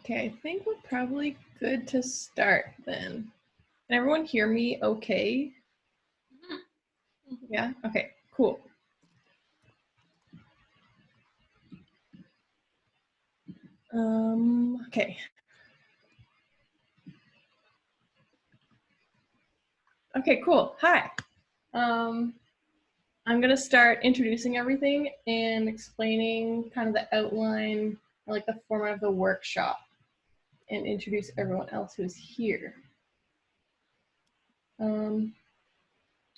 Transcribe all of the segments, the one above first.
Okay, I think we're probably good to start then. Can everyone hear me okay? Yeah? Okay, cool. Okay. Okay, cool. Hi. I'm gonna start introducing everything and explaining kind of the outline, or like the format of the workshop, and introduce everyone else who's here.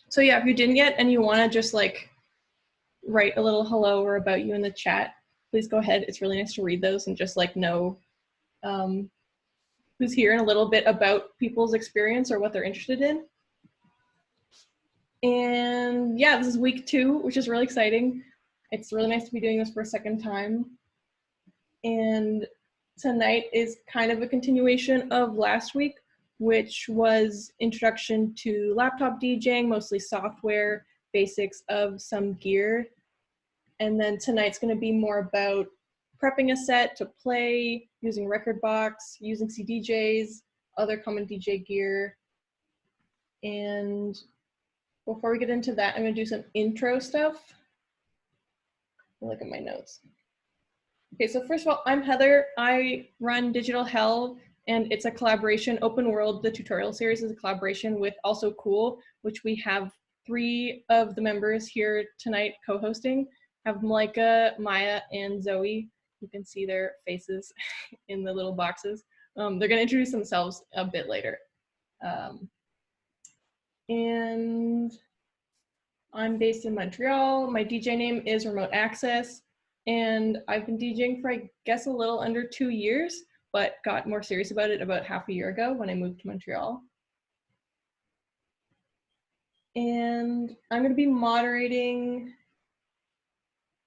So yeah, if you didn't yet and you wanna just like write a little hello or about you in the chat, please go ahead. It's really nice to read those and just like know who's here and a little bit about people's experience or what they're interested in. And yeah, this is week 2, which is really exciting. It's really nice to be doing this for a second time. And tonight is kind of a continuation of last week, which was introduction to laptop DJing, mostly software, basics of some gear. And then tonight's going to be more about prepping a set to play, using Rekordbox, using CDJs, other common DJ gear. And before we get into that, I'm going to do some intro stuff. Look at my notes. Okay, so first of all, I'm Heather. I run Digital Hell, and it's a collaboration. Open World, the tutorial series, is a collaboration with Also Cool, which we have 3 of the members here tonight co-hosting. Have Malika, Maya, and Zoe. You can see their faces in the little boxes. They're going to introduce themselves a bit later. And I'm based in Montreal. My DJ name is Remote Access, and I've been DJing for, I guess, a little under 2 years, but got more serious about it about half a year ago when I moved to Montreal. And I'm going to be moderating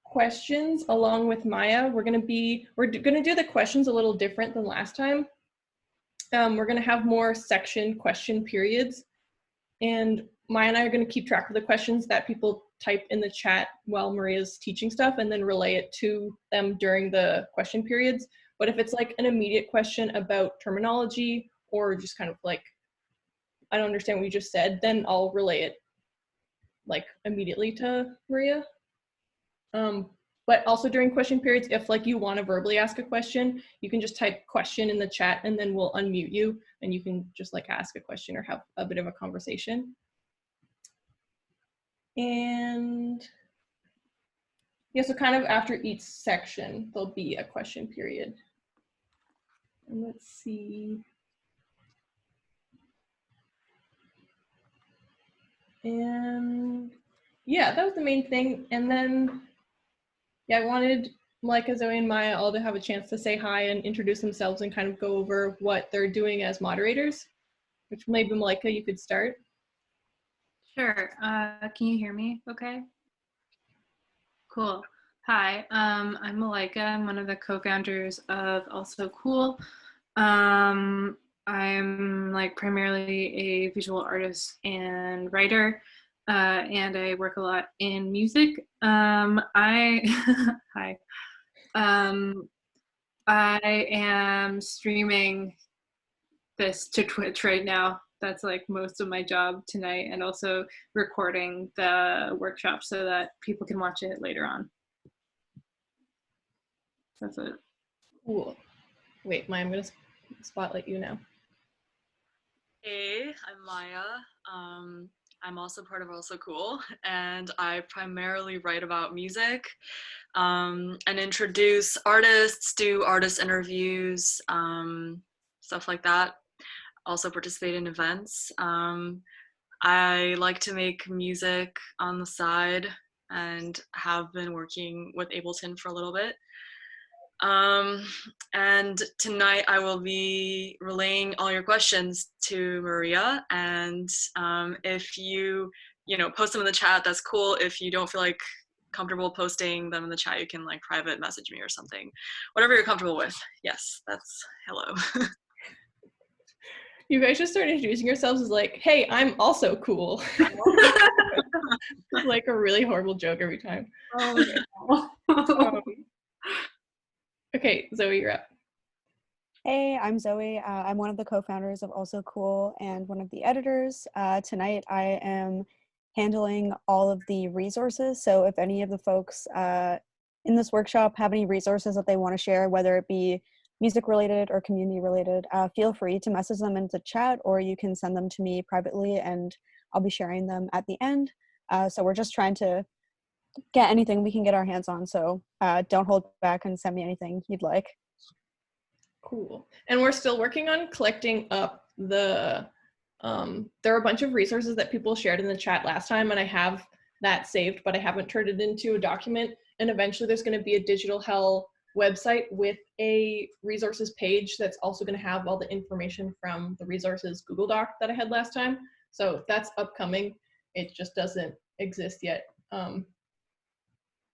questions along with Maya. We're going to do the questions a little different than last time. We're going to have more section question periods, and Maya and I are going to keep track of the questions that people type in the chat while Maria's teaching stuff, and then relay it to them during the question periods. But if it's like an immediate question about terminology or just kind of like, I don't understand what you just said, then I'll relay it like immediately to Maria. But also during question periods, if like you want to verbally ask a question, you can just type question in the chat and then we'll unmute you and you can just like ask a question or have a bit of a conversation. And yeah, so kind of after each section, there'll be a question period. And let's see. And yeah, that was the main thing. And then, yeah, I wanted Malika, Zoe, and Maya all to have a chance to say hi and introduce themselves and kind of go over what they're doing as moderators, which maybe Malika, you could start. Sure. Can you hear me okay? Cool. Hi, I'm Malika. I'm one of the co-founders of Also Cool. I'm like primarily a visual artist and writer, and I work a lot in music. Hi. I am streaming this to Twitch right now. That's like most of my job tonight, and also recording the workshop so that people can watch it later on. That's it. Cool. Wait, Maya, I'm gonna spotlight you now. Hey, I'm Maya. I'm also part of Also Cool, and I primarily write about music and introduce artists, do artist interviews, stuff like that. Also participate in events. I like to make music on the side and have been working with Ableton for a little bit. And tonight I will be relaying all your questions to Maria, and if you post them in the chat, that's cool. If you don't feel like comfortable posting them in the chat, you can like private message me or something, whatever you're comfortable with. Yes, that's hello. You guys just start introducing yourselves as like, hey, I'm also cool. Like a really horrible joke every time. Oh, no. Okay, Zoe, you're up. Hey, I'm Zoe. I'm one of the co-founders of Also Cool and one of the editors. Tonight I am handling all of the resources. So if any of the folks in this workshop have any resources that they want to share, whether it be music related or community related, feel free to message them into chat, or you can send them to me privately and I'll be sharing them at the end. So we're just trying to get anything we can get our hands on. So don't hold back and send me anything you'd like. Cool. And we're still working on collecting up the, there are a bunch of resources that people shared in the chat last time, and I have that saved, but I haven't turned it into a document. And eventually there's going to be a Digital Hell website with a resources page that's also going to have all the information from the resources Google Doc that I had last time. So that's upcoming. It just doesn't exist yet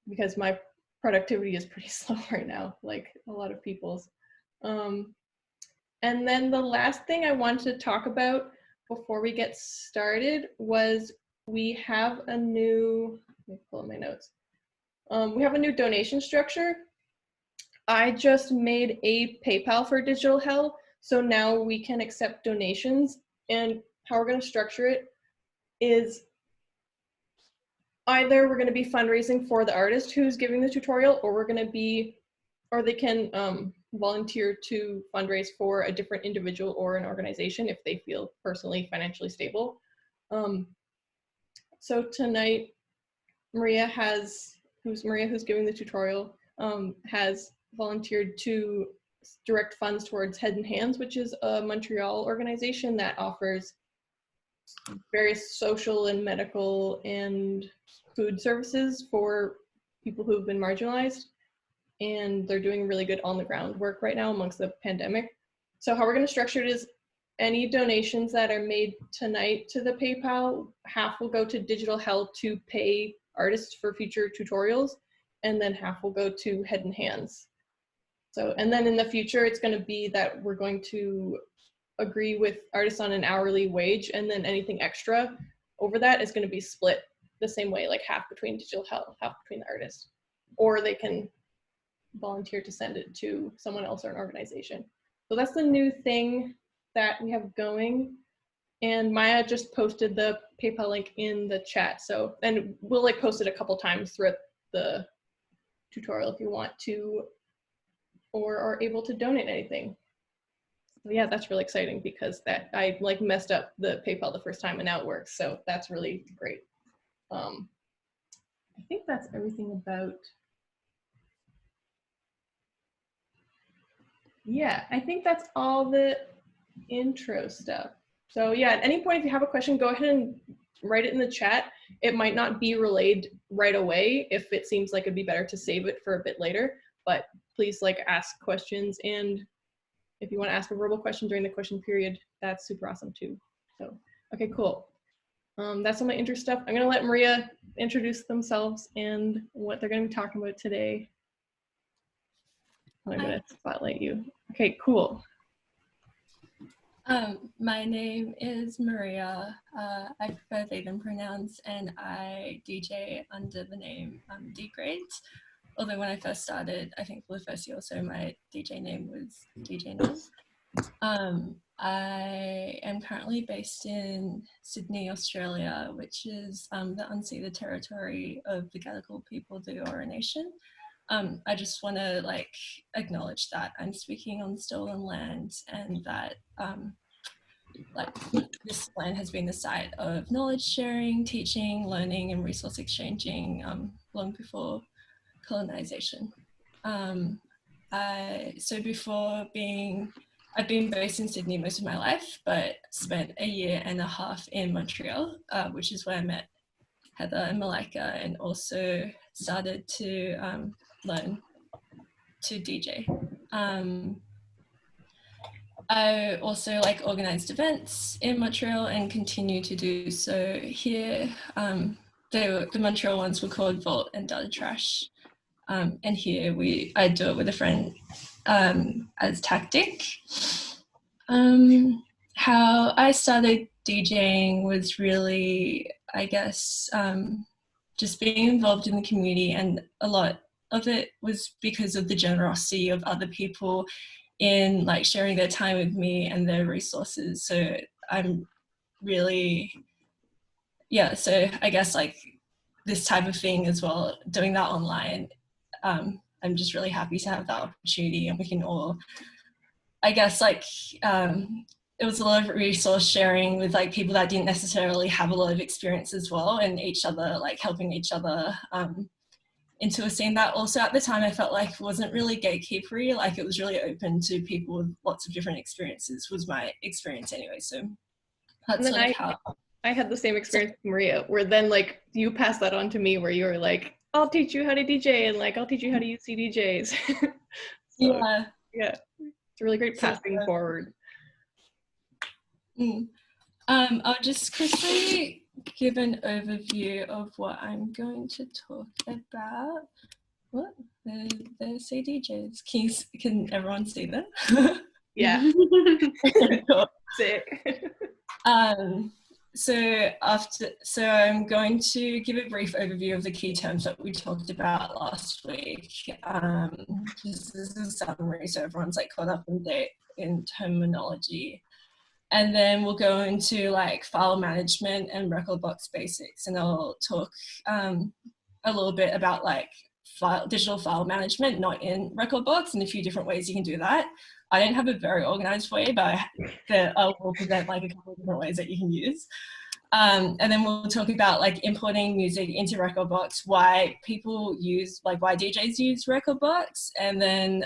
because my productivity is pretty slow right now, like a lot of people's. And then the last thing I wanted to talk about before we get started was we have a new, let me pull up my notes. We have a new donation structure. I just made a PayPal for Digital Hell, so now we can accept donations, and how we're going to structure it is either we're going to be fundraising for the artist who's giving the tutorial, or we're going to be, or they can volunteer to fundraise for a different individual or an organization if they feel personally financially stable. So tonight, Maria who's giving the tutorial, has volunteered to direct funds towards Head and Hands, which is a Montreal organization that offers various social and medical and food services for people who've been marginalized. And they're doing really good on the ground work right now amongst the pandemic. So how we're going to structure it is any donations that are made tonight to the PayPal, half will go to Digital Hell to pay artists for future tutorials, and then half will go to Head and Hands. So, and then in the future, it's going to be that we're going to agree with artists on an hourly wage, and then anything extra over that is going to be split the same way, like half between Digital Hell, half between the artist, or they can volunteer to send it to someone else or an organization. So that's the new thing that we have going. And Maya just posted the PayPal link in the chat. So, and we'll like post it a couple times throughout the tutorial if you want to, or are able to donate anything. So yeah, that's really exciting because that I like messed up the PayPal the first time and now it works. So that's really great. I think that's everything about. Yeah, I think that's all the intro stuff. So yeah, at any point, if you have a question, go ahead and write it in the chat. It might not be relayed right away if it seems like it'd be better to save it for a bit later, but please like ask questions. And if you want to ask a verbal question during the question period, that's super awesome too. So, okay, cool. That's all my intro stuff. I'm gonna let Maria introduce themselves and what they're gonna be talking about today. I'm gonna spotlight you. Okay, cool. My name is Maria. I prefer they them pronouns, and I DJ under the name D-Grades. Although when I first started, I think for the first year or so, my DJ name was DJ Num. I am currently based in Sydney, Australia, which is the unceded territory of the Gadigal people of the Eora Nation. I just want to like acknowledge that I'm speaking on stolen land, and that like this land has been the site of knowledge sharing, teaching, learning, and resource exchanging long before colonization. So before I've been based in Sydney most of my life, but spent a year and a half in Montreal, which is where I met Heather and Malika, and also started to learn to DJ. I also like organized events in Montreal and continue to do so here. The Montreal ones were called Vault and Data Trash. And here I do it with a friend as Tactic. How I started DJing was really, I guess, just being involved in the community, and a lot of it was because of the generosity of other people in like sharing their time with me and their resources. So I'm really, yeah, so I guess like this type of thing as well, doing that online, I'm just really happy to have that opportunity, and we can all, I guess like, it was a lot of resource sharing with like people that didn't necessarily have a lot of experience as well, and each other, like helping each other into a scene that also at the time I felt like wasn't really gatekeepery, like it was really open to people with lots of different experiences, was my experience anyway. So that's sort of how I had the same experience with Maria, where then like you passed that on to me, where you were like, I'll teach you how to DJ, and like I'll teach you how to use CDJs. So, yeah, it's a really great passing forward. I'll just quickly give an overview of what I'm going to talk about. What? The CDJs. Can everyone see them? Yeah. Cool. Sick. So I'm going to give a brief overview of the key terms that we talked about last week. Just as a summary, so everyone's like caught up in terminology. And then we'll go into like file management and Rekordbox basics, and I'll talk a little bit about like digital file management, not in Rekordbox, and a few different ways you can do that. I don't have a very organized way, but I will present like a couple of different ways that you can use. And then we'll talk about like importing music into Rekordbox, why DJs use Rekordbox, and then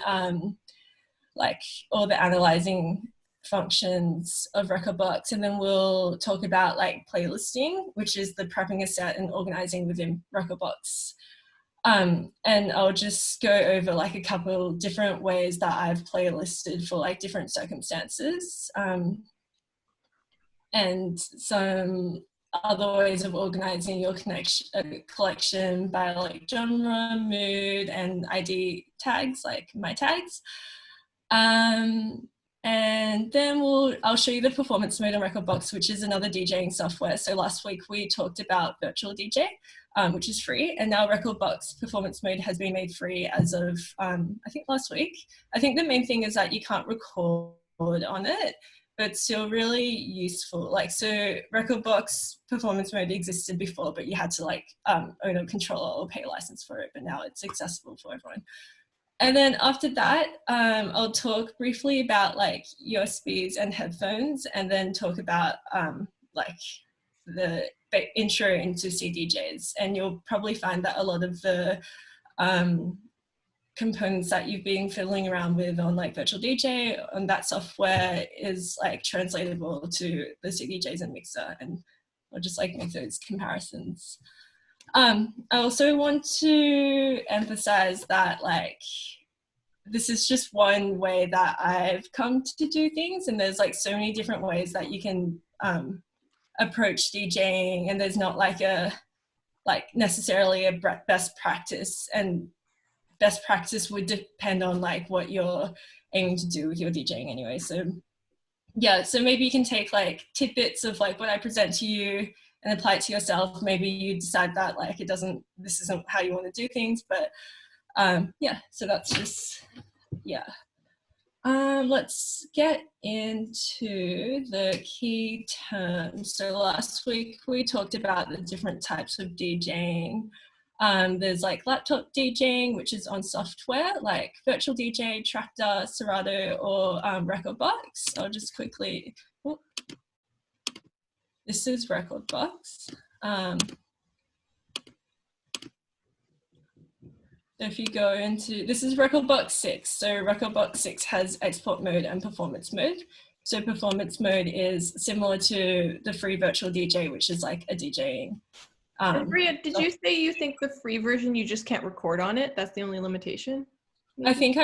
like all the analyzing functions of Rekordbox. And then we'll talk about like playlisting, which is the prepping a set and organizing within Rekordbox. And I'll just go over like a couple different ways that I've playlisted for like different circumstances, and some other ways of organizing your collection by like genre, mood, and ID tags, like my tags. And then I'll show you the performance mode on Rekordbox, which is another DJing software. So last week we talked about virtual DJ, which is free, and now Rekordbox performance mode has been made free as of I think last week. I think the main thing is that you can't record on it, but it's still really useful. Like, so Rekordbox performance mode existed before, but you had to like own a controller or pay a license for it, but now it's accessible for everyone. And then after that, I'll talk briefly about like USBs and headphones, and then talk about like the intro into CDJs. And you'll probably find that a lot of the components that you've been fiddling around with on like virtual DJ on that software is like translatable to the CDJs and mixer, and I'll just like make those comparisons. I also want to emphasize that like this is just one way that I've come to do things, and there's like so many different ways that you can approach DJing, and there's not like necessarily a best practice, and best practice would depend on like what you're aiming to do with your DJing anyway. So yeah, so maybe you can take like tidbits of like what I present to you and apply it to yourself. Maybe you decide that like this isn't how you want to do things, but yeah, so that's just, yeah. Let's get into the key terms. So last week we talked about the different types of DJing. There's like laptop DJing, which is on software like virtual DJ, Traktor, Serato, or Rekordbox. I'll just quickly, this is Rekordbox. If you go into, this is Rekordbox 6. So Rekordbox 6 has export mode and performance mode. So performance mode is similar to the free virtual DJ, which is like a DJing. Maria, did you say you think the free version you just can't record on it? That's the only limitation? Maybe? I think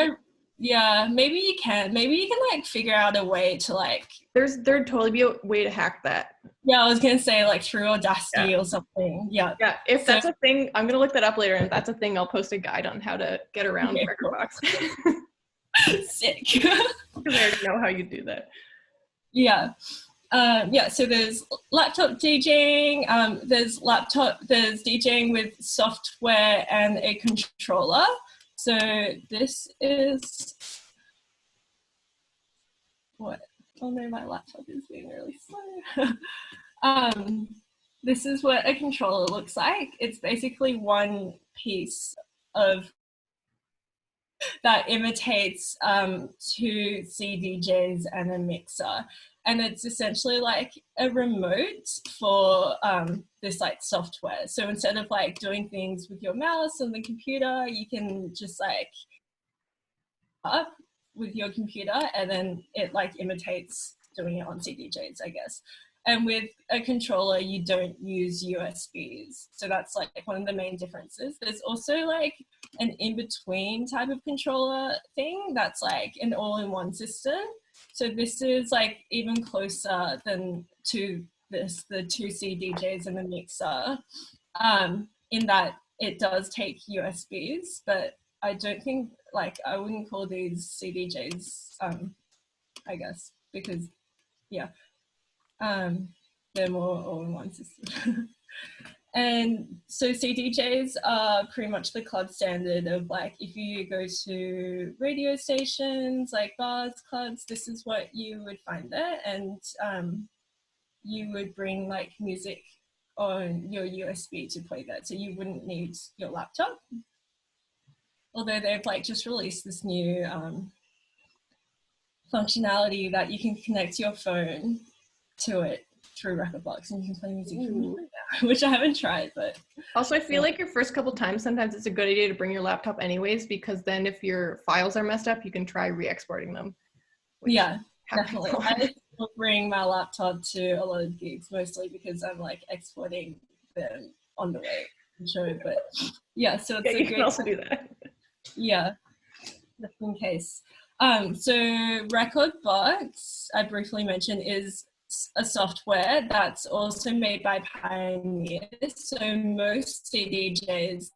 yeah, maybe you can. Maybe you can like figure out a way to like. There'd totally be a way to hack that. Yeah, I was gonna say like through Audacity or something. Yeah. Yeah, if that's a thing, I'm gonna look that up later, and if that's a thing, I'll post a guide on how to get around Rekordbox. Sick. Because I already know how you do that. Yeah. Yeah, so there's laptop DJing, there's DJing with software and a controller. So this is, what? Oh no, my laptop is being really slow. This is what a controller looks like. It's basically one piece of that imitates two CDJs and a mixer. And it's essentially like a remote for this like software. So instead of like doing things with your mouse on the computer, you can just like up with your computer and then it like imitates doing it on CDJs, I guess. And with a controller, you don't use USBs. So that's like one of the main differences. There's also like an in-between type of controller thing that's like an all-in-one system. So this is like even closer than to this, the two CDJs and the mixer, in that it does take USBs, but I don't think, like, I wouldn't call these CDJs, I guess, because, yeah, they're more all-in-one system. And so CDJs are pretty much the club standard of like, if you go to radio stations, like bars, clubs, this is what you would find there. And you would bring like music on your USB to play that. So you wouldn't need your laptop. Although they've like just released this new functionality that you can connect your phone to it through Rekordbox and you can play music from it now, which I haven't tried, but. Also, I feel like your first couple times, sometimes it's a good idea to bring your laptop anyways, because then if your files are messed up, you can try re-exporting them. Yeah, definitely. I still bring my laptop to a lot of gigs, mostly because I'm like exporting them on the way to show, but yeah, so it's you can also do that. Yeah, just in case. So Rekordbox, I briefly mentioned, is a software that's also made by Pioneer. So most CDJs,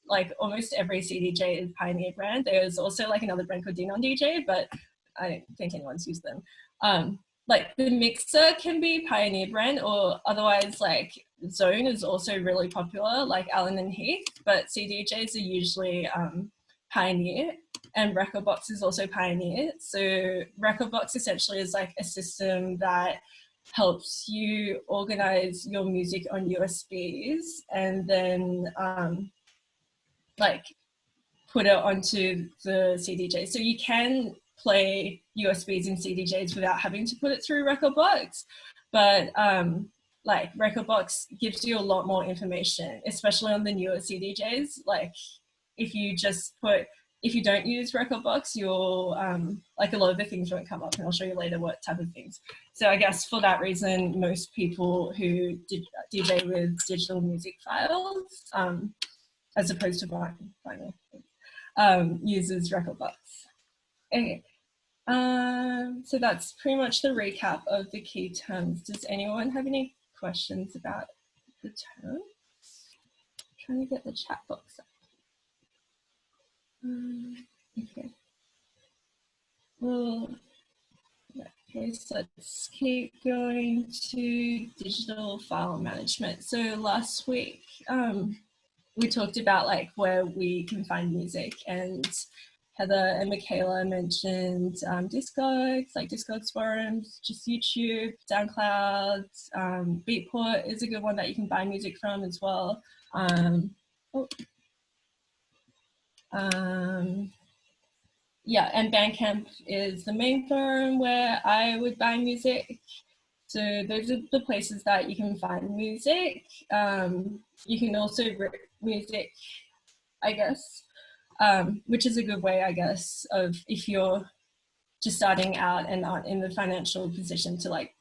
like almost every CDJ is Pioneer brand. There's also like another brand called Denon DJ, but I don't think anyone's used them. Like the mixer can be Pioneer brand, or otherwise like Zone is also really popular, like Allen and Heath, but CDJs are usually Pioneer, and Rekordbox is also Pioneer. So Rekordbox essentially is like a system that helps you organize your music on USBs and then like put it onto the CDJ. So you can play USBs and CDJs without having to put it through Rekordbox, but like Rekordbox gives you a lot more information, especially on the newer CDJs. Like if you don't use Rekordbox, you'll like a lot of the things won't come up, and I'll show you later what type of things. So I guess for that reason, most people who DJ with digital music files, as opposed to vinyl, uses Rekordbox. Okay, so that's pretty much the recap of the key terms. Does anyone have any questions about the terms? I'm trying to get the chat box up. Okay. Well, okay, so let's keep going to digital file management. So last week, we talked about like where we can find music, and Heather and Michaela mentioned Discogs, like Discogs forums, just YouTube, SoundCloud, Beatport is a good one that you can buy music from as well. Yeah, and Bandcamp is the main forum where I would buy music. So those are the places that you can find music. You can also rip music, I guess, which is a good way, I guess, of if you're just starting out and aren't in the financial position to like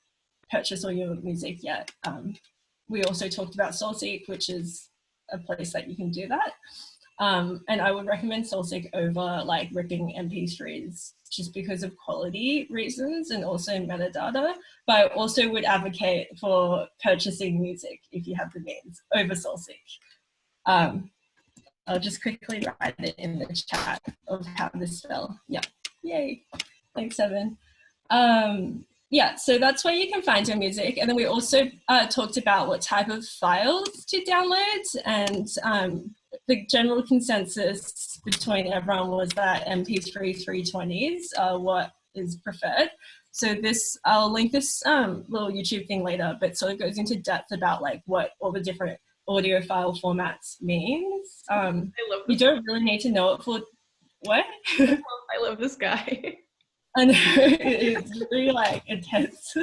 purchase all your music yet. We also talked about SoulSeek, which is a place that you can do that. And I would recommend SoulSeek over like ripping MP3s just because of quality reasons and also metadata. But I also would advocate for purchasing music if you have the means over SoulSeek. I'll just quickly write it in the chat of how to spell. Yeah, yay. Thanks, Evan. Yeah, so that's where you can find your music. And then we also talked about what type of files to download, and the general consensus between everyone was that MP3 320s are what is preferred. So this, I'll link this little YouTube thing later, but sort of goes into depth about like what all the different audio file formats means. I love You this. don't really need to know it for what? I love this guy. I know, it's really like intense.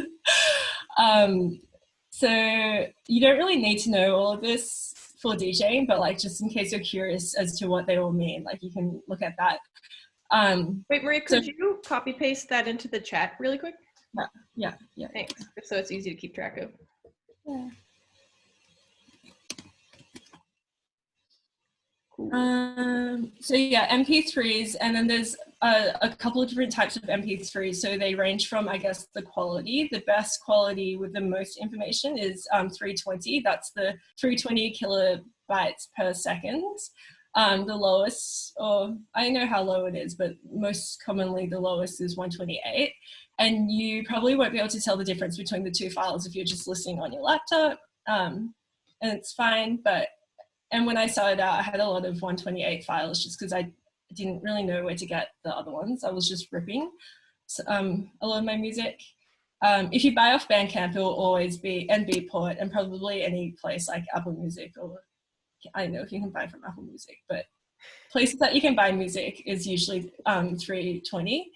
So you don't really need to know all of this for DJing, but like just in case you're curious as to what they all mean, like you can look at that. Wait, Maria, could you copy paste that into the chat really quick? Yeah. Thanks, so it's easy to keep track of. Yeah. Cool. So yeah, MP3s, and then there's a couple of different types of MP3s. So they range from, I guess, the quality. The best quality with the most information is 320. That's the 320 kilobytes per second. The lowest, or I know how low it is, but most commonly the lowest is 128. And you probably won't be able to tell the difference between the two files if you're just listening on your laptop. And it's fine, and when I started out, I had a lot of 128 files just because I didn't really know where to get the other ones. I was just ripping a lot of my music. If you buy off Bandcamp, it will always be, and Beatport, and probably any place like Apple Music, or I don't know if you can buy from Apple Music, but places that you can buy music is usually 320.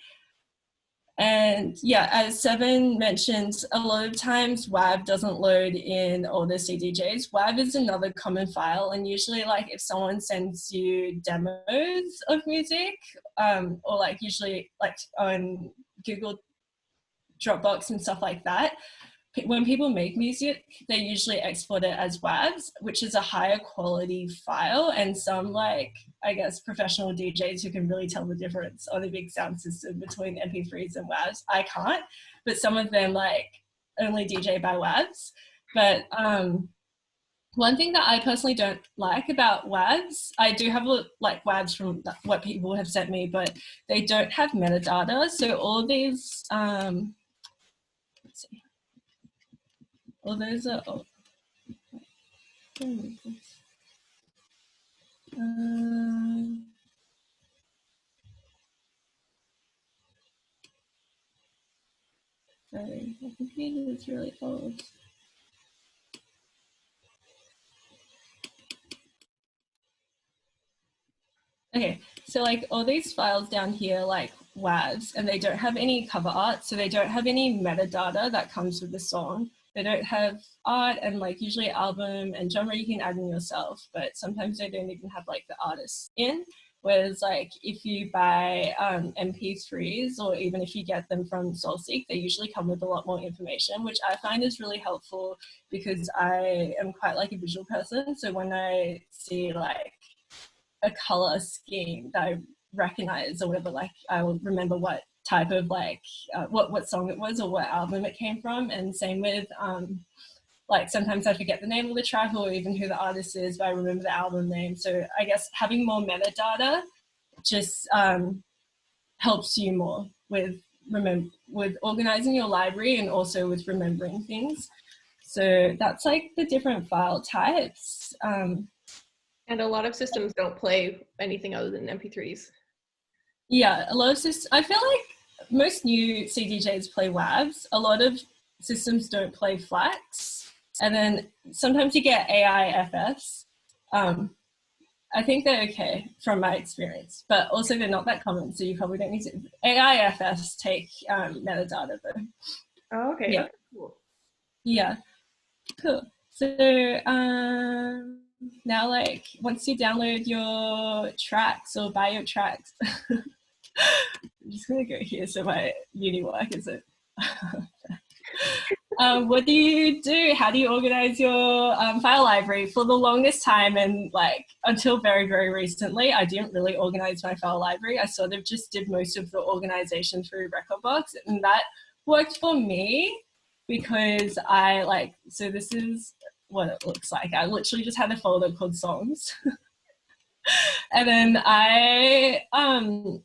And yeah, as Seven mentioned, a lot of times WAV doesn't load in all the CDJs. WAV is another common file, and usually like if someone sends you demos of music, or like usually like on Google Dropbox and stuff like that, when people make music, they usually export it as WAVs, which is a higher quality file, and some like, I guess, professional DJs who can really tell the difference on a big sound system between MP3s and WAVs. I can't, but some of them like only DJ by WAVs. But one thing that I personally don't like about WAVs, I do have like WAVs from what people have sent me, but they don't have metadata. So all these, let's see. Well, there's a, oh, sorry, my computer is really old. Okay, so like all these files down here, like WAVs, and they don't have any cover art, so they don't have any metadata that comes with the song. They don't have art, and like usually album and genre you can add in yourself, but sometimes they don't even have like the artists in. Whereas like if you buy MP3s, or even if you get them from SoulSeek, they usually come with a lot more information, which I find is really helpful because I am quite like a visual person. So when I see like a color scheme that I recognize or whatever, like I will remember what type of like what song it was or what album it came from. And same with like sometimes I forget the name of the track or even who the artist is, but I remember the album name. So I guess having more metadata just helps you more with organizing your library and also with remembering things. So that's like the different file types. And a lot of systems don't play anything other than MP3s. Yeah, a lot of systems, I feel like most new CDJs play WAVs. A lot of systems don't play FLACs. And then sometimes you get AIFFs. I think they're okay from my experience, but also they're not that common, so you probably don't need to. AIFFs take metadata though. Oh, okay. Yeah. Okay, cool. Yeah, cool. So now like once you download your tracks or buy your tracks, I'm just gonna go here so my uni work isn't. What do you do? How do you organize your file library? For the longest time and like until very, very recently, I didn't really organize my file library. I sort of just did most of the organization through Rekordbox, and that worked for me because I like, so this is what it looks like. I literally just had a folder called songs. And then I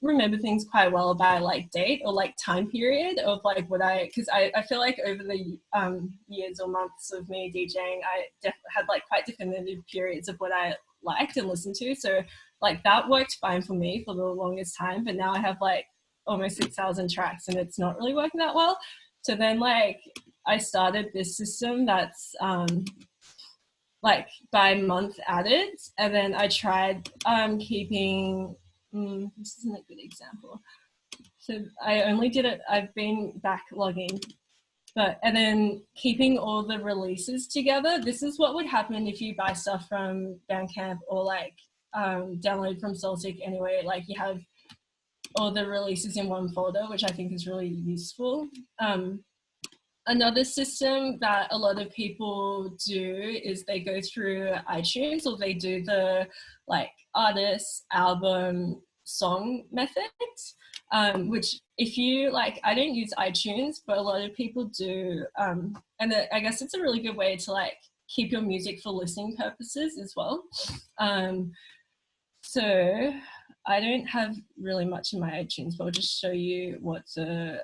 remember things quite well by like date or like time period of like what because I feel like over the years or months of me DJing, I had like quite definitive periods of what I liked and listened to. So like that worked fine for me for the longest time. But now I have like almost 6,000 tracks and it's not really working that well. So then like I started this system that's like by month added, and then I tried keeping, this isn't a good example. So I only did it, I've been backlogging, and then keeping all the releases together. This is what would happen if you buy stuff from Bandcamp or like download from Soltic anyway. Like you have all the releases in one folder, which I think is really useful. Another system that a lot of people do is they go through iTunes, or they do the like artist, album, song methods, which if you like, I don't use iTunes, but a lot of people do. And I guess it's a really good way to like keep your music for listening purposes as well. So I don't have really much in my iTunes, but I'll just show you what the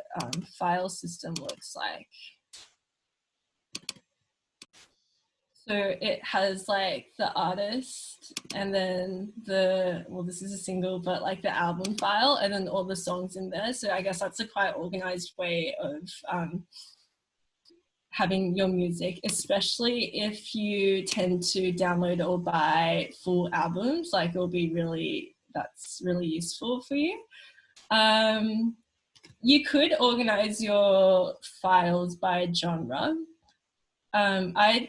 file system looks like. So it has like the artist, and then well, this is a single, but like the album file, and then all the songs in there. So I guess that's a quite organized way of having your music, especially if you tend to download or buy full albums. Like it'll be that's really useful for you. You could organize your files by genre. I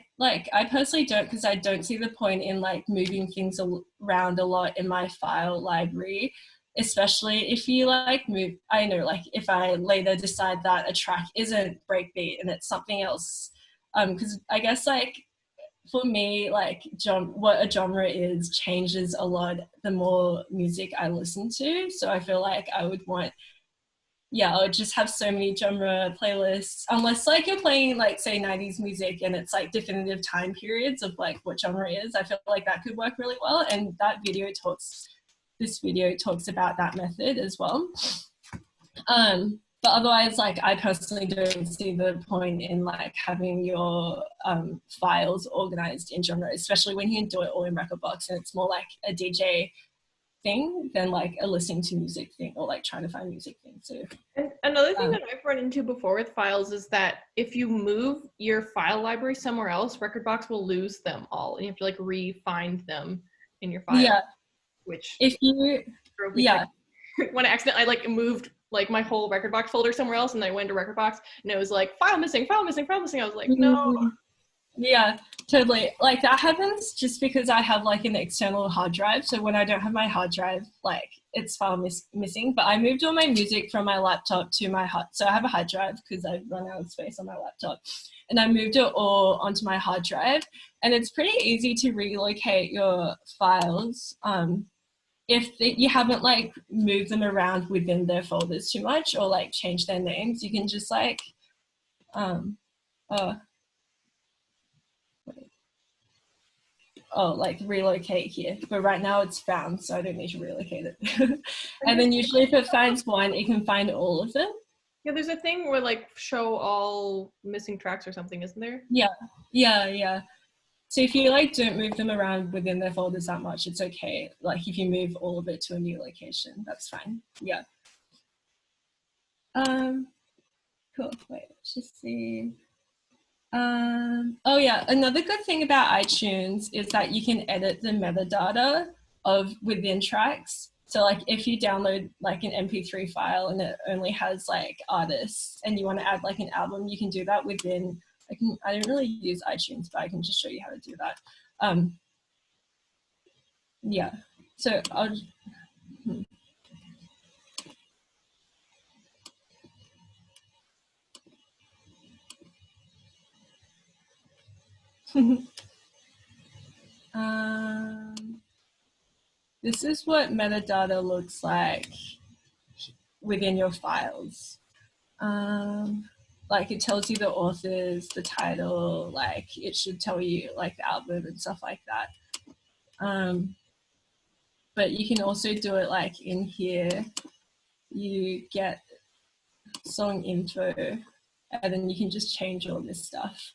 personally don't, because I don't see the point in like moving things around a lot in my file library, especially if you like move, I know, like if I later decide that a track isn't breakbeat and it's something else, because I guess like for me, like what a genre is changes a lot the more music I listen to. So I feel like I would want, I would just have so many genre playlists, unless like you're playing like say 90s music and it's like definitive time periods of like what genre is. I feel like that could work really well, and this video talks about that method as well. But otherwise, like I personally don't see the point in like having your files organized in genre, especially when you can do it all in Rekordbox and it's more like a DJ thing than like a listening to music thing, or like trying to find music thing. So and another thing that I've run into before with files is that if you move your file library somewhere else, Rekordbox will lose them all, and you have to like re-find them in your file. Yeah, which if you when I accidentally like moved like my whole Rekordbox folder somewhere else, and I went to Rekordbox and it was like file missing, file missing, file missing. I was like, no. Yeah, totally. Like that happens just because I have like an external hard drive. So when I don't have my hard drive, like it's file missing. But I moved all my music from my laptop to my so I have a hard drive because I've run out of space on my laptop, and I moved it all onto my hard drive. And it's pretty easy to relocate your files if you haven't like moved them around within their folders too much, or like changed their names. You can just like like relocate here, but right now it's found, so I don't need to relocate it. And then usually if it finds one, it can find all of them. Yeah, there's a thing where like show all missing tracks or something, isn't there? Yeah. So if you like don't move them around within their folders that much, it's okay. Like if you move all of it to a new location, that's fine. Yeah. Cool. Wait, let's just see. Oh yeah, another good thing about iTunes is that you can edit the metadata of within tracks. So like if you download like an MP3 file and it only has like artists, and you want to add like an album, you can do that within, I don't really use iTunes, but I can just show you how to do that. Yeah, so I'll just, this is what metadata looks like within your files. Like it tells you the authors, the title, like it should tell you like the album and stuff like that. But you can also do it like in here, you get song info, and then you can just change all this stuff.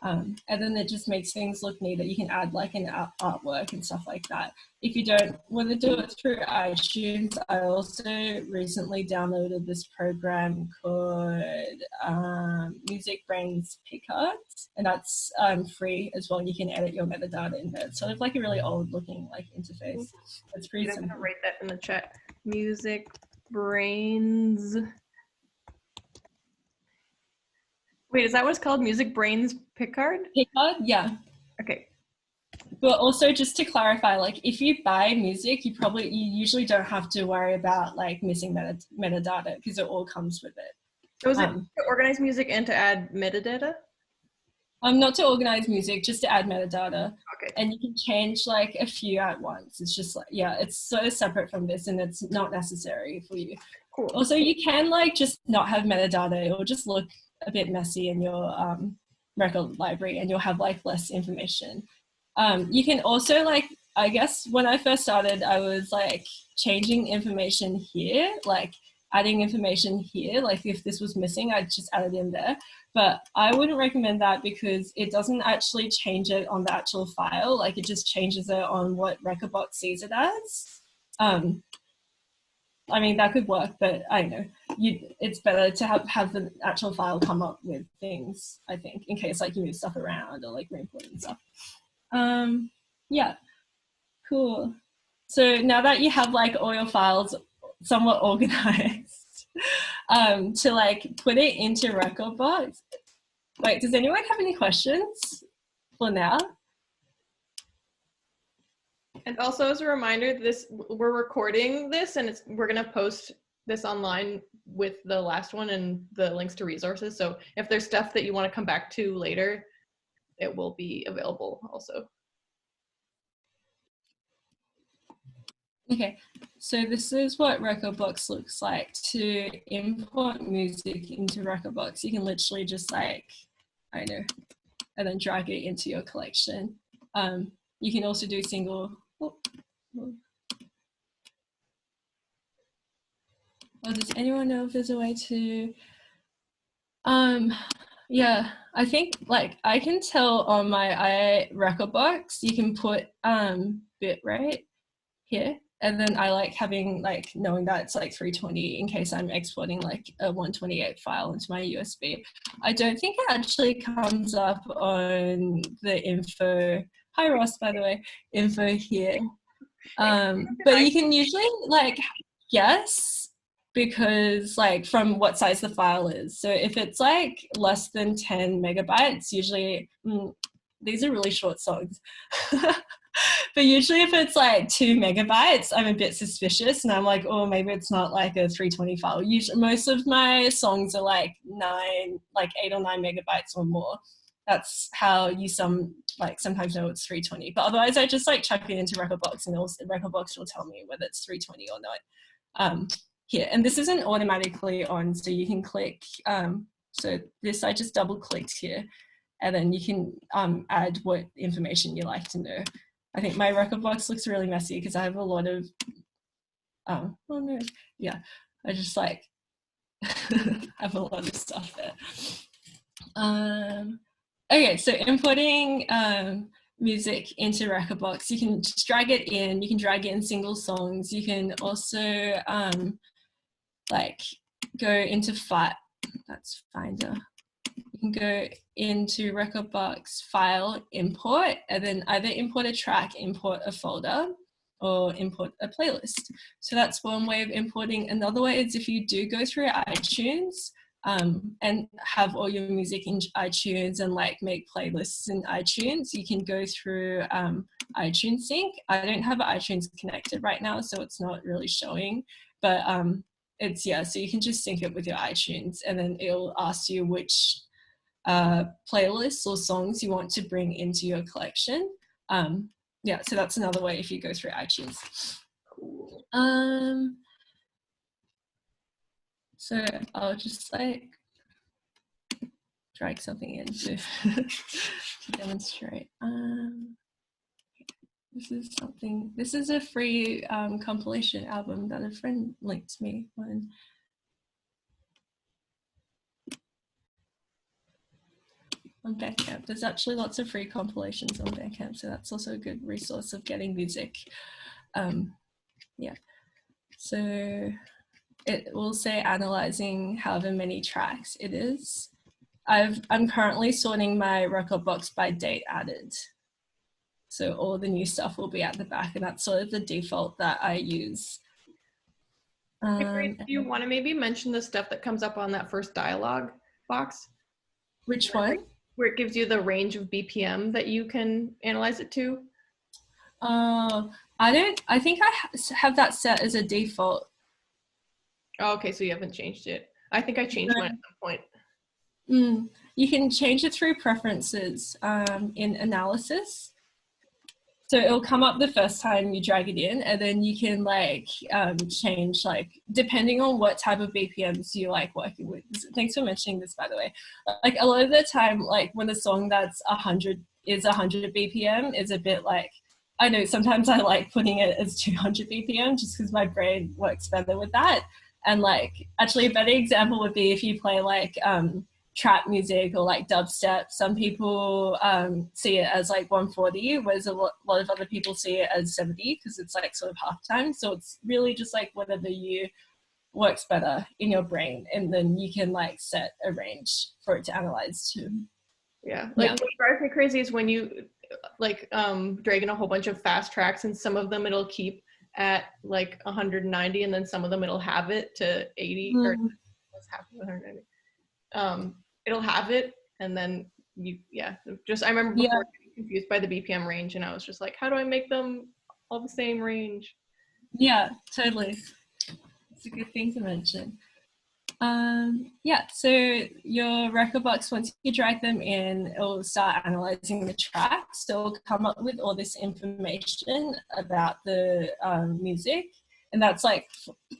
And then it just makes things look neat that you can add like an artwork and stuff like that. If you don't want to do it through iTunes, I also recently downloaded this program called Music Brains Picards, and that's free as well. You can edit your metadata in there. It's sort of like a really old looking like interface. It's pretty I'm simple. gonna write that in the chat. Music Brains. Wait, is that what it's called? Music Brains Picard? Picard, yeah. Okay. But also, just to clarify, like if you buy music, you usually don't have to worry about like missing metadata because it all comes with it. So is it to organize music and to add metadata? Not to organize music, just to add metadata. Okay. And you can change like a few at once. It's just like, yeah, it's sort of separate from this and it's not necessary for you. Cool. Also, you can like just not have metadata. It will just look a bit messy in your record library and you'll have like less information. You can also like, I guess when I first started, I was like changing information here, like adding information here. Like if this was missing, I'd just add it in there. But I wouldn't recommend that because it doesn't actually change it on the actual file. Like it just changes it on what Rekordbox sees it as. I mean, that could work, but I don't know. It's better to have the actual file come up with things, I think, in case like you move stuff around or like re-import and stuff. Yeah, cool. So now that you have like all your files somewhat organized, to like put it into Rekordbox. Wait, does anyone have any questions for now? And also as a reminder, we're recording this and we're gonna post this online with the last one and the links to resources. So if there's stuff that you want to come back to later, it will be available also. Okay, so this is what Rekordbox looks like. To import music into Rekordbox, you can literally just like, I don't know, and then drag it into your collection. You can also do single. Does anyone know if there's a way to? Yeah, I think like I can tell on my Rekordbox, you can put bitrate here. And then I like having like knowing that it's like 320 in case I'm exporting like a 128 file into my USB. I don't think it actually comes up on the info. Hi Ross, by the way, info here. But you can usually like guess because like from what size the file is. So if it's like less than 10 megabytes, usually these are really short songs. But usually if it's like 2 megabytes, I'm a bit suspicious and I'm like, oh, maybe it's not like a 320 file. Usually most of my songs are like 8 or 9 megabytes or more. That's how you sometimes know it's 320. But otherwise I just like chuck it into Rekordbox and Rekordbox will tell me whether it's 320 or not. Here, and this isn't automatically on, so you can click, so this I just double clicked here and then you can add what information you like to know. I think my Rekordbox looks really messy because I have a lot of, oh no, yeah, I just like have a lot of stuff there. Okay, so importing music into Rekordbox, you can just drag it in, you can drag in single songs, you can also like go into that's Finder. You can go into Rekordbox file import and then either import a track, import a folder, or import a playlist. So that's one way of importing. Another way is if you do go through iTunes and have all your music in iTunes and like make playlists in iTunes, you can go through iTunes Sync. I don't have iTunes connected right now, so it's not really showing, but so you can just sync it with your iTunes and then it'll ask you which playlists or songs you want to bring into your collection. So that's another way if you go through iTunes. Cool. So I'll just like drag something in to demonstrate. This is a free compilation album that a friend linked me on. on Bandcamp. There's actually lots of free compilations on Bandcamp, so that's also a good resource of getting music. Yeah, so it will say analyzing however many tracks it is. I'm currently sorting my Rekordbox by date added. So all the new stuff will be at the back, and that's sort of the default that I use. Do you want to maybe mention the stuff that comes up on that first dialogue box? Which one? Where it gives you the range of BPM that you can analyze it to? I think I have that set as a default. Oh, okay, so you haven't changed it. I think I changed mine at some point. You can change it through preferences in analysis. So it'll come up the first time you drag it in, and then you can like change, like, depending on what type of BPMs you like working with. Thanks for mentioning this, by the way. Like, a lot of the time, like when a song that's 100 BPM is a bit like, I know sometimes I like putting it as 200 BPM just because my brain works better with that. And like, actually a better example would be if you play like trap music or like dubstep. Some people see it as like 140, whereas a lot of other people see it as 70 because it's like sort of half time. So it's really just like whatever you works better in your brain, and then you can like set a range for it to analyze to. Yeah, like what drives me crazy is when you like drag in a whole bunch of fast tracks, and some of them it'll keep at like 190, and then some of them it'll have it to 80 or what's happening with 190. It'll have it, and then I remember before getting confused by the BPM range, and I was just like, how do I make them all the same range? Yeah, totally. It's a good thing to mention. So your Rekordbox, once you drag them in, it'll start analyzing the tracks. So it'll come up with all this information about the music. And that's like,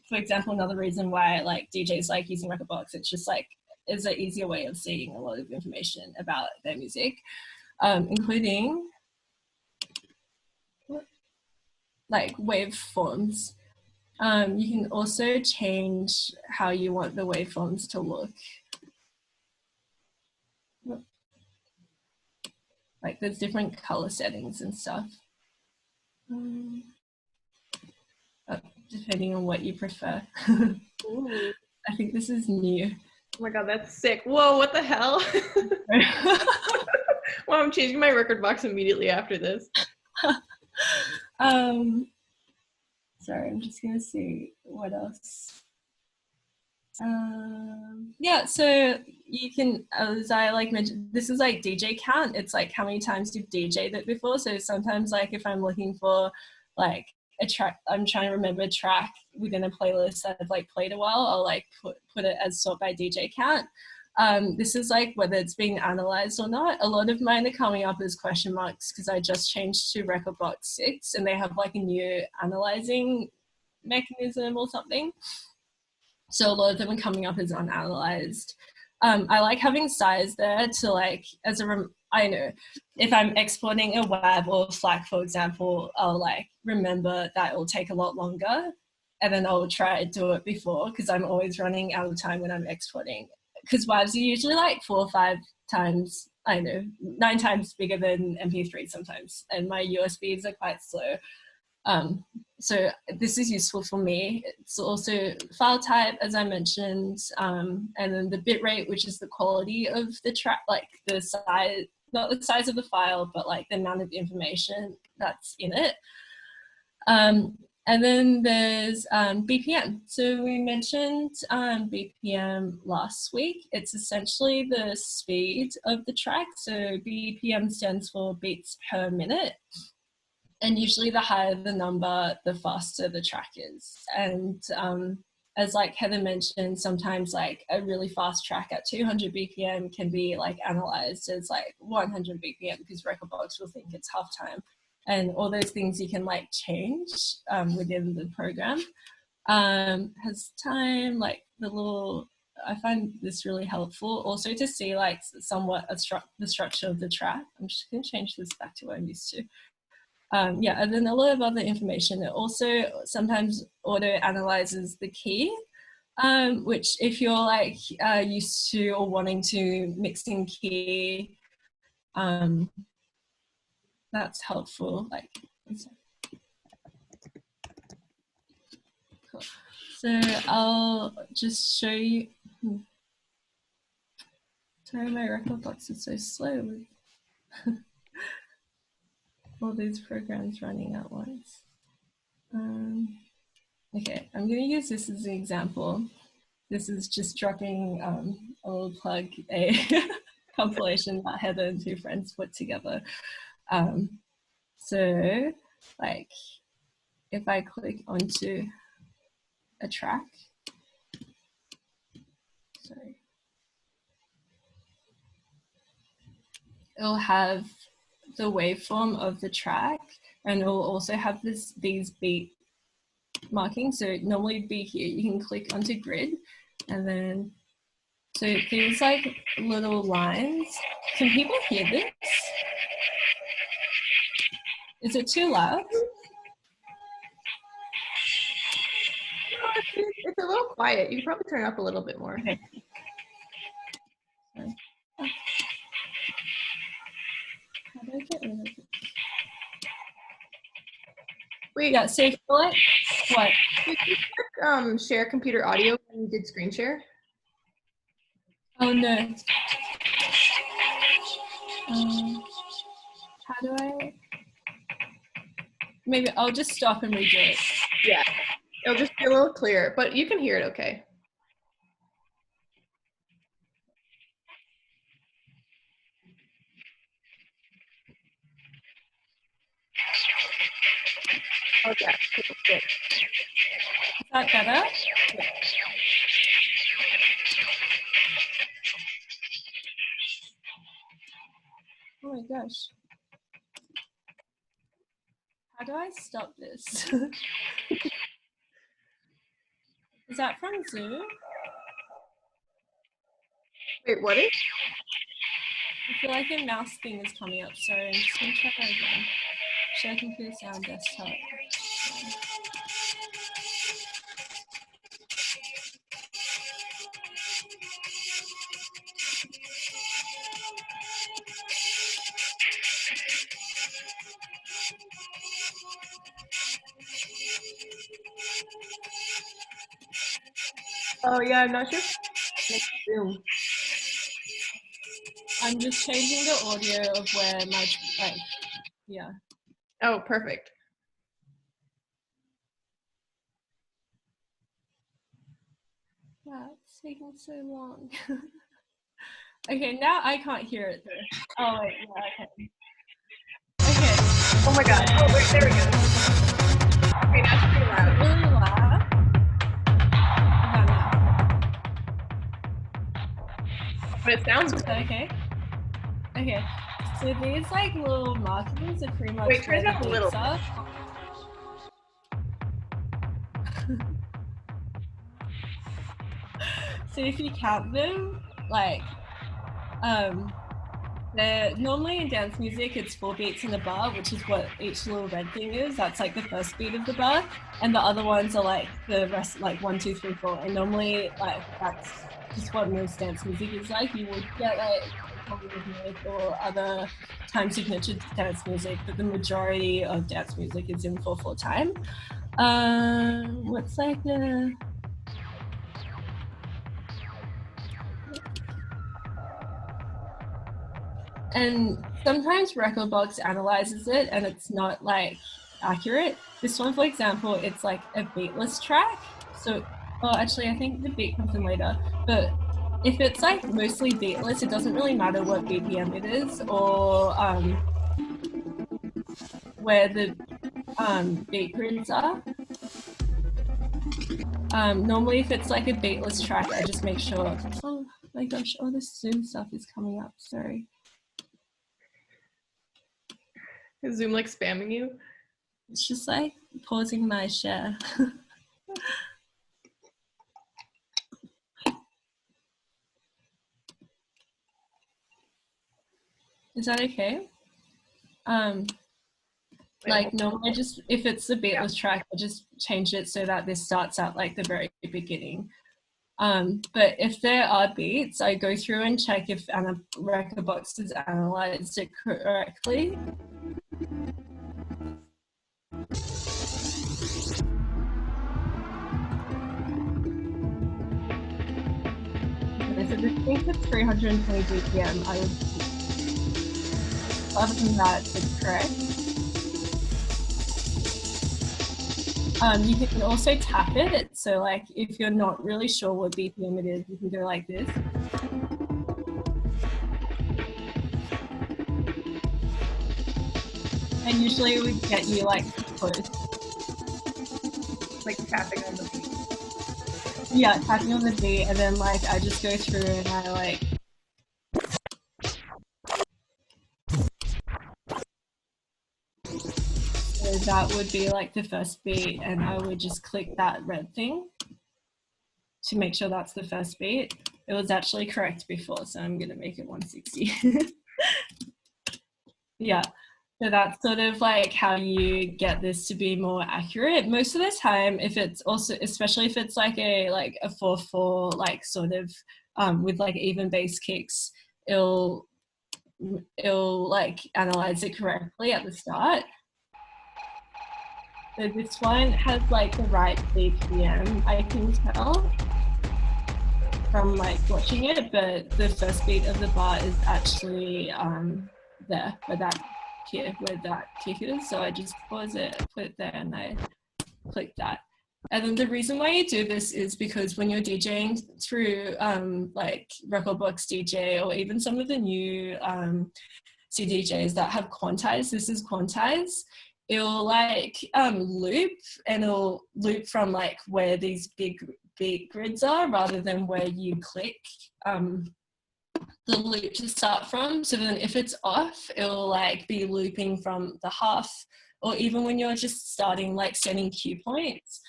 for example, another reason why like DJs like using Rekordbox. It's just like, is an easier way of seeing a lot of information about their music, including like waveforms. You can also change how you want the waveforms to look. Like there's different color settings and stuff. Depending on what you prefer. I think this is new. Oh my god, that's sick. Whoa, what the hell? Well, I'm changing my Rekordbox immediately after this. Sorry, I'm just gonna see what else. So you can, as I like mentioned, this is like DJ count. It's like how many times you've DJ'd it before. So sometimes like if I'm looking for like a track, I'm trying to remember a track within a playlist that I've like played a while, I'll like put it as sort by DJ count. This is like whether it's being analyzed or not. A lot of mine are coming up as question marks because I just changed to Rekordbox 6 and they have like a new analyzing mechanism or something. So a lot of them are coming up as unanalyzed. I like having size there to like, I know if I'm exporting a WAV or FLAC, for example, I'll like remember that it will take a lot longer and then I'll try to do it before because I'm always running out of time when I'm exporting. Because WAVs are usually like 4 or 5 times, 9 times bigger than MP3 sometimes. And my USBs are quite slow. So this is useful for me. It's also file type, as I mentioned, and then the bit rate, which is the quality of the track, like the size, not the size of the file, but like the amount of information that's in it. And then there's BPM. So we mentioned BPM last week. It's essentially the speed of the track. So BPM stands for beats per minute. And usually the higher the number, the faster the track is. And as like Heather mentioned, sometimes like a really fast track at 200 BPM can be like analyzed as like 100 BPM because Rekordbox will think it's half time. And all those things you can like change within the program. Has time, like the little, I find this really helpful also to see like somewhat the structure of the track. I'm just gonna change this back to what I'm used to. And then a lot of other information. It also sometimes auto analyzes the key, which if you're like used to or wanting to mix in key that's helpful. Like, cool. So I'll just show you. Sorry, my Rekordbox is so slow with all these programs running at once. Okay, I'm going to use this as an example. This is just dropping a little plug, a compilation that Heather and two friends put together. So, like, if I click onto a track, sorry, it'll have the waveform of the track, and it will also have these beat markings. So normally be here, you can click onto grid, and then so these like little lines. Can people hear this? Is it too loud? It's a little quiet. You can probably turn it up a little bit more. Okay. Sorry. How do I get rid of it? Wait, Yeah, so what? did you click share computer audio when you did screen share? Oh no. How do I? Maybe I'll just stop and redo it. Yeah, it'll just be a little clearer, but you can hear it okay. Oh yeah, good. Is that better? Oh my gosh. How do I stop this? Is that from Zoom? Wait, what is? I feel like a mouse thing is coming up. Sorry, I'm just gonna try that again. Share computer sound desktop. Oh yeah, I'm not sure. Zoom. I'm just changing the audio of where my, like, yeah. Oh, perfect. Wow, it's taking so long. Okay, now I can't hear it though. Oh wait, yeah, okay. Okay. Oh my god. Oh wait, there we go. Okay, that's pretty loud. Really loud. But it sounds Is that okay? Okay. So these like little markings are pretty much Wait, turn it where up the a little. beats are. So if you count them, like, they're normally in dance music, it's 4 beats in a bar, which is what each little red thing is. That's like the first beat of the bar, and the other ones are like the rest, like 1, 2, 3, 4. And normally, like, that's just what most dance music is like. You would get like rhythmic or other time signature dance music, but the majority of dance music is in 4/4 time. What's like the and sometimes Rekordbox analyzes it and it's not like accurate. This one, for example, it's like a beatless track. So, well, actually, I think the beat comes in later. But if it's like mostly beatless, it doesn't really matter what BPM it is or where the beat grids are. Normally, if it's like a beatless track, I just make sure. Oh my gosh! All this Zoom stuff is coming up. Sorry. Is Zoom like spamming you? It's just like pausing my share. Is that okay? Like normally just, if it's the beatless track, I just change it so that this starts at like the very beginning. But if there are beats, I go through and check if Rekordbox has analyzed it correctly. Okay, so this beat is 320 BPM. Other than that, it's correct. You can also tap it. So like if you're not really sure what BPM it is, you can go like this. And usually it would get you like close. Like tapping on the beat. Yeah, tapping on the beat, and then like I just go through and I like so that would be like the first beat, and I would just click that red thing to make sure that's the first beat. It was actually correct before, so I'm gonna make it 160. Yeah. So that's sort of like how you get this to be more accurate. Most of the time, if it's also, especially if it's like a 4/4, like sort of with like even bass kicks, it'll like analyze it correctly at the start. So this one has like the right BPM, I can tell from like watching it, but the first beat of the bar is actually there where that kick is. So I just pause it, put it there, and I click that. And then the reason why you do this is because when you're DJing through like Rekordbox DJ or even some of the new CDJs that have quantize, this is quantize, it'll like loop, and it'll loop from like where these big beat grids are rather than where you click the loop to start from. So then if it's off, it'll like be looping from the half, or even when you're just starting like setting cue points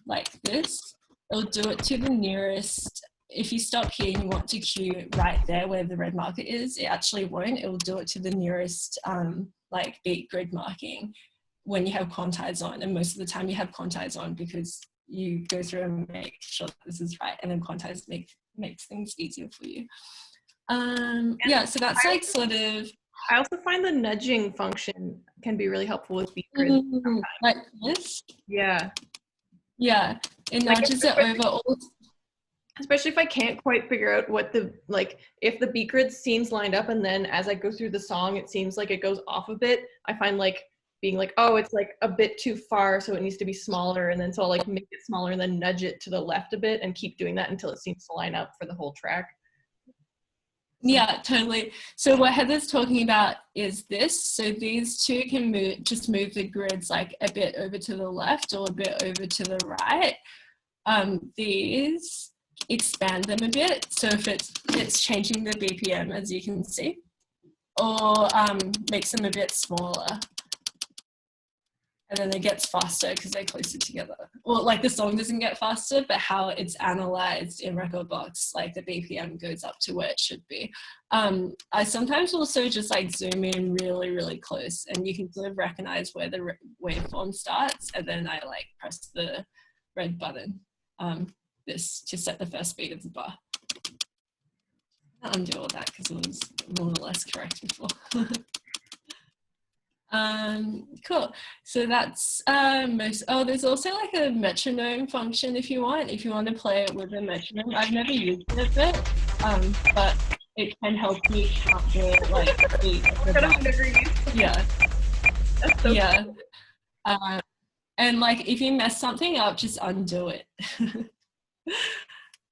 like this, it'll do it to the nearest. If you stop here and you want to cue right there where the red marker is, it actually won't. It will do it to the nearest like beat grid marking when you have quantize on, and most of the time you have quantize on because you go through and make sure this is right, and then quantize makes things easier for you. Yeah, so that's like sort of. I also find the nudging function can be really helpful with beat grids. Like this? Yeah. Yeah, it nudges it over all. Especially if I can't quite figure out what the, like, if the beat grid seems lined up and then as I go through the song, it seems like it goes off a bit. I find like being like, oh, it's like a bit too far, so it needs to be smaller. And then so I'll like make it smaller and then nudge it to the left a bit and keep doing that until it seems to line up for the whole track. Yeah, totally. So what Heather's talking about is this. So these two can just move the grids like a bit over to the left or a bit over to the right. These expand them a bit. So if it's changing the BPM, as you can see, or makes them a bit smaller. And then it gets faster because they're closer together. Well, like the song doesn't get faster, but how it's analyzed in Rekordbox, like the BPM goes up to where it should be. I sometimes also just like zoom in really, really close, and you can sort of recognize where the waveform starts, and then I like press the red button, this to set the first beat of the bar. I'll undo all that because it was more or less correct before. Cool. So that's there's also like a metronome function if you want to play it with a metronome. I've never used it but it can help you count the like beat of the I've never used it. Yeah. That's so Yeah. cool. And like if you mess something up, just undo it.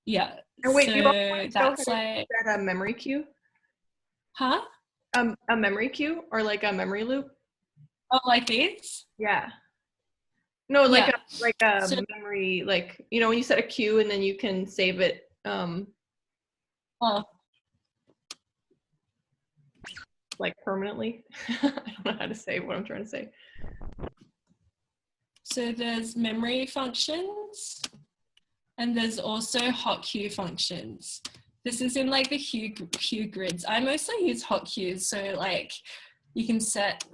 Yeah. And wait, so you also that's like that a memory cue? Huh? A memory cue or like a memory loop? Oh, like these? Yeah. No, like Yeah. a memory, like, you know, when you set a cue and then you can save it. Like permanently. I don't know how to say what I'm trying to say. So there's memory functions, and there's also hot cue functions. This is in like the cue grids. I mostly use hot cues, so like you can set,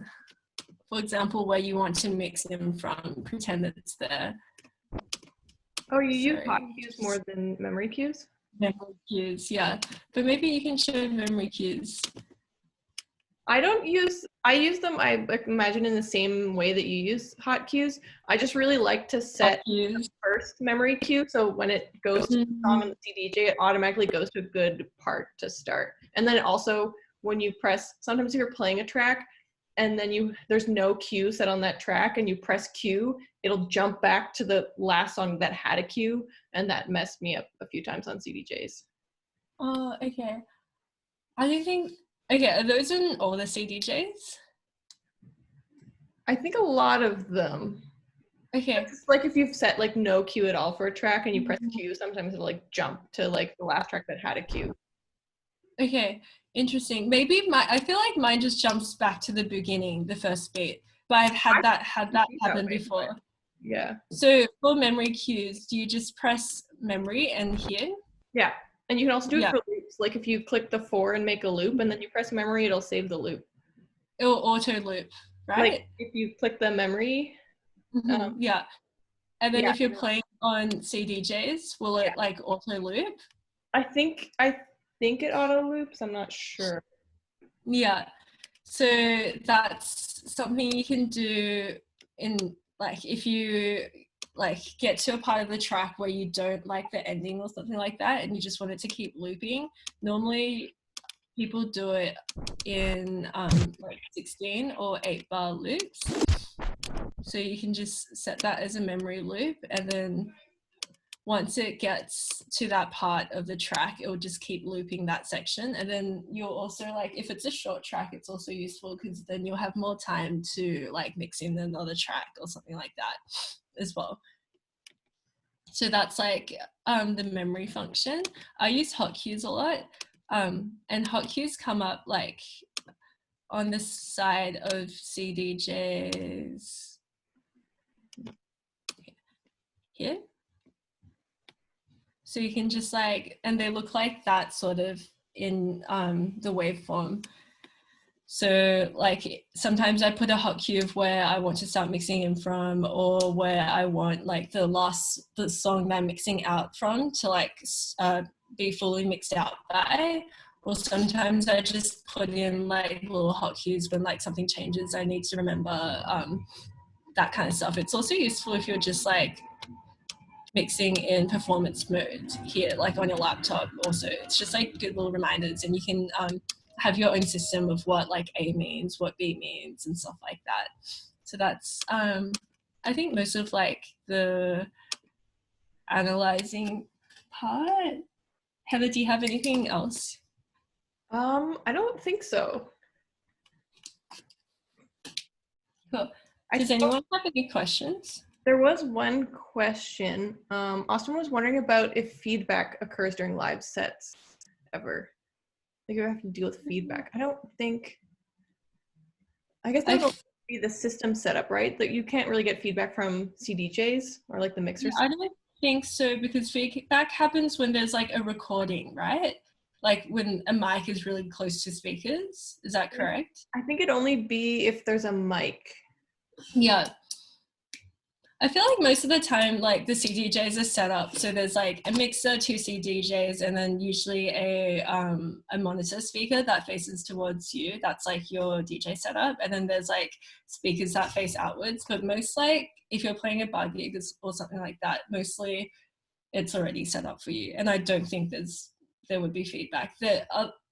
for example, where you want to mix them from, pretend that it's there. Oh, you use Sorry. hotkeys more than memory cues? Memory cues, yeah. But maybe you can show memory cues. I use them, I imagine, in the same way that you use hotkeys. I just really like to set Cues. first memory cue, so when it goes to the song on the CDJ, it automatically goes to a good part to start. And then also when you press, sometimes if you're playing a track and then there's no cue set on that track and you press cue, it'll jump back to the last song that had a cue, and that messed me up a few times on CDJs. Oh, okay. I don't think, okay, are those in all the CDJs? I think a lot of them. Okay. It's like if you've set like no cue at all for a track and you press cue, sometimes it'll like jump to like the last track that had a cue. Okay, interesting. Maybe I feel like mine just jumps back to the beginning, the first beat. But I've had that happen before. Yeah. So for memory cues, do you just press memory and here? Yeah. And you can also do it for loops. Like if you click the 4 and make a loop and then you press memory, it'll save the loop. It'll auto loop, right? Like if you click the memory. Yeah. And then if you're playing on CDJs, will it like auto loop? I think it auto loops. I'm not sure. Yeah. So that's something you can do in like if you like get to a part of the track where you don't like the ending or something like that and you just want it to keep looping. Normally people do it in like 16 or 8-bar loops. So you can just set that as a memory loop, and then once it gets to that part of the track, it will just keep looping that section. And then you'll also like, if it's a short track, it's also useful because then you'll have more time to like mix in another track or something like that as well. So that's like the memory function. I use hotkeys a lot, and hotkeys come up like on the side of CDJs here. So you can just like, and they look like that sort of in the waveform. So like sometimes I put a hot cue of where I want to start mixing in from, or where I want like the song that I'm mixing out from to like be fully mixed out by. Or sometimes I just put in like little hot cues when like something changes, I need to remember that kind of stuff. It's also useful if you're just like mixing in performance mode here, like on your laptop also. It's just like good little reminders, and you can have your own system of what like A means, what B means, and stuff like that. So that's, I think most of like the analyzing part. Heather, do you have anything else? I don't think so. Cool. Does anyone have any questions? There was one question. Austin was wondering about if feedback occurs during live sets ever. Like you have to deal with feedback. I don't think. I guess that would be the system setup, right? That you can't really get feedback from CDJs or like the mixers. I don't think so, because feedback happens when there's like a recording, right? Like when a mic is really close to speakers. Is that correct? I think it'd only be if there's a mic. Yeah. I feel like most of the time, like the CDJs are set up. So there's like a mixer, 2 CDJs, and then usually a monitor speaker that faces towards you. That's like your DJ setup. And then there's like speakers that face outwards. But most like if you're playing a bar gig or something like that, mostly it's already set up for you. And I don't think there would be feedback. The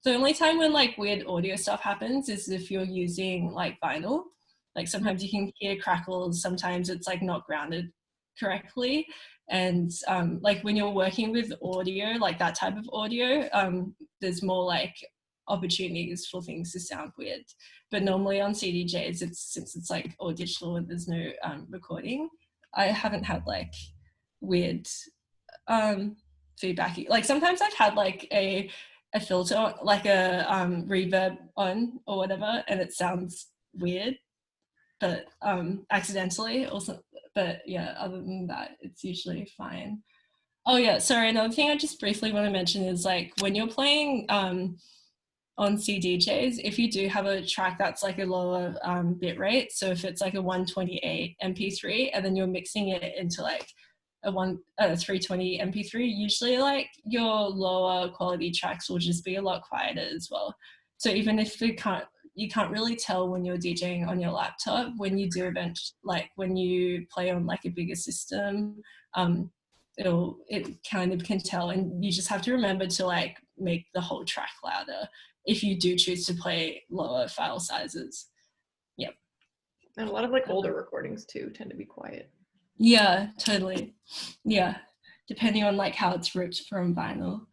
only time when like weird audio stuff happens is if you're using like vinyl. Like sometimes you can hear crackles, sometimes it's like not grounded correctly. And like when you're working with audio, like that type of audio, there's more like opportunities for things to sound weird. But normally on CDJs, since it's like all digital and there's no recording, I haven't had like weird feedback. Like sometimes I've had like a filter, like a reverb on or whatever, and it sounds weird, but accidentally also. But yeah, other than that, it's usually fine. Oh yeah, sorry, another thing I just briefly want to mention is like when you're playing on CDJs, if you do have a track that's like a lower bit rate, so if it's like a 128 MP3 and then you're mixing it into like a 320 MP3, usually like your lower quality tracks will just be a lot quieter as well. So even if you can't really tell when you're DJing on your laptop, when you do when you play on like a bigger system, it kind of can tell, and you just have to remember to like make the whole track louder if you do choose to play lower file sizes. Yep. And a lot of like older recordings too tend to be quiet. Yeah, totally. Yeah, depending on like how it's ripped from vinyl.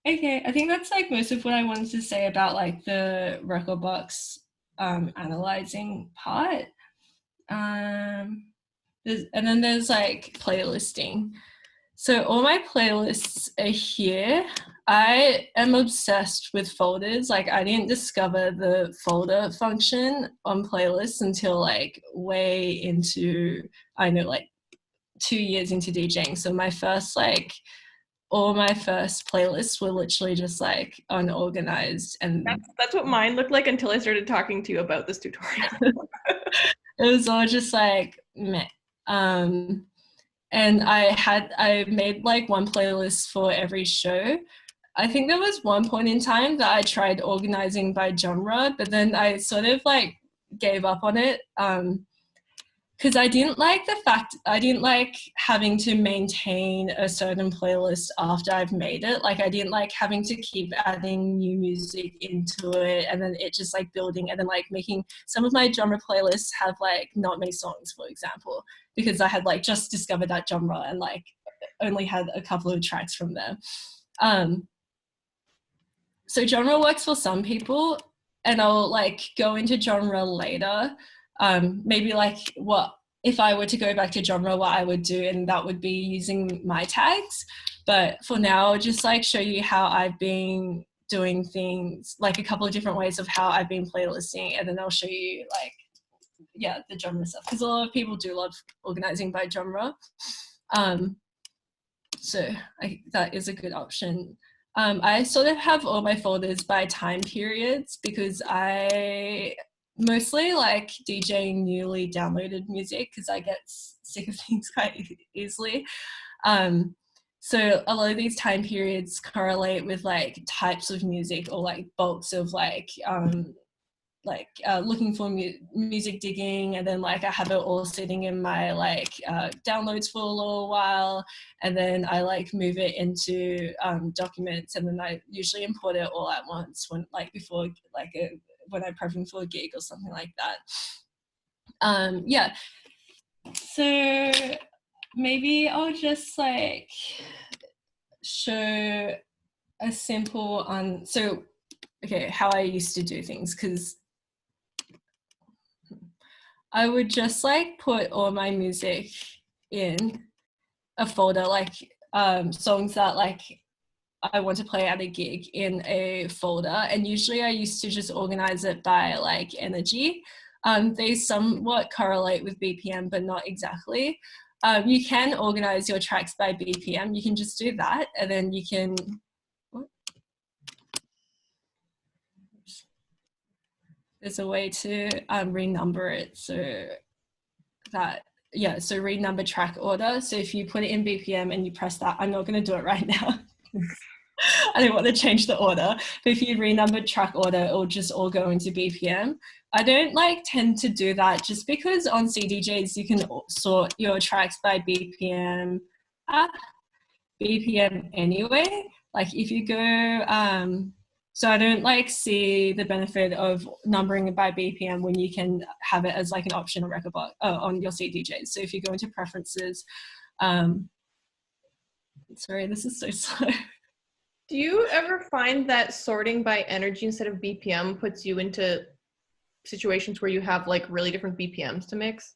Okay, I think that's like most of what I wanted to say about like the Rekordbox analyzing part. And then there's like playlisting. So all my playlists are here. I am obsessed with folders. Like I didn't discover the folder function on playlists until like way into, I know, like 2 years into DJing. So all my first playlists were literally just like unorganized, and that's what mine looked like until I started talking to you about this tutorial. it was all just like meh. And I made like one playlist for every show. I think there was one point in time that I tried organizing by genre, but then I sort of like gave up on it. Because I didn't like having to maintain a certain playlist after I've made it. Like I didn't like having to keep adding new music into it, and then it just like building, and then like making some of my genre playlists have like not many songs, for example, because I had like just discovered that genre and like only had a couple of tracks from there. So genre works for some people, and I'll like go into genre later. Maybe like what if I were to go back to genre, what I would do, and that would be using my tags. But for now, I'll just like show you how I've been doing things, like a couple of different ways of how I've been playlisting, and then I'll show you like, yeah, the genre stuff, because a lot of people do love organizing by genre. So that is a good option. I sort of have all my folders by time periods because I mostly like DJing newly downloaded music because I get sick of things quite easily. So a lot of these time periods correlate with like types of music or like bulks of looking for music digging, and then like I have it all sitting in my like downloads for a little while, and then I like move it into documents, and then I usually import it all at once when like before like when I'm prepping for a gig or something like that. Yeah, so maybe I'll just like show a simple how I used to do things, because I would just like put all my music in a folder, like songs that like I want to play at a gig in a folder, and usually I used to just organize it by like energy. They somewhat correlate with BPM, but not exactly. You can organize your tracks by BPM. You can just do that, and then you can there's a way to renumber it so renumber track order. So if you put it in BPM and you press that, I'm not going to do it right now. I don't want to change the order, but if you renumber track order, it'll just all go into BPM. I don't like tend to do that just because on CDJs you can sort your tracks by BPM anyway. Like if you go so I don't like see the benefit of numbering it by BPM when you can have it as like an option on Rekordbox on your CDJs. So if you go into preferences, sorry, this is so slow. Do you ever find that sorting by energy instead of BPM puts you into situations where you have like really different BPMs to mix?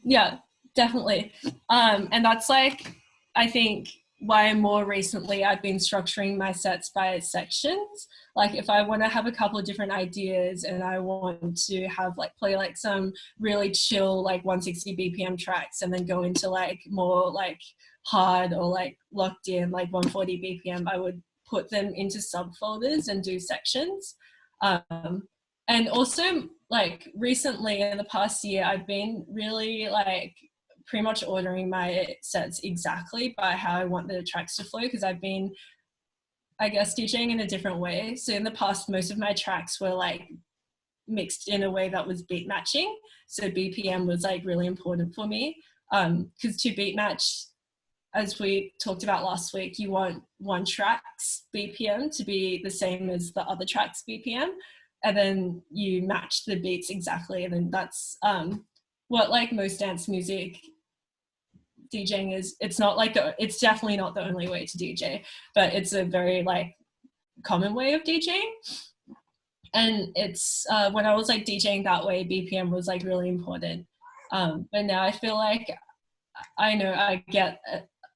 Yeah, definitely. And that's like, I think why more recently I've been structuring my sets by sections. Like if I want to have a couple of different ideas and I want to have like play like some really chill like 160 BPM tracks and then go into like more like hard or like locked in like 140 BPM, I would put them into subfolders and do sections. And also like recently in the past year, I've been really like pretty much ordering my sets exactly by how I want the tracks to flow, because I've been, I guess, DJing in a different way. So in the past, most of my tracks were like mixed in a way that was beat matching. So BPM was like really important for me, because to beat match, as we talked about last week, you want one track's BPM to be the same as the other track's BPM, and then you match the beats exactly. And then that's what like most dance music DJing is. It's not like it's definitely not the only way to DJ, but it's a very like common way of DJing. And it's when I was like DJing that way, BPM was like really important. But now I feel like I know I get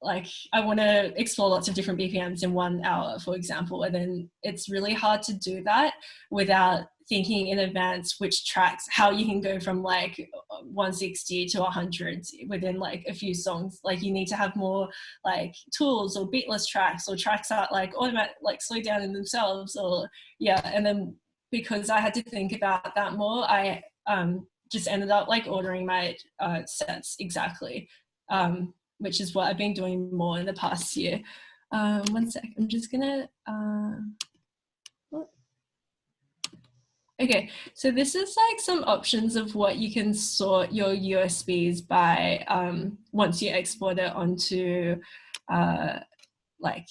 like I want to explore lots of different BPMs in 1 hour, for example, and then it's really hard to do that without thinking in advance which tracks, how you can go from like 160 to 100 within like a few songs. Like you need to have more like tools or beatless tracks, or tracks that like automatic like slow down in themselves, or yeah. And then because I had to think about that more, I just ended up like ordering my sets exactly, which is what I've been doing more in the past year. 1 sec, I'm just gonna, okay, so this is like some options of what you can sort your USBs by once you export it onto, like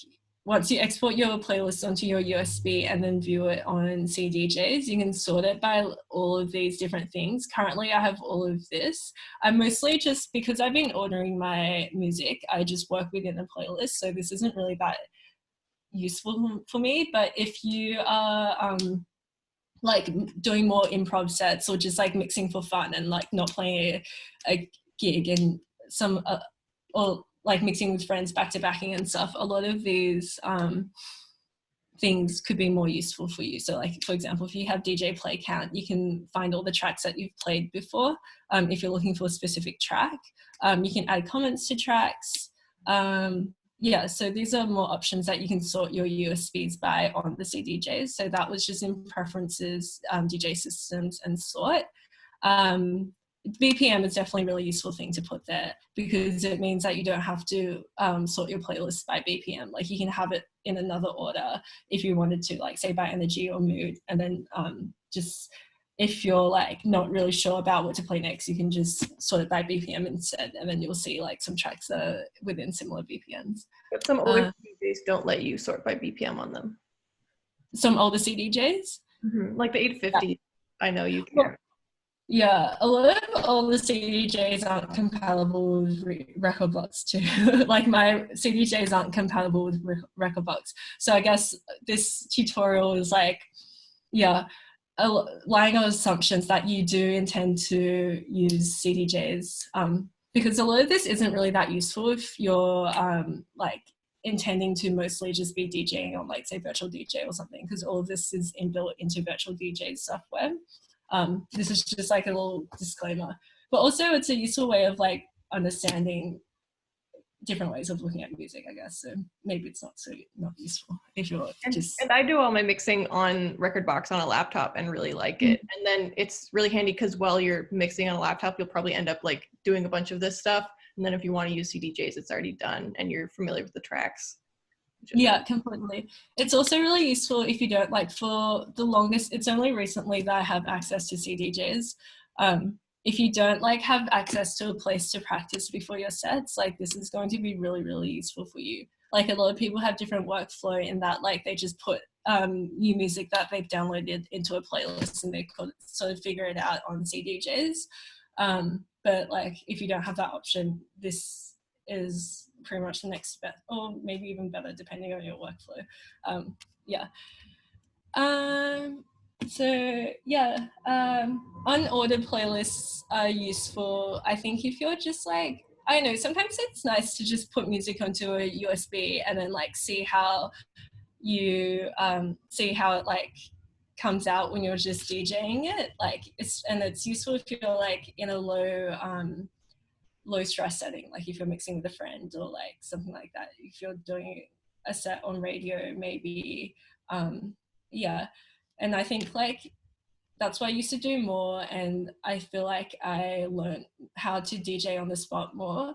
once you export your playlist onto your USB and then view it on CDJs, you can sort it by all of these different things. Currently, I have all of this. I'm mostly just, because I've been ordering my music, I just work within a playlist, so this isn't really that useful for me. But if you are like doing more improv sets, or just like mixing for fun and like not playing a gig and some, or like mixing with friends back to backing and stuff, a lot of these things could be more useful for you. So like, for example, if you have DJ play count, you can find all the tracks that you've played before. If you're looking for a specific track, you can add comments to tracks. Yeah, so these are more options that you can sort your USBs by on the CDJs. So that was just in preferences, DJ systems, and sort. BPM is definitely a really useful thing to put there, because it means that you don't have to sort your playlist by BPM. Like you can have it in another order if you wanted to, like say by energy or mood, and then just if you're like not really sure about what to play next, you can just sort it by BPM instead, and then you'll see like some tracks that are within similar BPMs. But some older CDJs don't let you sort by BPM on them. Some older CDJs? Mm-hmm. Like the 850, yeah. I know you can. Well, yeah, a lot of older CDJs aren't compatible with Rekordbox too. Like my CDJs aren't compatible with Rekordbox. So I guess this tutorial is like, yeah, lying on assumptions that you do intend to use CDJs, because a lot of this isn't really that useful if you're like intending to mostly just be DJing on like say virtual DJ or something, because all of this is inbuilt into virtual DJ software. This is just like a little disclaimer, but also it's a useful way of like understanding different ways of looking at music, I guess. So maybe it's not useful if you're just. And I do all my mixing on Rekordbox on a laptop and really like it. And then it's really handy because while you're mixing on a laptop, you'll probably end up like doing a bunch of this stuff. And then if you want to use CDJs, it's already done and you're familiar with the tracks. Yeah, completely. It's also really useful if you don't like, for the longest, it's only recently that I have access to CDJs. If you don't like have access to a place to practice before your sets, like this is going to be really, really useful for you. Like a lot of people have different workflow in that like they just put new music that they've downloaded into a playlist and they could sort of figure it out on CDJs. But like if you don't have that option, this is pretty much the next best, or maybe even better depending on your workflow. Yeah. So yeah, unordered playlists are useful. I think if you're just like, I don't know, sometimes it's nice to just put music onto a USB and then like see how you see how it like comes out when you're just DJing it. Like it's useful if you're like in a low stress setting, like if you're mixing with a friend or like something like that. If you're doing a set on radio, maybe yeah. And I think like that's what I used to do more, and I feel like I learned how to DJ on the spot more,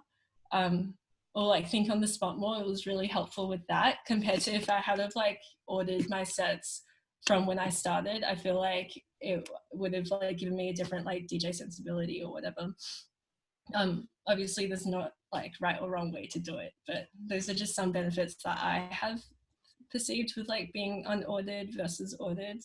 or like think on the spot more. It was really helpful with that compared to if I had have like ordered my sets from when I started. I feel like it would have like given me a different like DJ sensibility or whatever. Obviously there's not like right or wrong way to do it, but those are just some benefits that I have perceived with like being unordered versus ordered.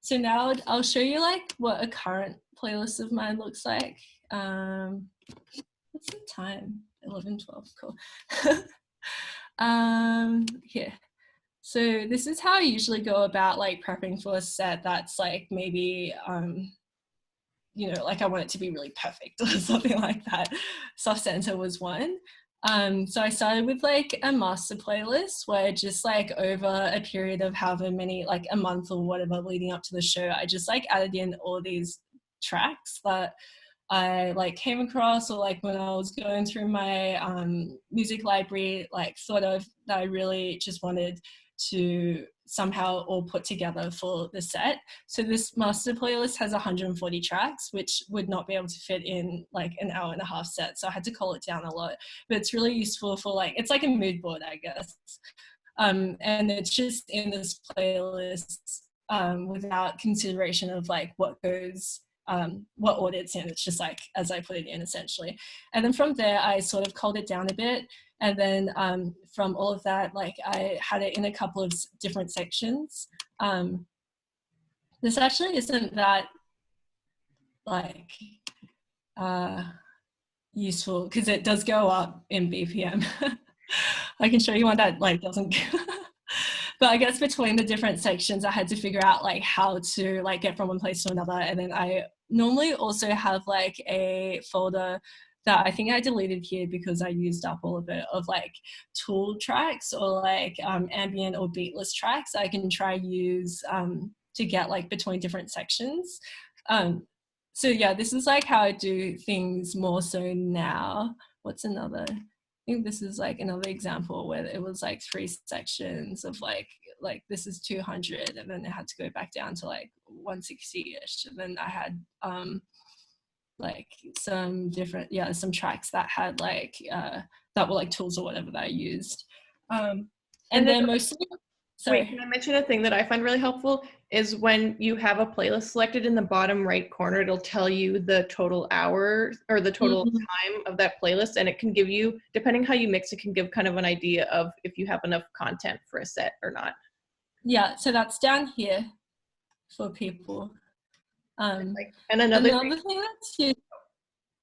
So now I'll show you like what a current playlist of mine looks like. What's the time? 11:12, cool. Here. So this is how I usually go about like prepping for a set that's like maybe, you know, like I want it to be really perfect or something like that. Soft Center was one. So I started with like a master playlist where just like over a period of however many, like a month or whatever leading up to the show, I just like added in all these tracks that I like came across, or like when I was going through my music library, like thought of that I really just wanted to somehow all put together for the set. So this master playlist has 140 tracks, which would not be able to fit in like an hour and a half set. So I had to cull it down a lot, but it's really useful for like, it's like a mood board, I guess. And it's just in this playlist without consideration of like what goes, what order it's in. It's just like as I put it in essentially. And then from there, I sort of culled it down a bit. And then from all of that, like I had it in a couple of different sections. This actually isn't that like useful because it does go up in BPM. I can show you one that like doesn't. But I guess between the different sections, I had to figure out like how to like get from one place to another. And then I normally also have like a folder that I think I deleted here because I used up all of it, of like tool tracks or like ambient or beatless tracks I can try use to get like between different sections. So yeah, this is like how I do things more so now. What's another? I think this is like another example where it was like 3 sections of like this is 200, and then it had to go back down to like 160-ish. And then I had like some different, some tracks that had like, that were like tools or whatever that I used. And then mostly, sorry. Wait, can I mention a thing that I find really helpful is when you have a playlist selected in the bottom right corner, it'll tell you the total hours or the total time of that playlist, and it can give you, depending how you mix, it can give kind of an idea of if you have enough content for a set or not. Yeah, so that's down here for people. And another thing that's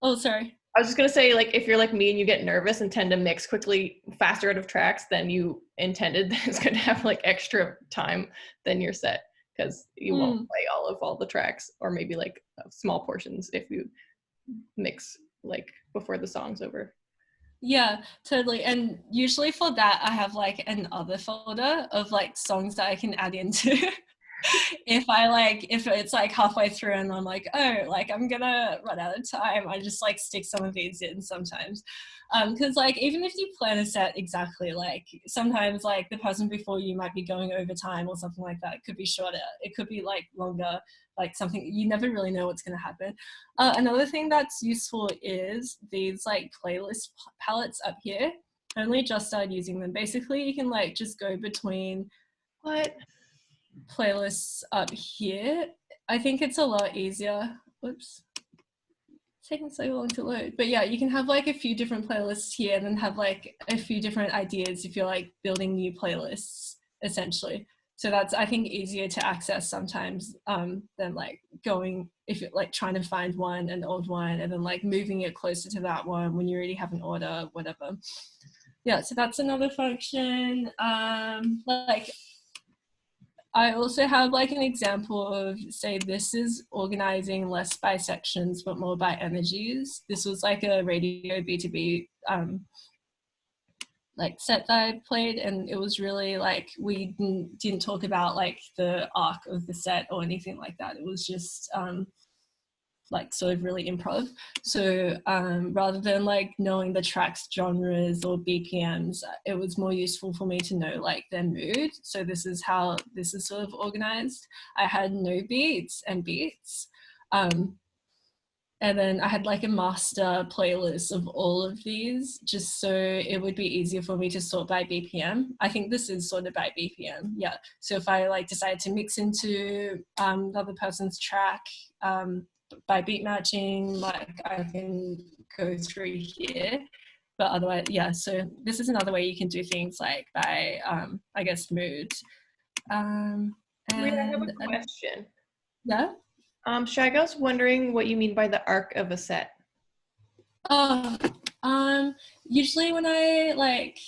oh, sorry. I was just gonna say, like, if you're like me and you get nervous and tend to mix quickly faster out of tracks than you intended, then it's gonna have like extra time than your set because you won't play all the tracks, or maybe like small portions if you mix like before the song's over. Yeah, totally. And usually for that, I have like an other folder of like songs that I can add into. If it's like halfway through and I'm like, oh, like I'm gonna run out of time, I just like stick some of these in sometimes. Because like even if you plan a set exactly, like sometimes like the person before you might be going over time or something like that. It could be shorter, it could be like longer, like something, you never really know what's going to happen. Another thing that's useful is these like playlist palettes up here. I only just started using them. Basically you can like just go between playlists up here. I think it's a lot easier. Whoops, it's taking so long to load. But yeah, you can have like a few different playlists here and then have like a few different ideas if you're like building new playlists essentially. So that's, I think, easier to access sometimes than like going, if you're like trying to find an old one and then like moving it closer to that one when you already have an order, whatever. Yeah, so that's another function. Like I also have like an example of, say, this is organizing less by sections but more by energies. This was like a radio B2B like set that I played, and it was really like we didn't talk about like the arc of the set or anything like that. It was just like sort of really improv. So rather than like knowing the tracks genres or BPMs, it was more useful for me to know like their mood. So this is how this is sort of organized. I had no beats and beats. And then I had like a master playlist of all of these, just so it would be easier for me to sort by BPM. I think this is sorted by BPM, yeah. So if I like decided to mix into the other person's track by beat matching, like I can go through here. But otherwise, yeah, so this is another way you can do things like by, I guess, mood. Rita, I have a question. Yeah? Shaggy was wondering what you mean by the arc of a set. Usually when I like,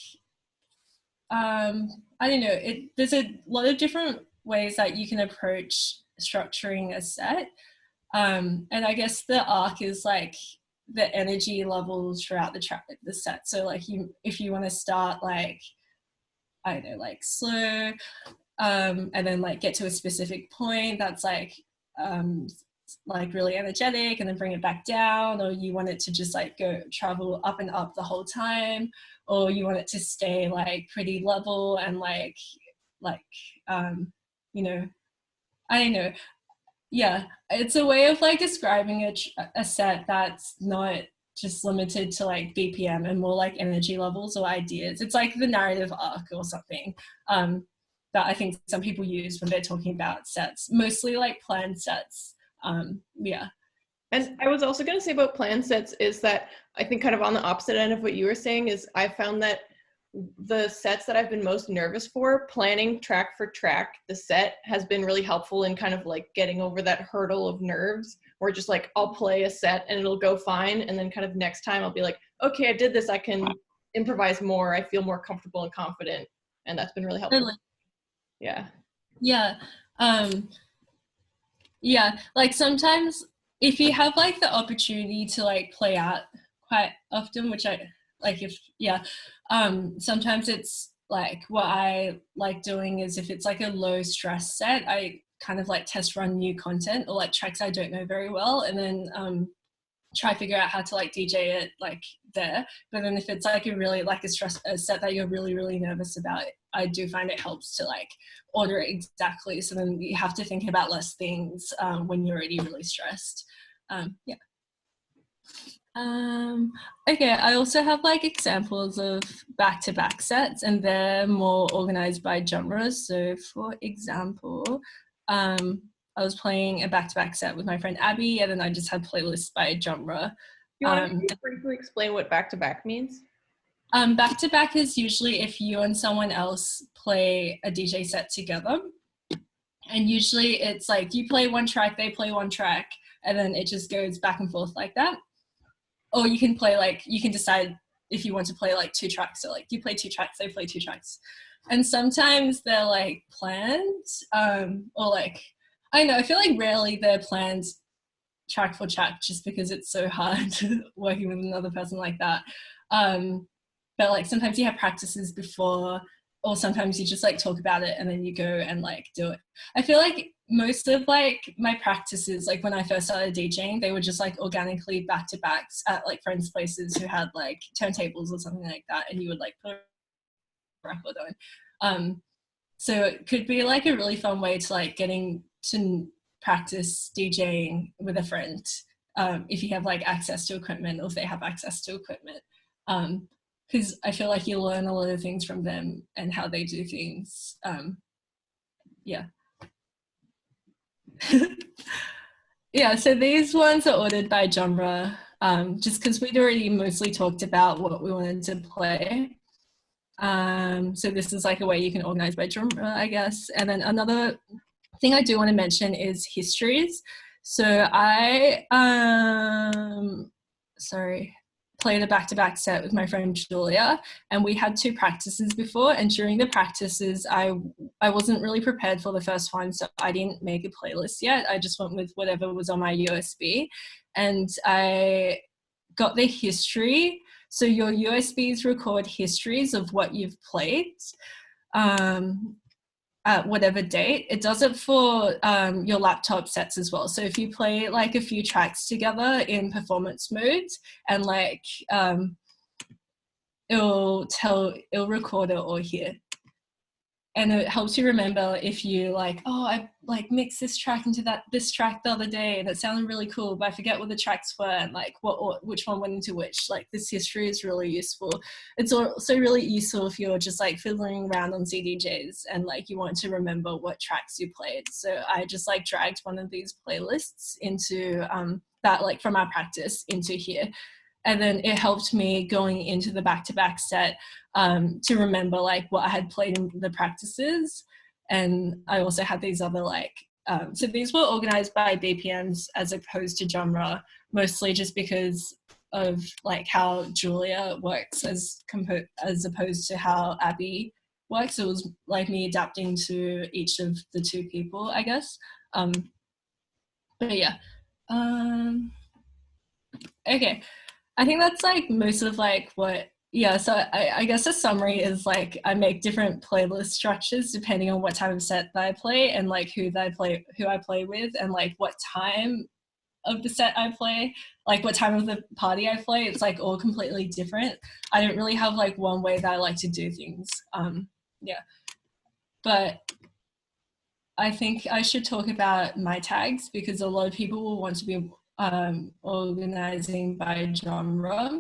I don't know, there's a lot of different ways that you can approach structuring a set. And I guess the arc is like the energy levels throughout the set. So like if you want to start like, I don't know, like slow, and then like get to a specific point that's like really energetic and then bring it back down, or you want it to just like travel up and up the whole time, or you want it to stay like pretty level and like you know, I don't know. Yeah, it's a way of like describing a set that's not just limited to like BPM and more like energy levels or ideas. It's like the narrative arc or something that I think some people use when they're talking about sets, mostly like planned sets. Yeah. And I was also going to say about planned sets is that I think kind of on the opposite end of what you were saying is I found that the sets that I've been most nervous for, planning track for track, the set has been really helpful in kind of like getting over that hurdle of nerves, where just like I'll play a set and it'll go fine, and then kind of next time I'll be like, okay, I did this, I can improvise more, I feel more comfortable and confident, and that's been really helpful. Yeah. Yeah. Yeah, like sometimes if you have like the opportunity to like play out quite often, which I like, if sometimes it's like what I like doing is if it's like a low stress set, I kind of like test run new content or like tracks I don't know very well, and then try to figure out how to like DJ it like there. But then if it's like a set that you're really, really nervous about, I do find it helps to like order it exactly. So then you have to think about less things when you're already really stressed. Yeah. Okay, I also have like examples of back-to-back sets, and they're more organized by genres. So for example, I was playing a back-to-back set with my friend Abby, and then I just had playlists by genre. You want to briefly explain what back-to-back means? Back-to-back is usually if you and someone else play a DJ set together. And usually it's like you play one track, they play one track, and then it just goes back and forth like that. Or you can play like, you can decide if you want to play like two tracks. So like you play two tracks, they play two tracks. And sometimes they're like planned, or like, I don't know, I feel like rarely they're planned track for track just because it's so hard working with another person like that. But like sometimes you have practices before, or sometimes you just like talk about it and then you go and like do it. I feel like most of like my practices, like when I first started DJing, they were just like organically back to backs at like friends' places who had like turntables or something like that, and you would like put a record on. So it could be like a really fun way to like getting to practice DJing with a friend, if you have like access to equipment, or if they have access to equipment. Because I feel like you learn a lot of things from them and how they do things. Yeah. Yeah, so these ones are ordered by genre, just because we'd already mostly talked about what we wanted to play. So this is like a way you can organize by genre, I guess. And then another thing I do want to mention is histories. So I played a back-to-back set with my friend Julia, and we had two practices before, and during the practices I wasn't really prepared for the first one, so I didn't make a playlist yet. I just went with whatever was on my USB, and I got the history. So your USBs record histories of what you've played, at whatever date. It does it for your laptop sets as well. So if you play like a few tracks together in performance modes, and like it'll record it all here. And it helps you remember if you like, oh, I like mixed this track into this track the other day and it sounded really cool, but I forget what the tracks were and like which one went into which. Like this history is really useful. It's also really useful if you're just like fiddling around on CDJs and like you want to remember what tracks you played. So I just like dragged one of these playlists into that, like from our practice, into here. And then it helped me going into the back-to-back set to remember like what I had played in the practices. And I also had these other like, so these were organized by BPMs as opposed to genre, mostly just because of like how Julia works as opposed to how Abby works. It was like me adapting to each of the two people, I guess. But yeah. Okay. I think that's like most of like what, yeah, so I guess a summary is like I make different playlist structures depending on what type of set that I play and like who I play with and like what time of the set I play, like what time of the party I play. It's like all completely different. I don't really have like one way that I like to do things. Yeah, but I think I should talk about my tags because a lot of people will want to be organizing by genre.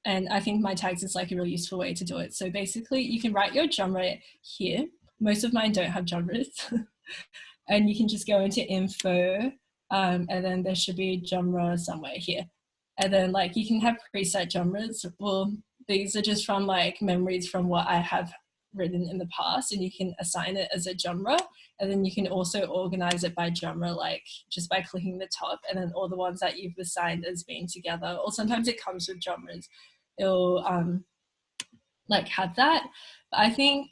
And I think my tags is like a really useful way to do it. So basically you can write your genre here. Most of mine don't have genres. And you can just go into info and then there should be a genre somewhere here. And then like you can have preset genres. Well, these are just from like memories from what I have written in the past, and you can assign it as a genre. And then you can also organize it by genre, like just by clicking the top and then all the ones that you've assigned as being together. Or sometimes it comes with genres. It'll like have that. But I think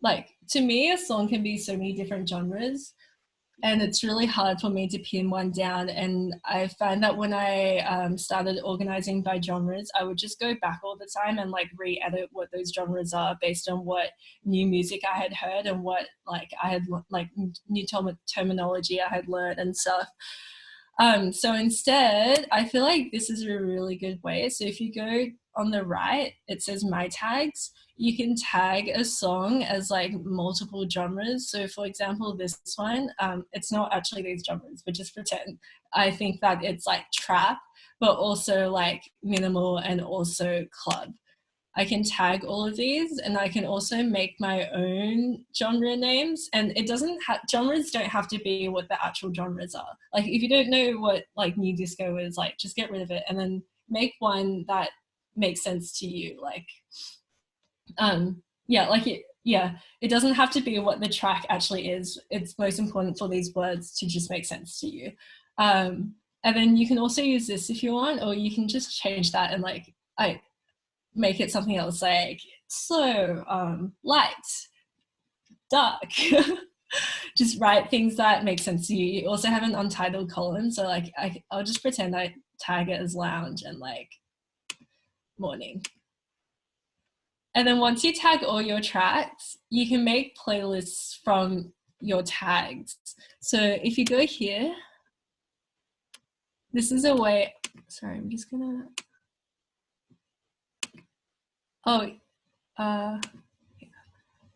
like to me, a song can be so many different genres. And it's really hard for me to pin one down. And I find that when I started organizing by genres, I would just go back all the time and like re-edit what those genres are based on what new music I had heard and what like I had like new terminology I had learned and stuff. So instead, I feel like this is a really good way. So if you go on the right, it says my tags. You can tag a song as like multiple genres. So for example, this one, it's not actually these genres, but just pretend. I think that it's like trap, but also like minimal and also club. I can tag all of these and I can also make my own genre names, and it doesn't have, genres don't have to be what the actual genres are. Like if you don't know what like new disco is, like just get rid of it and then make one that makes sense to you. Like, yeah, like it doesn't have to be what the track actually is. It's most important for these words to just make sense to you. And then you can also use this if you want, or you can just change that and like, make it something else, like so light, dark. Just write things that make sense to you. You also have an untitled column, so like I'll just pretend I tag it as lounge and like morning. And then once you tag all your tracks, you can make playlists from your tags. So if you go here, this is a way, sorry, I'm just gonna,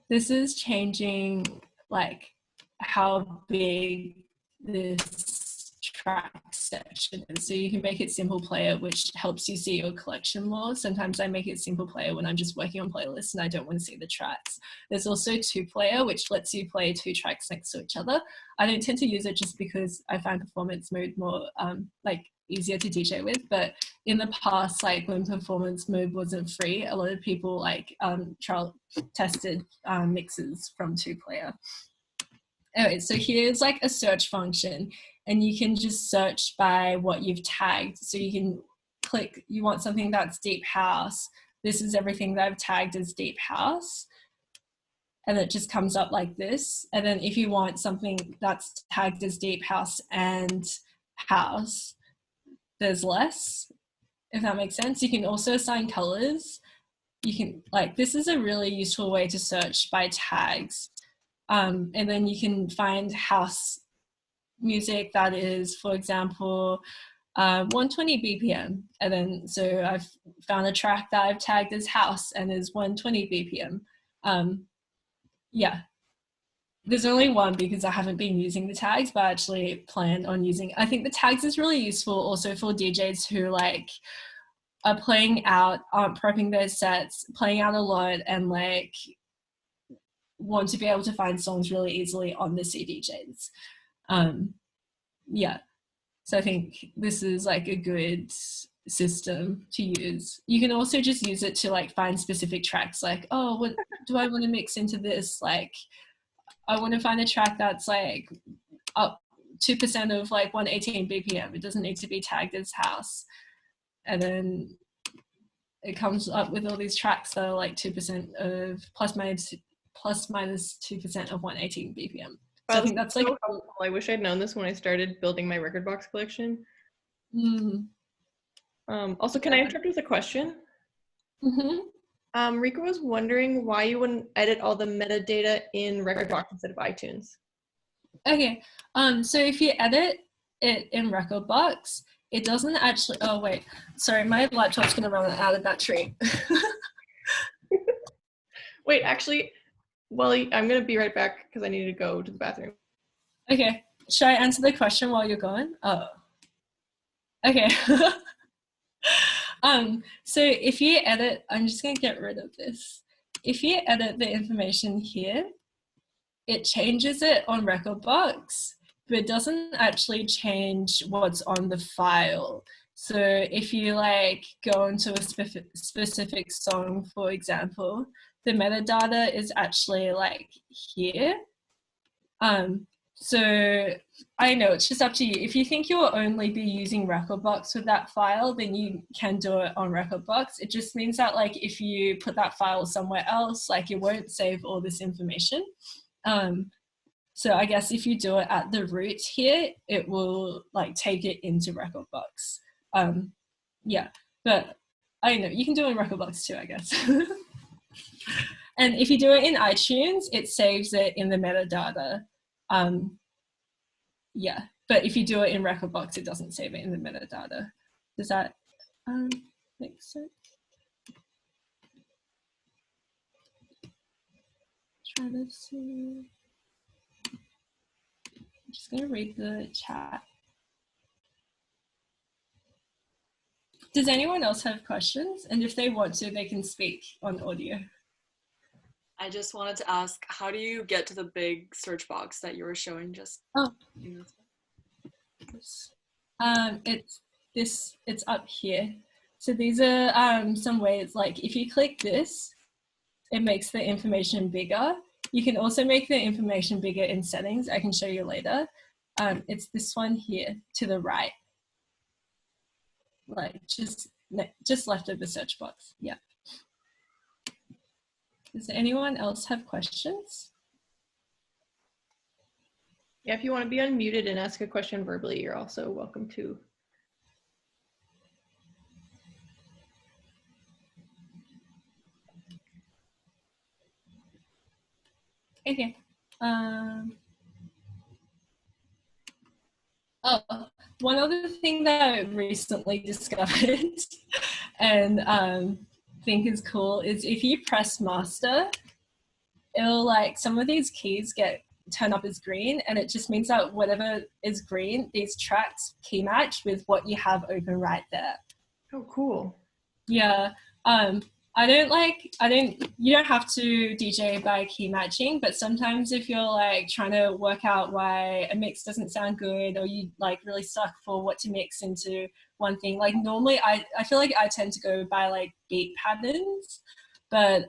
this is changing like how big this track section is. So you can make it simple player, which helps you see your collection more. Sometimes I make it simple player when I'm just working on playlists and I don't want to see the tracks. There's also 2-player, which lets you play 2 tracks next to each other. I don't tend to use it just because I find performance mode more like easier to DJ with, but in the past, like when performance mode wasn't free, a lot of people like tested mixes from 2-player. Anyway, so here's like a search function, and you can just search by what you've tagged. So you can click, you want something that's deep house. This is everything that I've tagged as deep house. And it just comes up like this. And then if you want something that's tagged as deep house and house, there's less, if that makes sense. You can also assign colors. you can, like, this is a really useful way to search by tags. And then you can find house music that is, for example, 120 BPM. And then, so I've found a track that I've tagged as house and is 120 BPM. Yeah, there's only one because I haven't been using the tags, but I actually plan on using. I think the tags is really useful also for DJs who like are playing out, aren't prepping their sets, playing out a lot, and like want to be able to find songs really easily on the CDJs. Yeah, so I think this is like a good system to use. You can also just use it to like find specific tracks, like, oh, what do I want to mix into this? Like, I want to find a track that's like up 2% of like 118 BPM. It doesn't need to be tagged as house. And then it comes up with all these tracks that are like 2% of plus minus 2% of 118 BPM. So I think that's like, so helpful. I wish I'd known this when I started building my Rekordbox collection. Also, can I interrupt with a question? Rika was wondering why you wouldn't edit all the metadata in Rekordbox instead of iTunes. Okay, so if you edit it in Rekordbox, it doesn't actually, oh wait, sorry, my laptop's gonna run out of battery. Wait, actually, well, I'm gonna be right back because I need to go to the bathroom. Okay, should I answer the question while you're gone? Oh, okay. So if you edit, I'm just gonna get rid of this. If you edit the information here, it changes it on Rekordbox, but it doesn't actually change what's on the file. So if you like go into a specific song, for example, the metadata is actually like here. So I know it's just up to you. If you think you'll only be using Rekordbox with that file, then you can do it on Rekordbox. It just means that like if you put that file somewhere else, like it won't save all this information. So I guess if you do it at the root here, it will like take it into Rekordbox. Yeah, but I know you can do it in Rekordbox too, I guess. And if you do it in iTunes, it saves it in the metadata. Yeah, but if you do it in Rekordbox, it doesn't save it in the metadata. Does that make sense? Try to see. I'm just gonna read the chat. Does anyone else have questions? And if they want to, they can speak on audio. I just wanted to ask, how do you get to the big search box that you were showing just? Oh, it's up here. So these are some ways, like if you click this, it makes the information bigger. You can also make the information bigger in settings. I can show you later. It's this one here to the right, like just left of the search box. Yeah. Does anyone else have questions? Yeah, if you want to be unmuted and ask a question verbally, you're also welcome to. Okay. Oh, one other thing that I recently discovered and think is cool is if you press master, it'll like some of these keys turn up as green, and it just means that whatever is green, these tracks key match with what you have open right there. Oh, cool. Yeah. You don't have to DJ by key matching, but sometimes if you're like trying to work out why a mix doesn't sound good, or you like really stuck for what to mix into one thing, like normally I feel like I tend to go by like beat patterns, but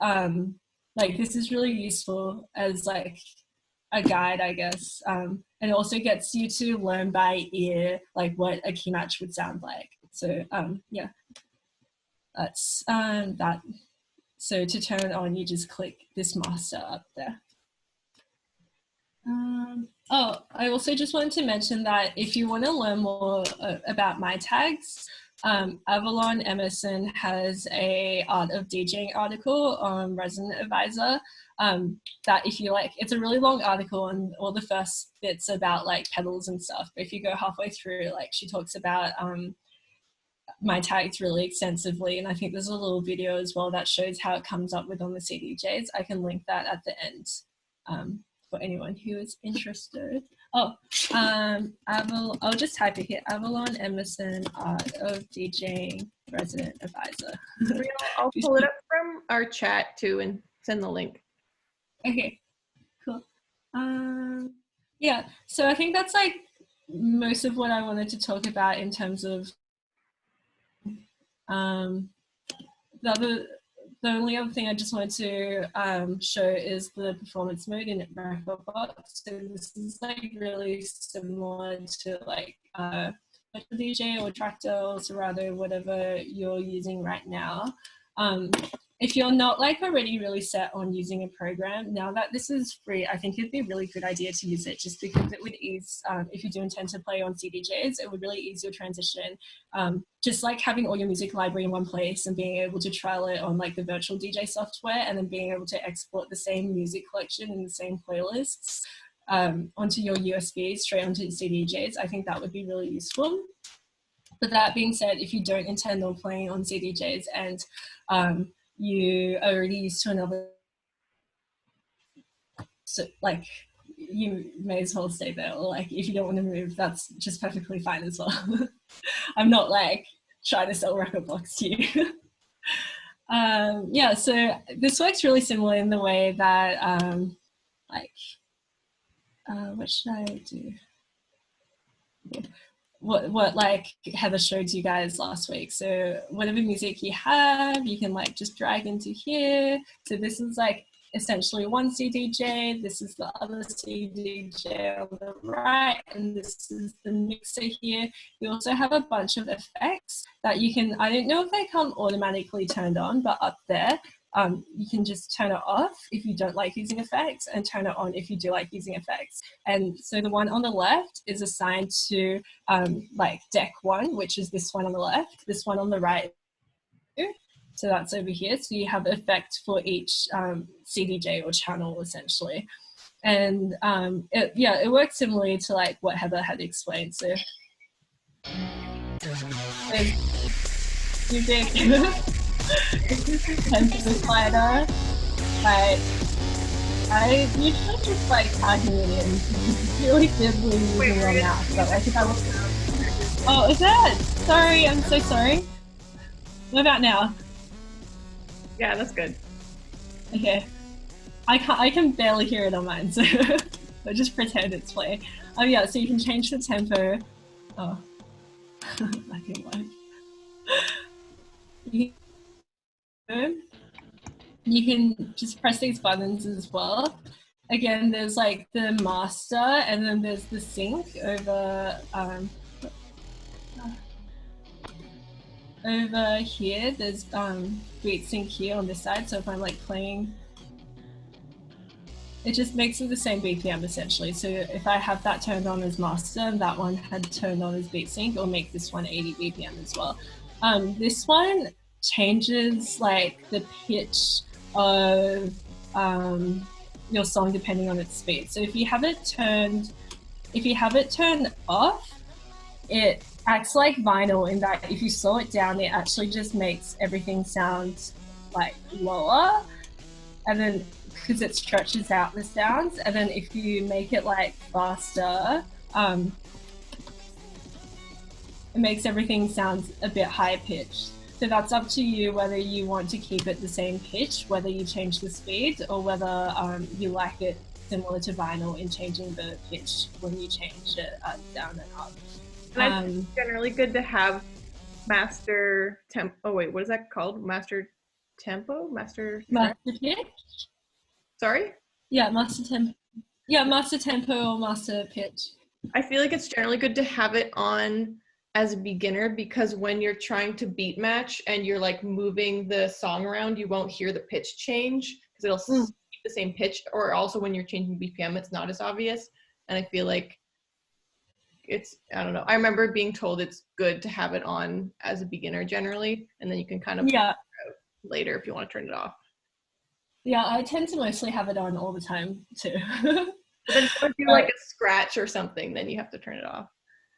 like this is really useful as like a guide, I guess. And it also gets you to learn by ear like what a key match would sound like. So yeah. That's that. So to turn it on, you just click this master up there. Oh, I also just wanted to mention that if you want to learn more about my tags, Avalon Emerson has a Art of DJing article on Resident Advisor that if you like, it's a really long article and all the first bits about like pedals and stuff. But if you go halfway through, like she talks about my tags really extensively, and I think there's a little video as well that shows how it comes up with on the CDJs. I can link that at the end for anyone who is interested. I'll just type it here, Avalon Emerson Art of DJing Resident Advisor. I'll pull it up from our chat too and send the link. Okay, cool. Yeah, so I think that's like most of what I wanted to talk about in terms of the only other thing I just wanted to show is the performance mode in Rekordbox. So this is like really similar to like a DJ or Tractor or Serato, whatever you're using right now. If you're not like already really set on using a program, now that this is free, I think it'd be a really good idea to use it, just because it would ease, if you do intend to play on CDJs, it would really ease your transition. Just like having all your music library in one place and being able to trial it on like the virtual DJ software, and then being able to export the same music collection and the same playlists onto your USB straight onto CDJs. I think that would be really useful. But that being said, if you don't intend on playing on CDJs and you are already used to another, so like you may as well stay there, or like if you don't want to move, that's just perfectly fine as well. I'm not like trying to sell Rekordbox to you. Yeah, so this works really similar in the way that what should I do? What like Heather showed you guys last week. So whatever music you have, you can like just drag into here. So this is like essentially one CDJ, this is the other CDJ on the right, and this is the mixer here. You also have a bunch of effects that you can, I don't know if they come automatically turned on, but up there, you can just turn it off if you don't like using effects, and turn it on if you do like using effects. And so the one on the left is assigned to like deck 1, which is this one on the left, this one on the right. So that's over here. So you have effect for each CDJ or channel essentially. And it works similarly to like what Heather had explained. So there's music. Tempo slider. Like I usually just like tagging it in. It's really fiddly using your mouse, but like if I look. Oh, is that? Sorry, I'm so sorry. What about now? Yeah, that's good. Okay. I can barely hear it on mine, so I'll just pretend it's playing. Oh yeah, so you can change the tempo. Oh, that didn't work. You can just press these buttons as well. Again, there's like the master, and then there's the sync over over here. There's beat sync here on this side. So if I'm like playing, it just makes it the same BPM essentially. So if I have that turned on as master and that one had turned on as beat sync, it'll make this one 80 BPM as well. This one changes like the pitch of your song depending on its speed. So if you have it turned off, it acts like vinyl in that if you slow it down, it actually just makes everything sound like lower, and then because it stretches out the sounds. And then if you make it like faster, it makes everything sound a bit higher pitched. So that's up to you whether you want to keep it the same pitch, whether you change the speed, or whether you like it similar to vinyl in changing the pitch when you change it down and up. And it's generally good to have master tempo. Oh wait, what is that called? Master tempo? Master pitch? Sorry? Yeah, master tempo. Yeah, master tempo or master pitch. I feel like it's generally good to have it on as a beginner, because when you're trying to beat match and you're like moving the song around, you won't hear the pitch change because it'll keep the same pitch. Or also when you're changing BPM, it's not as obvious. And I feel like it's, I don't know. I remember being told it's good to have it on as a beginner generally, and then you can kind of Yeah. later if you want to turn it off. Yeah, I tend to mostly have it on all the time too. But then if you do like a scratch or something, then you have to turn it off.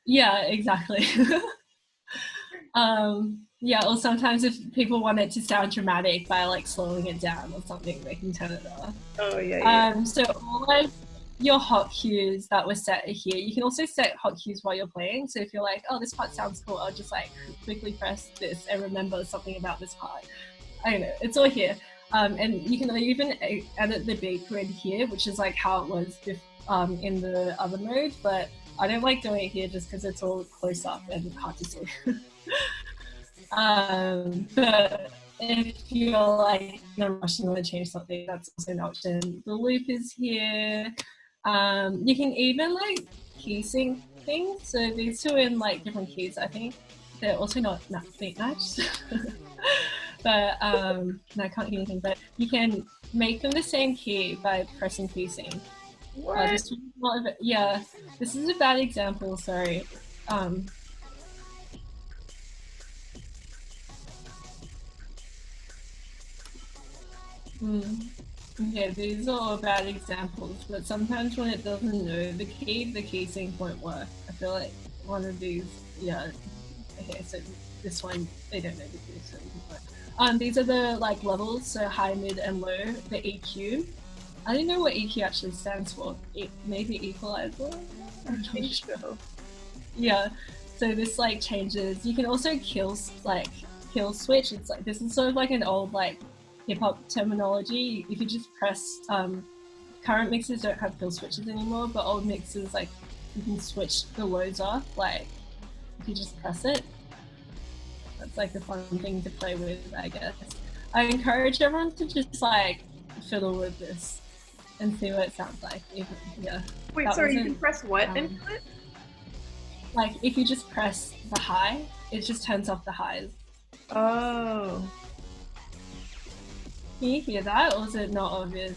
Yeah, exactly. Yeah, or sometimes if people want it to sound dramatic by like slowing it down or something, they can turn it off. Oh yeah. So all of your hot cues that were set are here. You can also set hot cues while you're playing. So if you're like, oh, this part sounds cool, I'll just like quickly press this and remember something about this part. I don't know, it's all here. And you can even edit the beat grid here, which is like how it was in the other mode, but I don't like doing it here just because it's all close up and hard to see. But if you're like in a rush and you want to change something, that's also an option. The loop is here. You can even like key sync things. So these two are in like different keys, I think. They're also not beat matched. But no, I can't hear anything. But you can make them the same key by pressing key sync. What? Yeah, this is a bad example. Sorry. Yeah, these are all bad examples, but sometimes when it doesn't know the key sync won't work. I feel like one of these, yeah. Okay, so this one, they don't know the key, so it doesn't work. These are the like levels, so high, mid, and low. The EQ. I don't know what EQ actually stands for. Maybe equalizer. I think so. Yeah. So this like changes. You can also kill switch. It's like this is sort of like an old like hip hop terminology. You could just press. Current mixes don't have kill switches anymore, but old mixes like you can switch the lows off. Like if you just press it. That's like a fun thing to play with, I guess. I encourage everyone to just like fiddle with this and see what it sounds like. Yeah. Wait, sorry, you can press what into it? Like if you just press the high, it just turns off the highs. Oh. Can you hear that, or is it not obvious?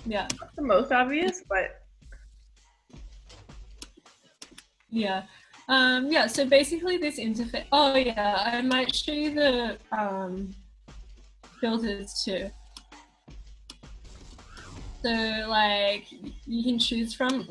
Yeah. Not the most obvious, but yeah. Yeah, so basically this interface, oh yeah, I might show you the filters too. So like you can choose from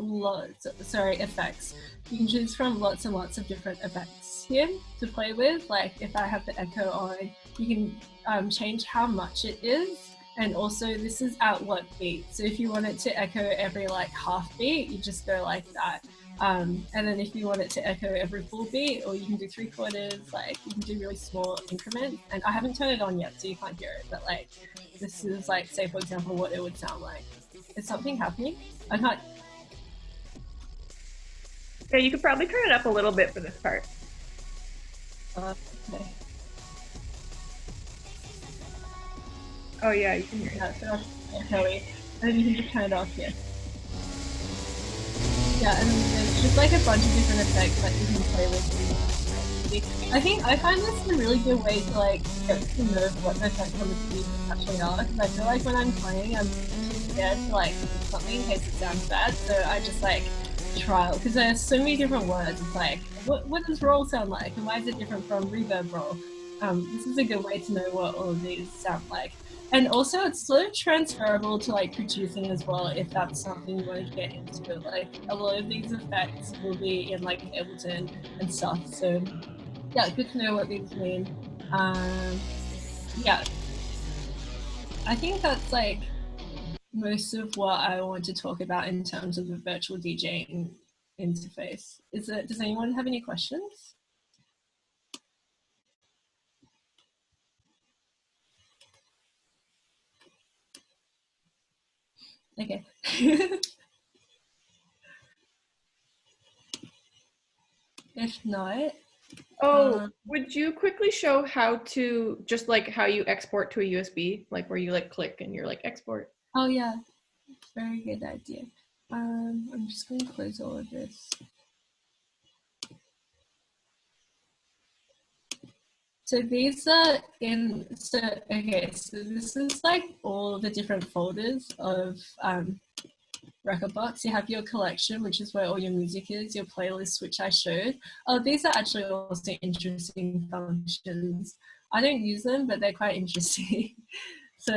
effects. You can choose from lots and lots of different effects here to play with. Like if I have the echo on, you can change how much it is. And also this is at what beat. So if you want it to echo every like half beat, you just go like that. And then if you want it to echo every full beat, or you can do 3/4, like you can do really small increments. And I haven't turned it on yet, so you can't hear it. But like, this is like, say for example, what it would sound like. Is something happening? I can't. yeah, you could probably turn it up a little bit for this part. Okay. Oh yeah, you can hear it. Yeah, so echoey. And then you can just turn it off here. Yeah, and there's just like a bunch of different effects that you can play with. I find this a really good way to like get to know what the effects on the speakers actually are, because I feel like when I'm playing, I'm too scared to like do something in case it sounds bad, so I just like trial, because there's so many different words. It's like, what does roll sound like, and why is it different from reverb roll? This is a good way to know what all of these sound like. And also it's sort of transferable to like producing as well, if that's something you want to get into. Like a lot of these effects will be in like Ableton and stuff. So yeah, good to know what these mean. Yeah, I think that's like most of what I want to talk about in terms of the virtual DJing interface. Does anyone have any questions? Okay. If not, Would you quickly show how to just like how you export to a USB, like where you like click and you're like export? oh yeah, very good idea. I'm just going to close all of this. So these are so this is like all the different folders of Rekordbox. You have your collection, which is where all your music is, your playlists, which I showed. Oh, these are actually also interesting functions. I don't use them, but they're quite interesting. So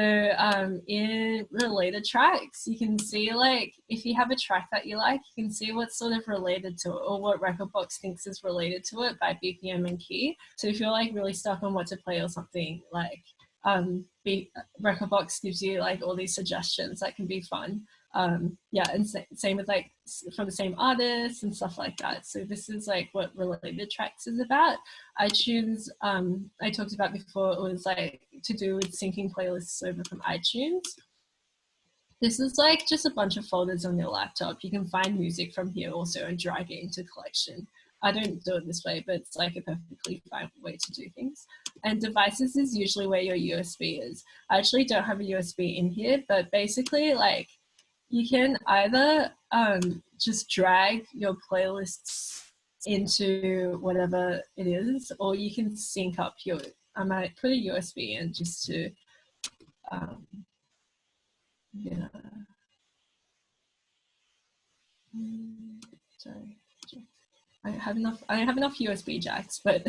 in related tracks, you can see like if you have a track that you like, you can see what's sort of related to it or what Rekordbox thinks is related to it by BPM and key. So if you're like really stuck on what to play or something, like Rekordbox gives you like all these suggestions that can be fun. Yeah, and same with like from the same artists and stuff like that. So this is like what related tracks is about. iTunes, I talked about before, it was like to do with syncing playlists over from iTunes. This is like just a bunch of folders on your laptop. You can find music from here also and drag it into collection. I don't do it this way, but it's like a perfectly fine way to do things. And devices is usually where your USB is. I actually don't have a USB in here, but basically like you can either just drag your playlists into whatever it is, or you can sync up your, I might put a USB in just to, yeah. Sorry. I don't have enough USB jacks, but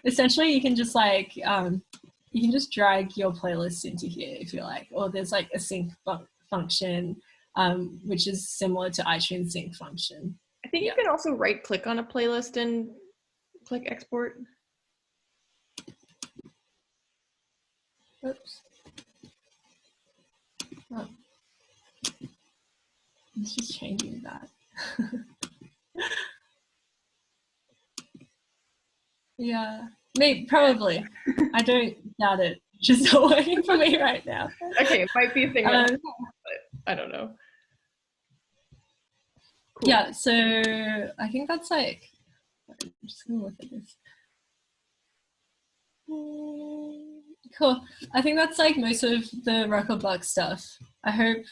essentially you can just like, you can just drag your playlists into here if you like, or there's like a sync function, which is similar to iTunes sync function. I think you can also right click on a playlist and click export. Oops. Oh. It's just changing that. Yeah, maybe, probably. I don't doubt it. Just not working for me right now. Okay, it might be a thing, but I don't know. Cool. Yeah, so I think that's like, I'm just gonna look at this. Cool. I think that's like most of the Rekordbox stuff. I hope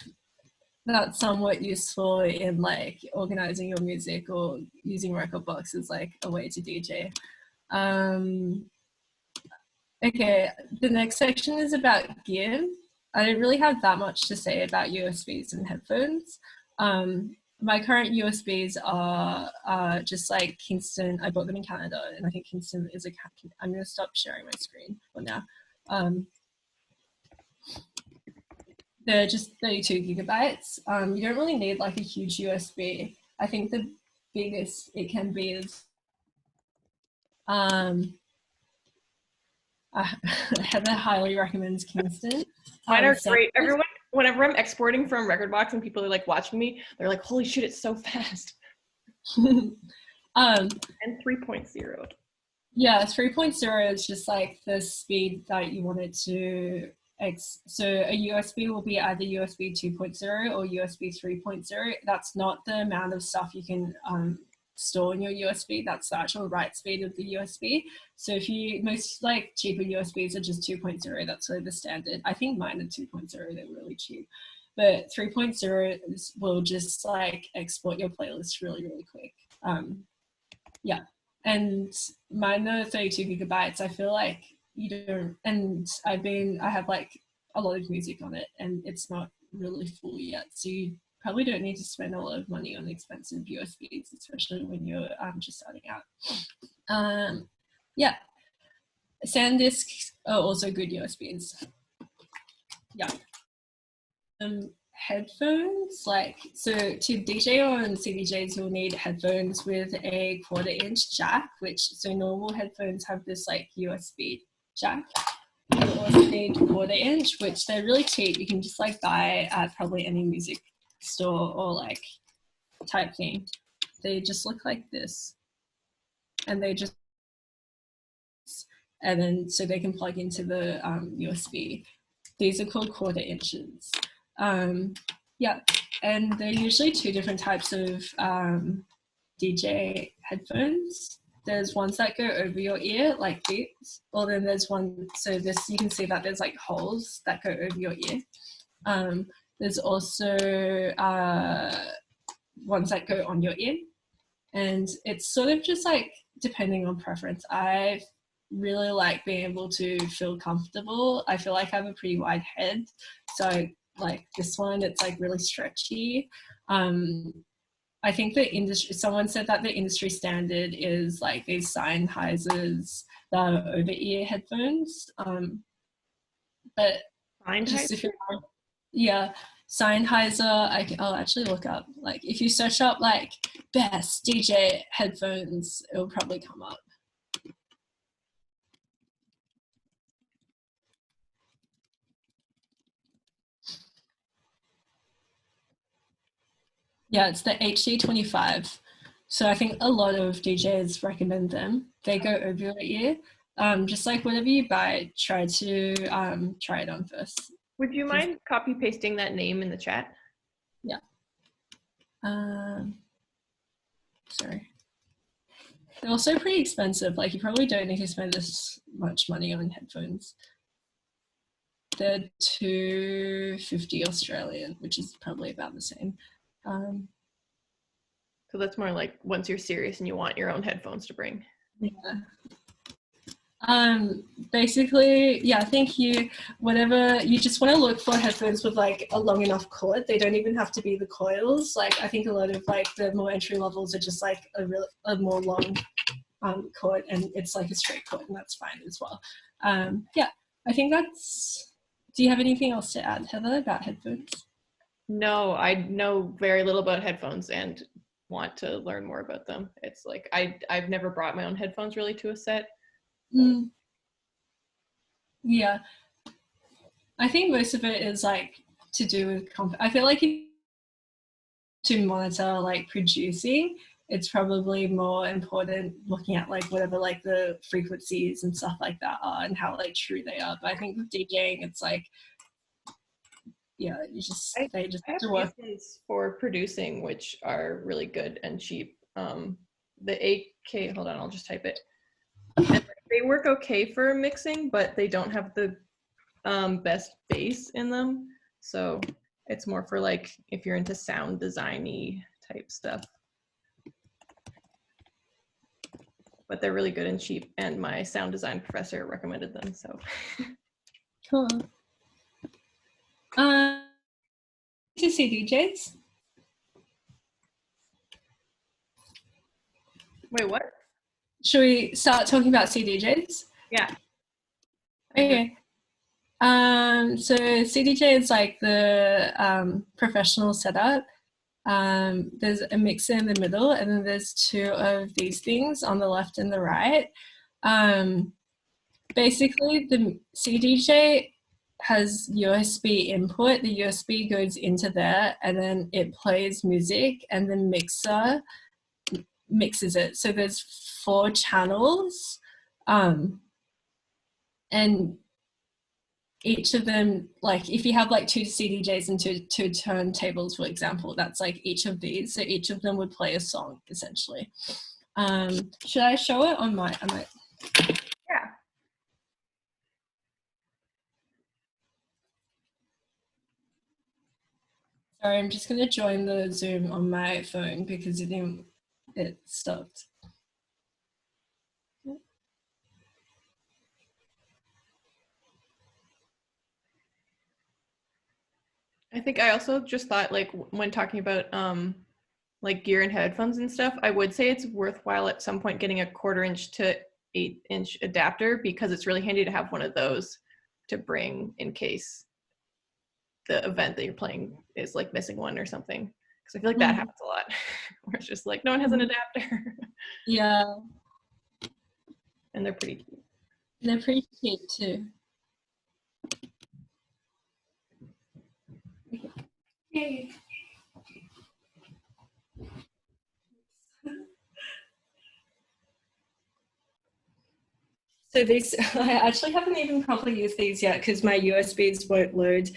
that's somewhat useful in like organizing your music or using Rekordbox as like a way to DJ. Okay, the next section is about gear. I don't really have that much to say about USBs and headphones. My current USBs are just like Kingston. I bought them in Canada, and I think Kingston is I'm going to stop sharing my screen for now. They're just 32 gigabytes. You don't really need like a huge USB. I think the biggest it can be is Heather highly recommends Kingston. Mine are great. Everyone, whenever I'm exporting from Rekordbox and people are like watching me, they're like, holy shit, it's so fast. And 3.0. Yeah, 3.0 is just like the speed that you want it to, so a USB will be either USB 2.0 or USB 3.0. That's not the amount of stuff you can store in your USB, that's the actual write speed of the USB. So if you, most like cheaper USBs are just 2.0, that's sort of the standard. I think mine are 2.0, they're really cheap. But 3.0 will just like export your playlist really, really quick. Yeah, and mine are 32 gigabytes. I feel like you don't, and I have like a lot of music on it and it's not really full yet. So you probably don't need to spend a lot of money on expensive USBs, especially when you're just starting out. Yeah, SanDisks are also good USBs. Yeah. Headphones, like, so to DJ on CDJs, you'll need headphones with a 1/4-inch jack, so normal headphones have this like USB jack. You also need 1/4-inch, which they're really cheap. You can just like buy at probably any music store or like type thing. They just look like this, and then so they can plug into the USB. These are called 1/4 inches. Yeah, and they're usually two different types of DJ headphones. There's ones that go over your ear like these, or then there's one, so this, you can see that there's like holes that go over your ear. There's also ones that go on your ear, and it's sort of just like depending on preference. I really like being able to feel comfortable. I feel like I have a pretty wide head, so like this one, it's like really stretchy. I think the industry, someone said that the industry standard is like these Sennheisers, the over-ear headphones. But just if you're, yeah, Sennheiser, I'll actually look up, like if you search up like best DJ headphones, it'll probably come up. Yeah, it's the HD25. So I think a lot of DJs recommend them. They go over your ear. Just like whatever you buy, try to try it on first. Would you mind copy pasting that name in the chat? Yeah. Sorry. They're also pretty expensive. Like you probably don't need to spend this much money on headphones. They're $250 Australian, which is probably about the same. So that's more like once you're serious and you want your own headphones to bring. Yeah. Basically, yeah, I think you just want to look for headphones with like a long enough cord. They don't even have to be the coils. Like I think a lot of like the more entry levels are just like a more long cord, and it's like a straight cord, and that's fine as well. Yeah, I think that's. Do you have anything else to add, Heather, about headphones? No, I know very little about headphones and want to learn more about them. It's like I've never brought my own headphones really to a set. Yeah, I think most of it is like to do with I feel like to monitor like producing, it's probably more important looking at like whatever like the frequencies and stuff like that are and how like true they are. But I think with DJing, it's like, yeah, they just have to work. For producing, which are really good and cheap. The 8K, hold on, I'll just type it. And they work okay for mixing, but they don't have the best bass in them. So it's more for like if you're into sound designy type stuff. But they're really good and cheap, and my sound design professor recommended them. So cool. To CDJs. Wait, what? Should we start talking about CDJs? Yeah. Okay. So CDJ is like the professional setup. There's a mixer in the middle, and then there's two of these things on the left and the right. Basically, the CDJ has USB input. The USB goes into there, and then it plays music, and the mixer mixes it. So there's 4 channels, and each of them, like if you have like 2 CDJs and two turntables, for example, that's like each of these. So each of them would play a song essentially. Should I show it on my? Yeah. Sorry, I'm just gonna join the Zoom on my phone because it stopped. I think I also just thought, like, when talking about like gear and headphones and stuff, I would say it's worthwhile at some point getting a 1/4" to 8" adapter, because it's really handy to have one of those to bring in case the event that you're playing is like missing one or something. Because I feel like that happens a lot, where it's just like no one has an adapter. Yeah. And they're pretty cheap. They're pretty cheap too. Yay. So these, I actually haven't even properly used these yet because my USBs won't load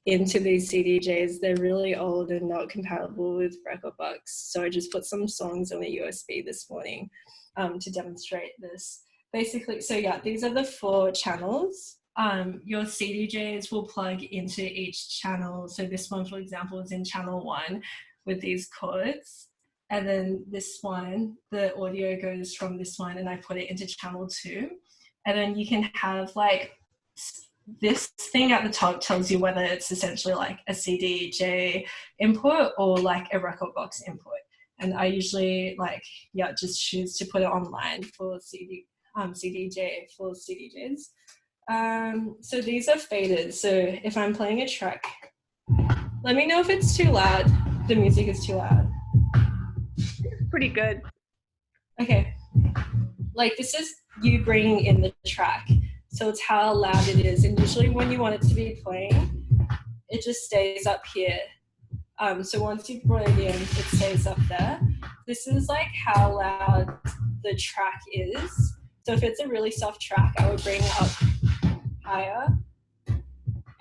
into these CDJs. They're really old and not compatible with Rekordbox. So I just put some songs on the USB this morning to demonstrate this. Basically, so yeah, these are the 4 channels. Your CDJs will plug into each channel. So this one, for example, is in channel 1 with these cords. And then this one, the audio goes from this one and I put it into channel 2. And then you can have like this thing at the top tells you whether it's essentially like a CDJ input or like a Rekordbox input. And I usually just choose to put it online for CDJ for CDJs. So these are faded. So if I'm playing a track, let me know if it's too loud. The music is too loud. Pretty good. Okay. Like this is you bringing in the track. So it's how loud it is. And usually when you want it to be playing, it just stays up here. So once you brought it in, it stays up there. This is like how loud the track is. So if it's a really soft track, I would bring it up higher.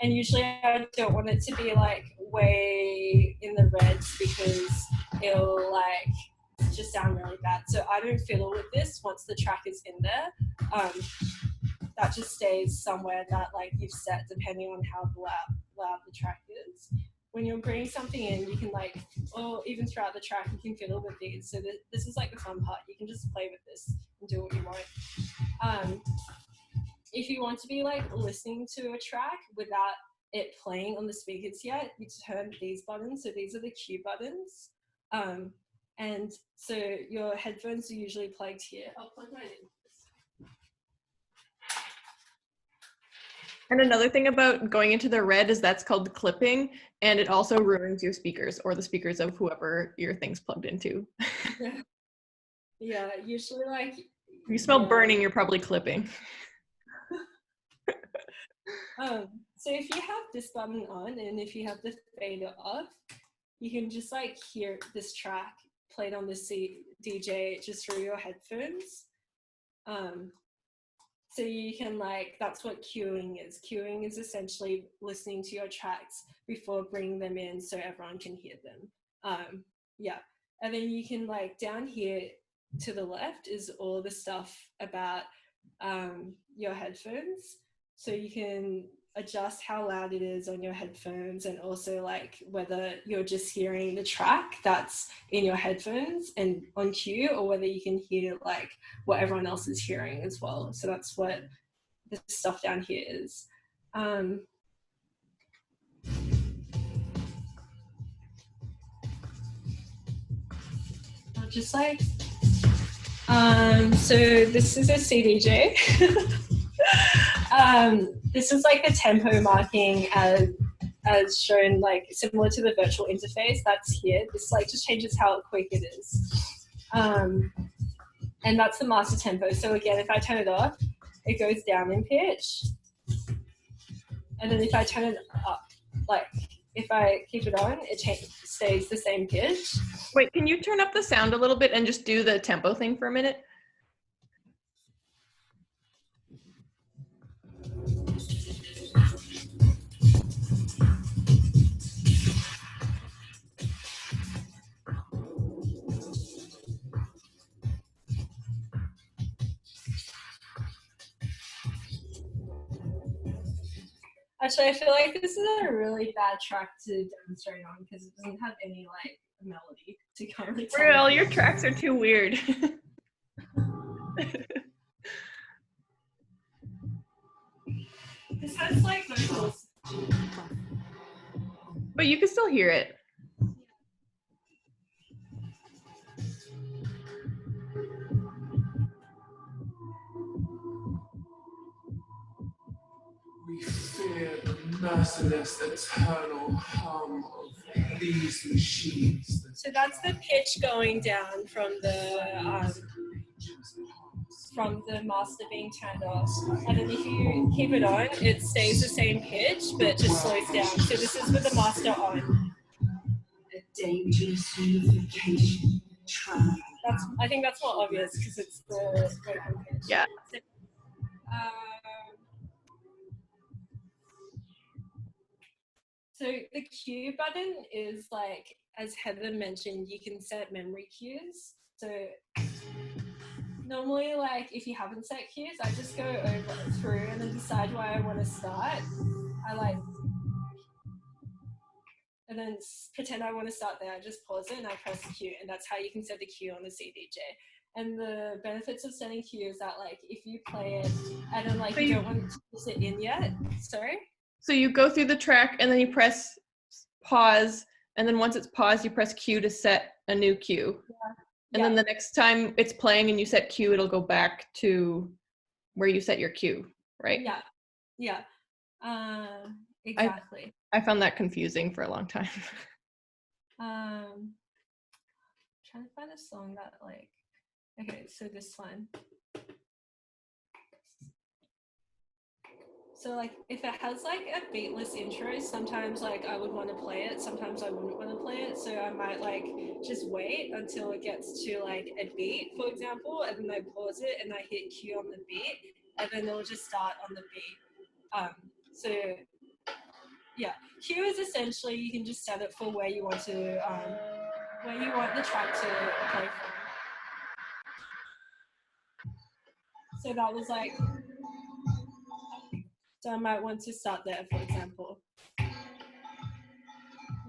And usually I don't want it to be like way in the reds because it'll like just sound really bad. So I don't fiddle with this once the track is in there. That just stays somewhere that like you've set depending on how loud the track is. When you're bringing something in, you can like, or even throughout the track, you can fiddle with these. So this is like the fun part. You can just play with this and do what you want. If you want to be like listening to a track without it playing on the speakers yet, you turn these buttons. So these are the cue buttons. And so your headphones are usually plugged here. I'll plug mine in. And another thing about going into the red is that's called clipping, and it also ruins your speakers or the speakers of whoever your thing's plugged into. Yeah, usually like... If you smell burning, you're probably clipping. So if you have this button on and if you have the fader off, you can just like hear this track played on the CDJ just through your headphones. So you can like, that's what queuing is. Queuing is essentially listening to your tracks before bringing them in so everyone can hear them. Yeah, and then you can like down here to the left is all the stuff about your headphones. So you can adjust how loud it is on your headphones and also like whether you're just hearing the track that's in your headphones and on cue or whether you can hear like what everyone else is hearing as well. So that's what this stuff down here is. Just like, so this is a CDJ. This is like the tempo marking as shown, like similar to the virtual interface that's here. This like just changes how quick it is. And that's the master tempo. So again, if I turn it off, it goes down in pitch. And then if I turn it up, like if I keep it on, it stays the same pitch. Wait, can you turn up the sound a little bit and just do the tempo thing for a minute? Actually, I feel like this is a really bad track to demonstrate on because it doesn't have any like melody to currently tell. Real, your tracks are too weird. This has like vocals. But you can still hear it. We fear the merciless eternal hum of these machines. So that's the pitch going down from the master being turned off. And then if you keep it on, it stays the same pitch, but just slows down. So this is with the master on. A dangerous unification trial. I think that's more obvious because it's the vocal pitch. Yeah. So the cue button is like, as Heather mentioned, you can set memory cues. So normally, like if you haven't set cues, I just go over through and then decide where I want to start. And then pretend I want to start there. I just pause it and I press cue, and that's how you can set the cue on the CDJ. And the benefits of setting cue is that like if you play it and then like So you don't want to put it in yet, sorry? So you go through the track and then you press pause, and then once it's paused, you press Q to set a new cue. And then the next time it's playing and you set cue, it'll go back to where you set your cue, right? Yeah. Exactly. I found that confusing for a long time. Trying to find a song that like, okay, so this one. So like if it has like a beatless intro, sometimes like I would want to play it, sometimes I wouldn't want to play it. So I might like just wait until it gets to like a beat, for example, and then I pause it and I hit cue on the beat, and then it'll just start on the beat. So yeah, cue is essentially you can just set it for where you want to, where you want the track to play from. So that was like, so I might want to start there, for example.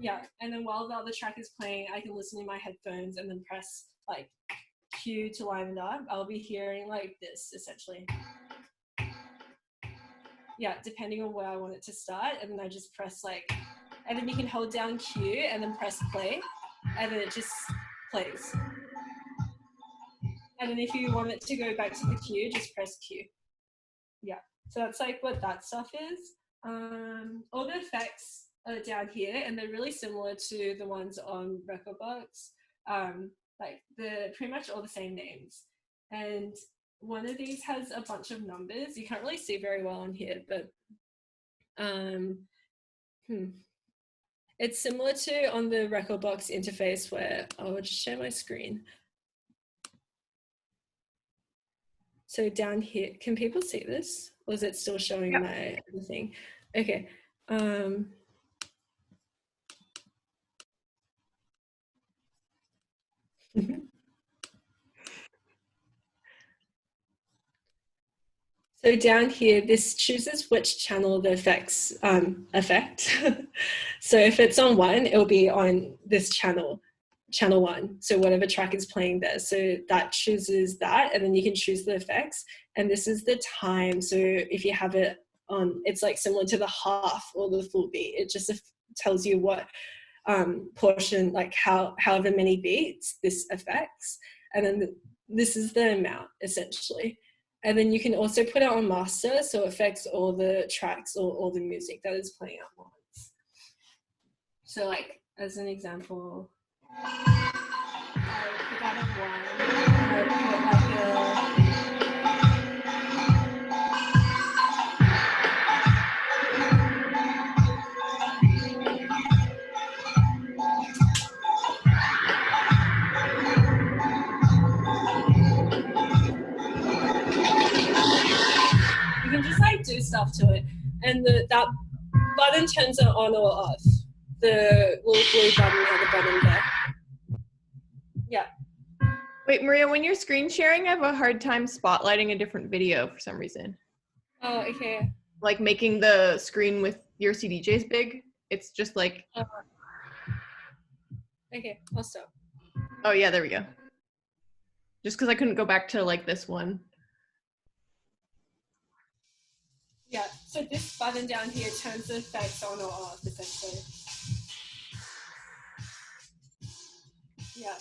Yeah, and then while the other track is playing, I can listen in my headphones and then press like cue to line it up. I'll be hearing like this essentially. Yeah, depending on where I want it to start, and then I just press like, and then you can hold down cue and then press play, and then it just plays. And then if you want it to go back to the cue, just press cue. Yeah, so that's like what that stuff is. All the effects are down here, and they're really similar to the ones on Rekordbox. Like they're pretty much all the same names. And one of these has a bunch of numbers. You can't really see very well on here, but it's similar to on the Rekordbox interface where I'll just share my screen. So down here, can people see this? Or is it still showing my thing? Okay. So down here, this chooses which channel the effects affect. So if it's on one, it'll be on this channel, channel one. So whatever track is playing there. So that chooses that, and then you can choose the effects. And this is the time. So if you have it on, it's like similar to the half or the full beat. It just tells you what portion, like however many beats this affects. And then this is the amount essentially. And then you can also put it on master, so it affects all the tracks or all the music that is playing at once. So like, as an example, I put that on one, and I put like a, you can just like do stuff to it. And that button turns it on or off. The little blue button at the bottom there. Yeah. Wait, Maria, when you're screen sharing, I have a hard time spotlighting a different video for some reason. Oh, okay. Like making the screen with your CDJs big. It's just like, Okay, I'll stop. oh yeah, there we go. Just because I couldn't go back to like this one. Yeah, so this button down here turns the effects on or off, essentially. Yeah.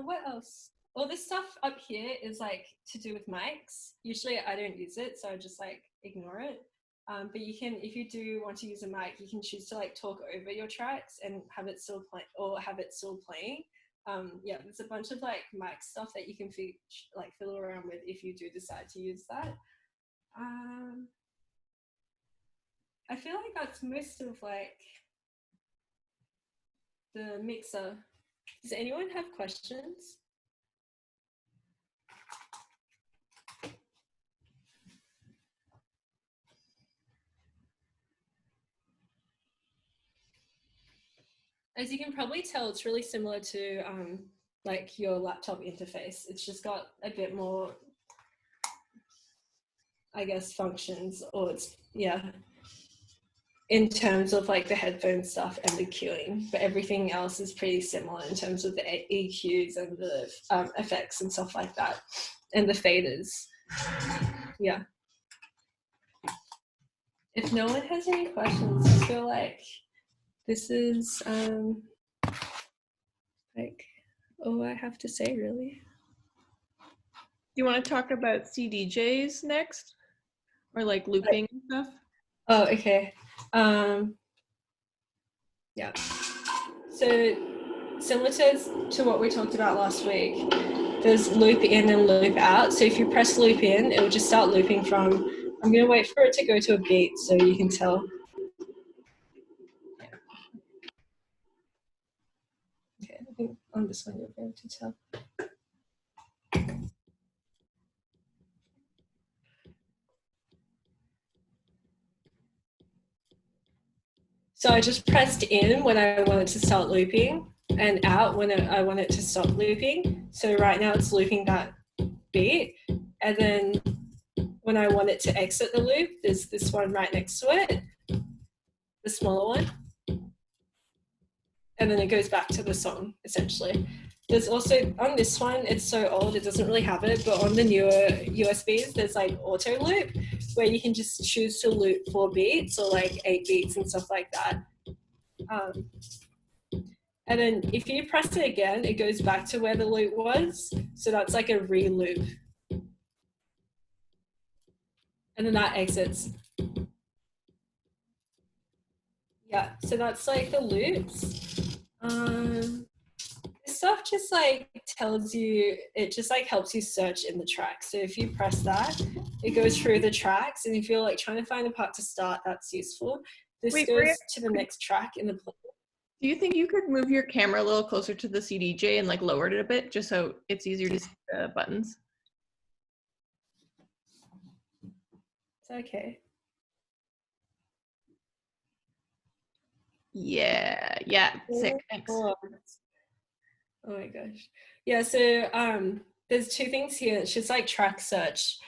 What else? All this stuff up here is like to do with mics. Usually I don't use it, so I just like ignore it. But you can, if you do want to use a mic, you can choose to like talk over your tracks and have it still play or have it still playing. Yeah, there's a bunch of like mic stuff that you can fiddle around with if you do decide to use that. I feel like that's most of like the mixer. Does anyone have questions? As you can probably tell, it's really similar to like your laptop interface. It's just got a bit more, I guess, functions, or it's, yeah. in terms of like the headphone stuff and the queuing, but everything else is pretty similar in terms of the EQs and the effects and stuff like that, and the faders. Yeah. If no one has any questions, I feel like this is like all I have to say, really. Do you want to talk about CDJs next? Or like looping and stuff? Oh, okay. Yeah. So similar to what we talked about last week, there's loop in and loop out. So if you press loop in, it will just start looping from, I'm going to wait for it to go to a beat so you can tell. Okay, I think on this one you'll be able to tell. So I just pressed in when I wanted to start looping and out when I want it to stop looping. So right now it's looping that beat. And then when I want it to exit the loop, there's this one right next to it, the smaller one. And then it goes back to the song, essentially. There's also, on this one, it's so old, it doesn't really have it, but on the newer USBs, there's like auto loop, where you can just choose to loop 4 beats or like 8 beats and stuff like that. And then if you press it again, it goes back to where the loop was. So that's like a re-loop. And then that exits. Yeah, so that's like the loops. This stuff just like tells you, it just like helps you search in the track. So if you press that, it goes through the tracks, and if you're like trying to find a part to start, that's useful. This goes to the next track in the playlist. Do you think you could move your camera a little closer to the CDJ and like lower it a bit, just so it's easier to see the buttons? It's okay. Yeah, sick, thanks. Oh my gosh. Yeah, so there's 2 things here. It's just like track search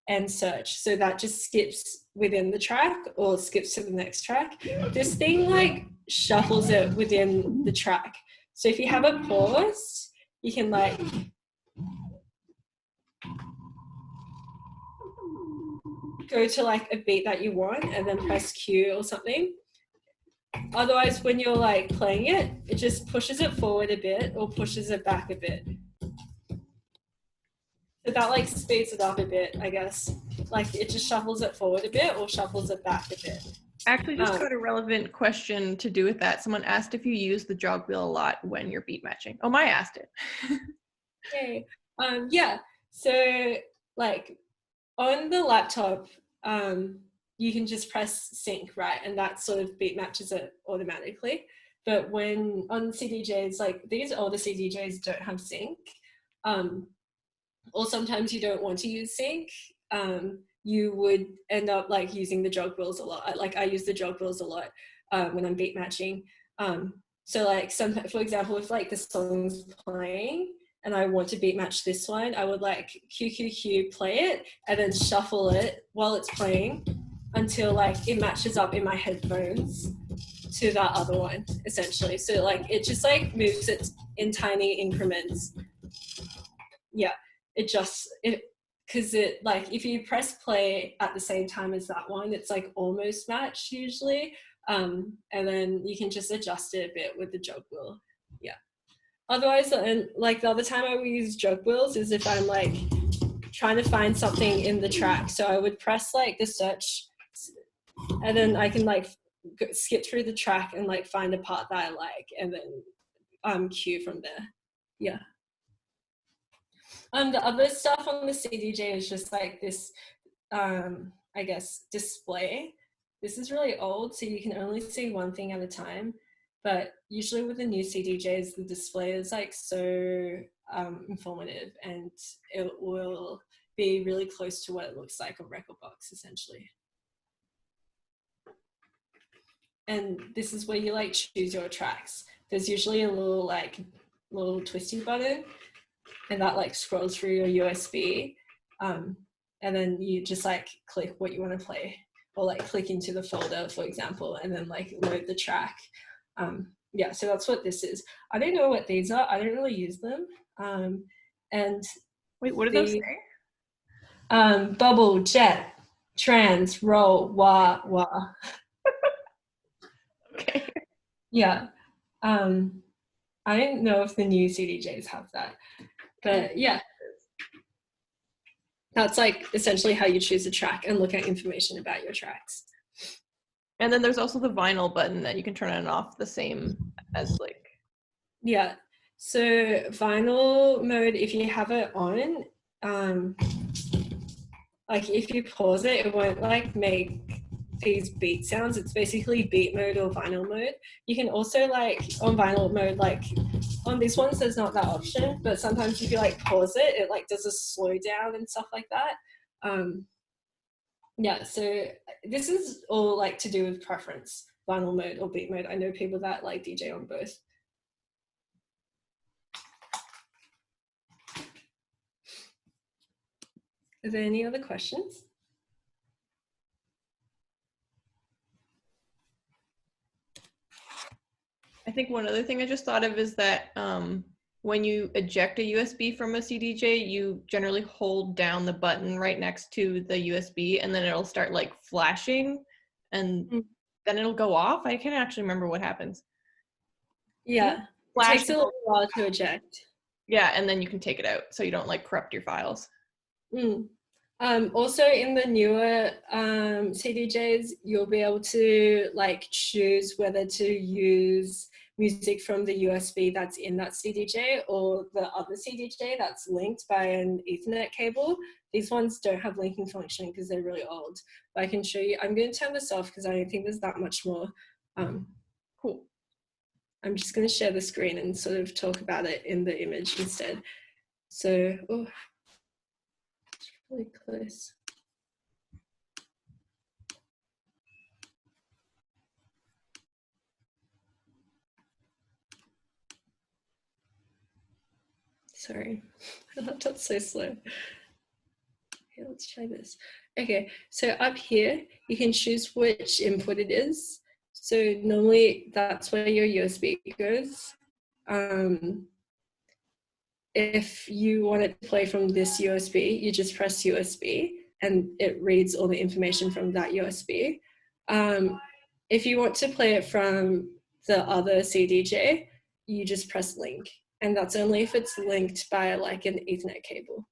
and search. So that just skips within the track or skips to the next track. This thing like shuffles it within the track. So if you have a pause, you can like go to like a beat that you want and then press Q or something. Otherwise, when you're like playing it, it just pushes it forward a bit or pushes it back a bit. So that like speeds it up a bit, I guess. Like it just shuffles it forward a bit or shuffles it back a bit. Actually, just got a relevant question to do with that. Someone asked if you use the jog wheel a lot when you're beat matching. Oh, Maya asked it. Okay. Yeah. So like on the laptop, you can just press sync, right? And that sort of beat matches it automatically. But when on CDJs, like these older CDJs don't have sync, or sometimes you don't want to use sync, you would end up like using the jog wheels a lot. Like I use the jog wheels a lot when I'm beat matching. So like for example, if like the song's playing and I want to beat match this one, I would like QQQ play it and then shuffle it while it's playing until like it matches up in my headphones to that other one, essentially. So like it just like moves it in tiny increments. Yeah, because it like if you press play at the same time as that one, it's like almost matched usually. And then you can just adjust it a bit with the jog wheel. Yeah. Otherwise, and like the other time I would use jog wheels is if I'm like trying to find something in the track. So I would press like the search, and then I can like skip through the track and like find a part that I like, and then cue from there. Yeah. The other stuff on the CDJ is just like this, I guess, display. This is really old, so you can only see one thing at a time. But usually with the new CDJs, the display is like so informative, and it will be really close to what it looks like on Rekordbox, essentially. And this is where you like choose your tracks. There's usually a little twisty button, and that like scrolls through your USB, and then you just like click what you want to play. or like click into the folder, for example, and then like load the track. Yeah, so that's what this is. I don't know what these are. I don't really use them. And Wait, what did those say? Bubble, jet, trans, roll, wah, wah. Okay. Yeah. I don't know if the new CDJs have that, but yeah. That's like essentially how you choose a track and look at information about your tracks. And then there's also the vinyl button that you can turn on and off the same as like. Yeah. So vinyl mode, if you have it on, like if you pause it, it won't like make these beat sounds. It's basically beat mode or vinyl mode. You can also like on vinyl mode, like on these ones, there's not that option, but sometimes if you like pause it, it like does a slow down and stuff like that. Yeah, so this is all like to do with preference, vinyl mode or beat mode. I know people that like DJ on both. Are there any other questions? I think one other thing I just thought of is that when you eject a USB from a CDJ, you generally hold down the button right next to the USB, and then it'll start like flashing, and then it'll go off. I can't actually remember what happens. Yeah, it takes a little while to eject. Yeah, and then you can take it out so you don't like corrupt your files. Also in the newer CDJs, you'll be able to like choose whether to use music from the USB that's in that CDJ or the other CDJ that's linked by an Ethernet cable. These ones don't have linking function because they're really old, but I can show you. I'm going to turn this off because I don't think there's that much more. Cool. I'm just going to share the screen and sort of talk about it in the image instead. So, oh, it's really close. Sorry, my laptop's so slow. Okay, let's try this. Okay, so up here, you can choose which input it is. So normally that's where your USB goes. If you want it to play from this USB, you just press USB and it reads all the information from that USB. If you want to play it from the other CDJ, you just press link. And that's only if it's linked by like an Ethernet cable.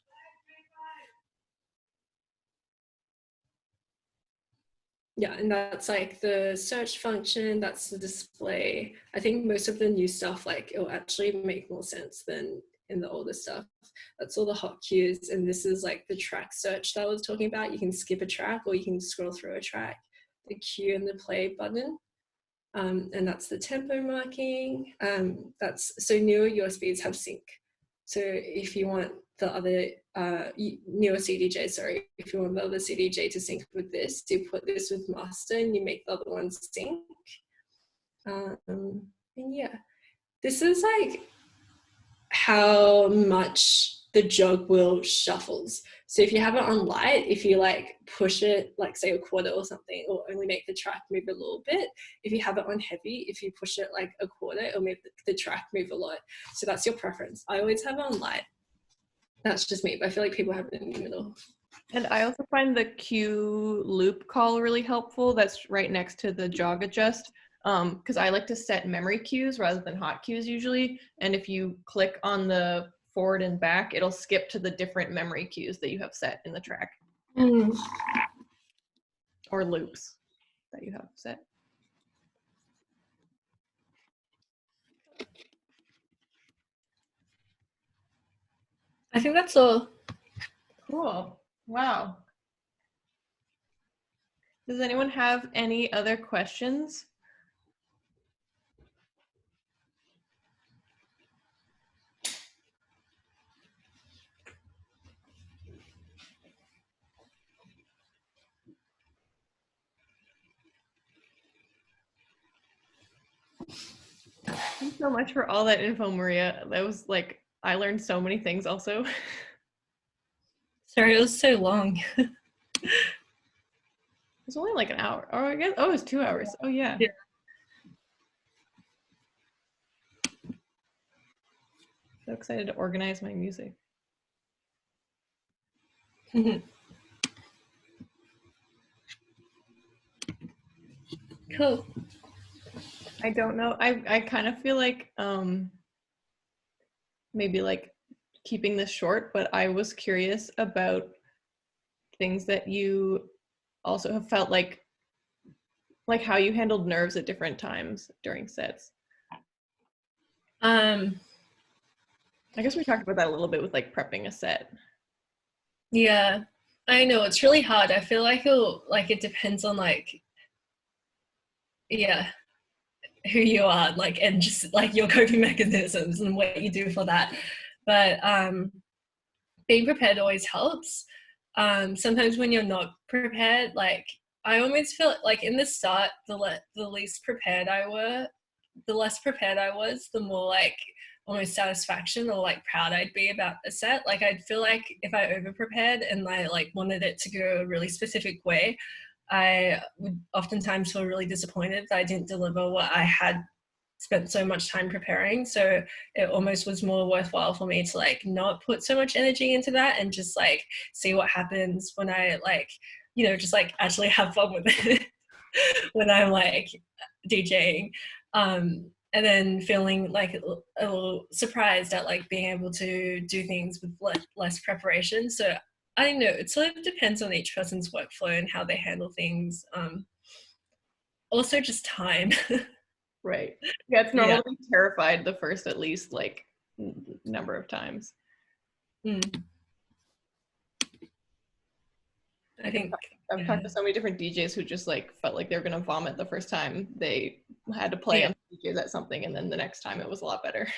Yeah, and that's like the search function, that's the display. I think most of the new stuff, like it'll actually make more sense than in the older stuff. That's all the hotkeys, and this is like the track search that I was talking about. You can skip a track or you can scroll through a track. The cue and the play button. And that's the tempo marking. So newer USBs have sync. So if you want the other newer CDJ, sorry, if you want the other CDJ to sync with this, you put this with master and you make the other ones sync. And yeah, this is like how much the jog wheel shuffles. So if you have it on light, if you like push it, like say a quarter or something, or only make the track move a little bit. If you have it on heavy, if you push it like a quarter, it'll make the track move a lot. So that's your preference. I always have it on light. That's just me, but I feel like people have it in the middle. And I also find the cue loop call really helpful. That's right next to the jog adjust. Because I like to set memory cues rather than hot cues usually. And if you click on the forward and back, it'll skip to the different memory cues that you have set in the track. Or loops that you have set. I think that's all. Cool. Wow. Does anyone have any other questions? Thanks so much for all that info, Maria. That was like, I learned so many things also. Sorry, it was so long. It It's only like an hour. Oh, I guess. Oh, it's 2 hours. Oh, yeah. Yeah. So excited to organize my music. Cool. I don't know. I kind of feel like maybe like keeping this short, but I was curious about things that you also have felt like how you handled nerves at different times during sets. I guess we talked about that a little bit with like prepping a set. Yeah, I know it's really hard. I feel like it depends on who you are, and just like your coping mechanisms and what you do for that. But being prepared always helps. Sometimes when you're not prepared, like I almost feel like in the start, the less prepared I was, the more like almost satisfaction or like proud I'd be about a set. Like I'd feel like if I over prepared and I like wanted it to go a really specific way, I would oftentimes feel really disappointed that I didn't deliver what I had spent so much time preparing. So it almost was more worthwhile for me to like not put so much energy into that and just like see what happens when I like, just like actually have fun with it when I'm like DJing. And then feeling like a little surprised at like being able to do things with less preparation. So I don't know, it sort of depends on each person's workflow and how they handle things. Also just time. Right. Yeah, it's normal to be terrified the first at least like number of times. I think I've talked to so many different DJs who just like felt like they were gonna vomit the first time they had to play on DJs at something, and then the next time it was a lot better.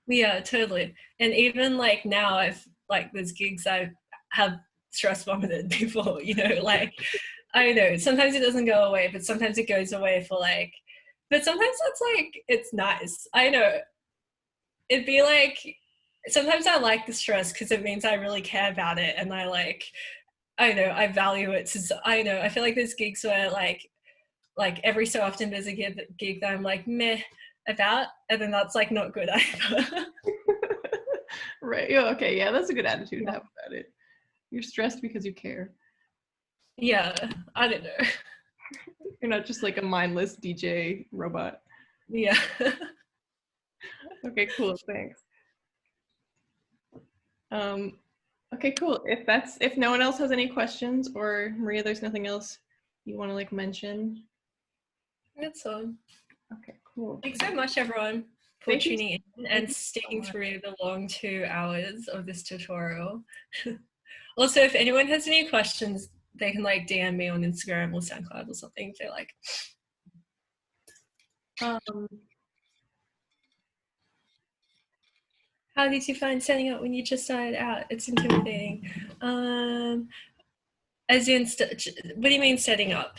Yeah, totally. And even like now, I've like there's gigs I have stress vomited before. Like I know sometimes it doesn't go away, but sometimes it goes away for like. But sometimes that's like it's nice. I know it'd be like sometimes I like the stress because it means I really care about it, and I know I value it. I know I feel like there's gigs where like every so often there's a gig that I'm like meh about, and then that's like not good either. Right. Yeah, okay. Yeah, that's a good attitude to have about it. You're stressed because you care. Yeah, I don't know. You're not just like a mindless DJ robot. Yeah. Okay, cool. Thanks. Okay, cool. If no one else has any questions, or Maria, there's nothing else you want to like mention. That's all. Okay, cool. Thanks so much, everyone, for tuning in and sticking through the long 2 hours of this tutorial. Also, if anyone has any questions, they can like DM me on Instagram or SoundCloud or something if they like. How did you find setting up when you just started out? It's intimidating. As in, what do you mean setting up?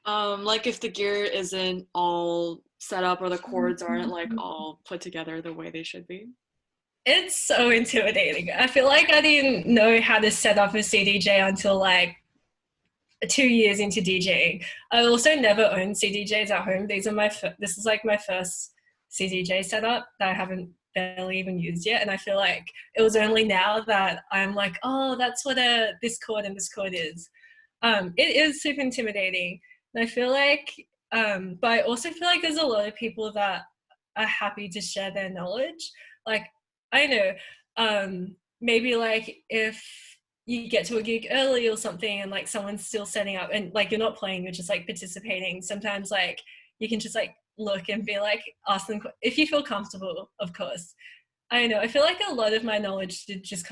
Like if the gear isn't all set up or the chords aren't like all put together the way they should be. It's so intimidating. I feel like I didn't know how to set up a CDJ until like 2 years into DJing. I also never owned CDJs at home. This is like my first CDJ setup that I haven't barely even used yet. And I feel like it was only now that I'm like, oh, that's what this chord and this chord is. It is super intimidating. And I feel like, but I also feel like there's a lot of people that are happy to share their knowledge. Like, I know, maybe like if you get to a gig early or something and like someone's still setting up and like you're not playing, you're just like participating. Sometimes like you can just like look and be like, ask them if you feel comfortable, of course. I know, I feel like a lot of my knowledge did just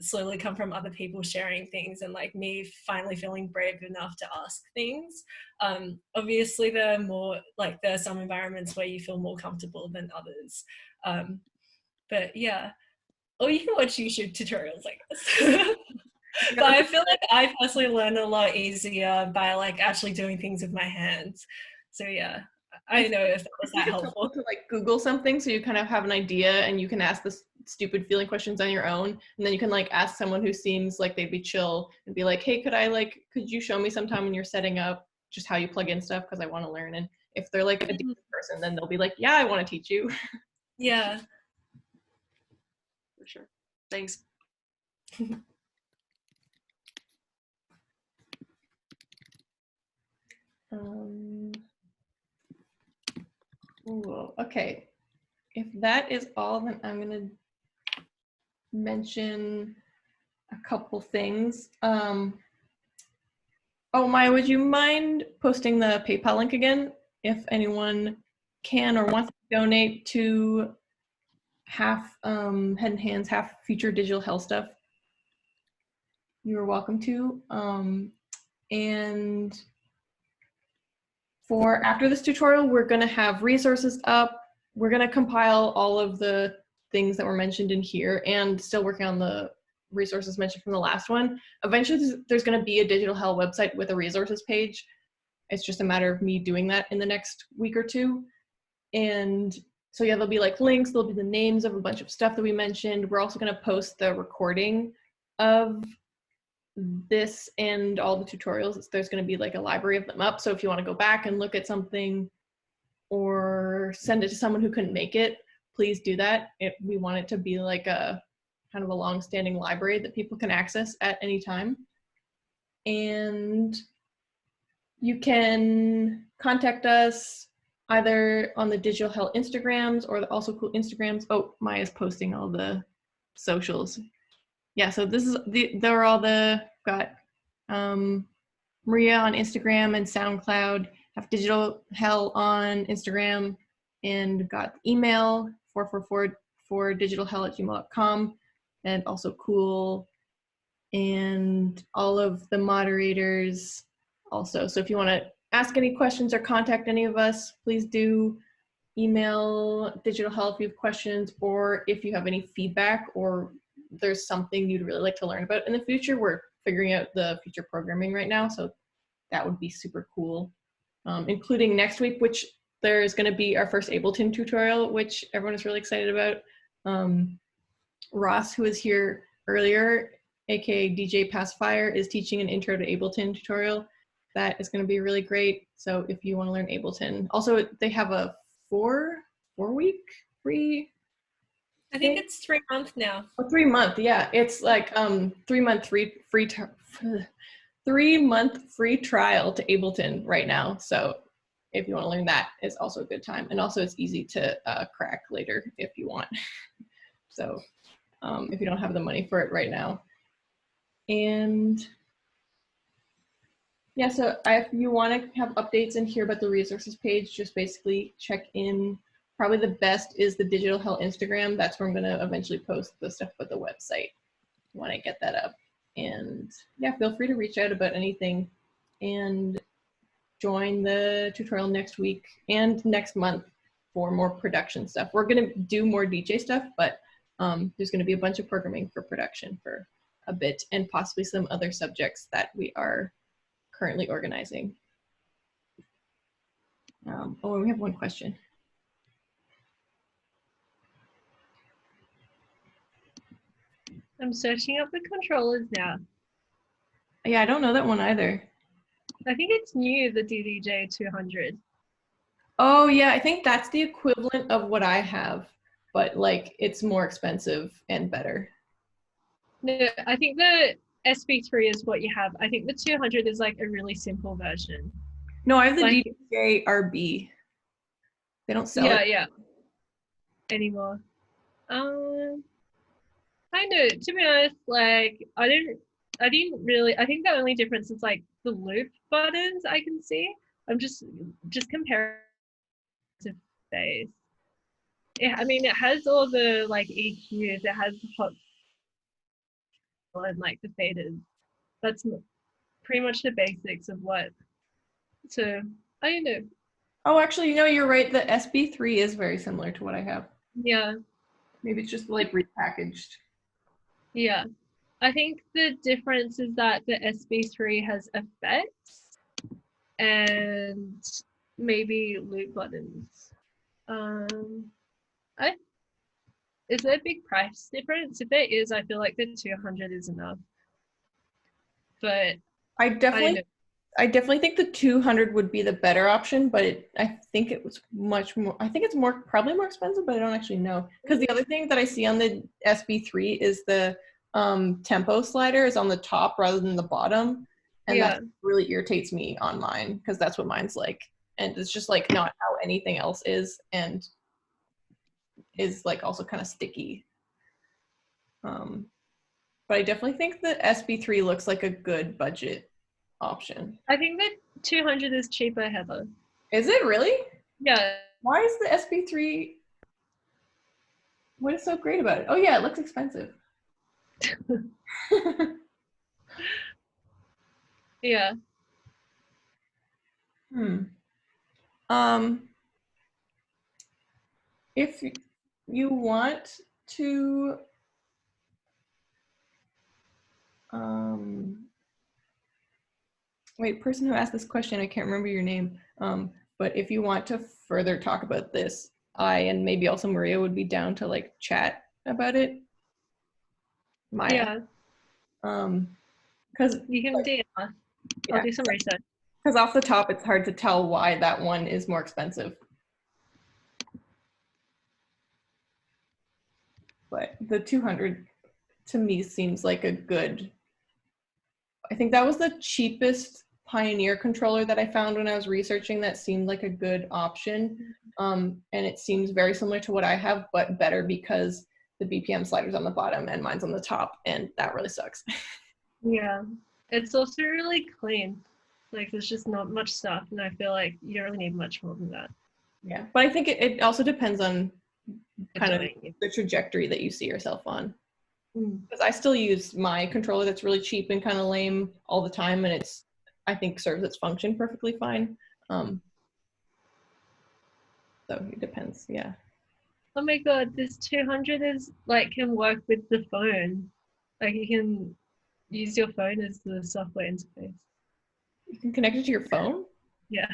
slowly come from other people sharing things and like me finally feeling brave enough to ask things. Obviously there are some environments where you feel more comfortable than others. But yeah, or you can watch YouTube tutorials, I guess. But I feel like I personally learn a lot easier by like actually doing things with my hands. So yeah, I don't know if that was I that think it's helpful. to like Google something so you kind of have an idea and you can ask the stupid feeling questions on your own, and then you can like ask someone who seems like they'd be chill and be like, hey, could you show me sometime when you're setting up just how you plug in stuff, because I want to learn. And if they're like a decent person, then they'll be like, yeah, I want to teach you. Yeah. For sure. Thanks. Cool. Okay, if that is all, then I'm gonna mention a couple things. Oh, Maya, would you mind posting the PayPal link again if anyone can or wants to donate to half Head and Hands, half future digital health stuff? You are welcome to. And for after this tutorial, we're going to have resources up. We're going to compile all of the things that were mentioned in here and still working on the resources mentioned from the last one. Eventually, there's going to be a digital health website with a resources page. It's just a matter of me doing that in the next week or two. And so yeah, there'll be like links, there'll be the names of a bunch of stuff that we mentioned. We're also going to post the recording of this and all the tutorials. There's going to be like a library of them up. So if you want to go back and look at something or send it to someone who couldn't make it, please do that. We want it to be like a kind of a long-standing library that people can access at any time. And you can contact us either on the Digital Health Instagrams or the Also Cool Instagrams. Oh, Maya's posting all the socials. Yeah, so this is they're all got Maria on Instagram and SoundCloud, have Digital Hell on Instagram, and got email 444digitalhell@gmail.com, and Also Cool, and all of the moderators also. So if you want to ask any questions or contact any of us, please do email Digital Health if you have questions, or if you have any feedback or there's something you'd really like to learn about in the future. We're figuring out the future programming right now, so that would be super cool. Including next week, which there's going to be our first Ableton tutorial, which everyone is really excited about. Ross, who was here earlier, aka DJ Pacifier, is teaching an intro to Ableton tutorial. That is going to be really great. So if you want to learn Ableton, also they have a four-week free. I think it's 3 months now. Oh, 3 month, yeah. It's like 3 month free 3 month free trial to Ableton right now. So if you want to learn that, it's also a good time. And also it's easy to crack later if you want. So if you don't have the money for it right now. And yeah, so if you want to have updates and hear about the resources page, just basically check in. Probably the best is the Digital Health Instagram. That's where I'm going to eventually post the stuff about the website when I get that up. And yeah, feel free to reach out about anything and join the tutorial next week and next month for more production stuff. We're going to do more DJ stuff, but there's going to be a bunch of programming for production for a bit, and possibly some other subjects that we are currently organizing. Oh, and we have one question. I'm searching up the controllers now. Yeah, I don't know that one either. I think it's new, the DDJ 200. Oh yeah, I think that's the equivalent of what I have, but like it's more expensive and better. No, I think the SB3 is what you have. I think the 200 is like a really simple version. No, I have the Like, DDJ RB. They don't sell it. Yeah. Anymore. I know, to be honest, like I didn't really, I think the only difference is like the loop buttons I can see. I'm just comparing to bass. I mean, it has all the like EQs, it has the hot and like the faders. That's pretty much the basics of what. So I don't know. Oh, actually, no, you're right. The SB3 is very similar to what I have. Yeah. Maybe it's just like repackaged. Yeah. I think the difference is that the SB3 has effects and maybe loop buttons. I Is there a big price difference? If there is, I feel like the 200 is enough. But I I don't know. definitely think the 200 would be the better option, but I think it was much more. I think it's probably more expensive, but I don't actually know. Because the other thing that I see on the SB3 is the tempo slider is on the top rather than the bottom, and that really irritates me on mine because that's what mine's like, and it's just like not how anything else is, and is like also kind of sticky. But I definitely think the SB3 looks like a good budget option. I think that 200 is cheaper, Heather. Is it really? Yeah. Why is the SB3? What is so great about it? Oh yeah, it looks expensive. Yeah. If you want to wait, person who asked this question, I can't remember your name. But if you want to further talk about this, I and maybe also Maria would be down to like chat about it. Maya. Yeah. Because you can DM us. I'll do some research. Because off the top, it's hard to tell why that one is more expensive. But the 200 to me seems like a good. I think that was the cheapest Pioneer controller that I found when I was researching that seemed like a good option. And it seems very similar to what I have, but better because the BPM slider's on the bottom and mine's on the top, and that really sucks. Yeah. It's also really clean. Like there's just not much stuff, and I feel like you don't really need much more than that. Yeah, but I think it also depends on kind of the trajectory that you see yourself on. Because I still use my controller that's really cheap and kind of lame all the time, and it's, I think, serves its function perfectly fine. So it depends, yeah. Oh my god, this 200 is like can work with the phone. Like you can use your phone as the software interface. You can connect it to your phone? Yeah.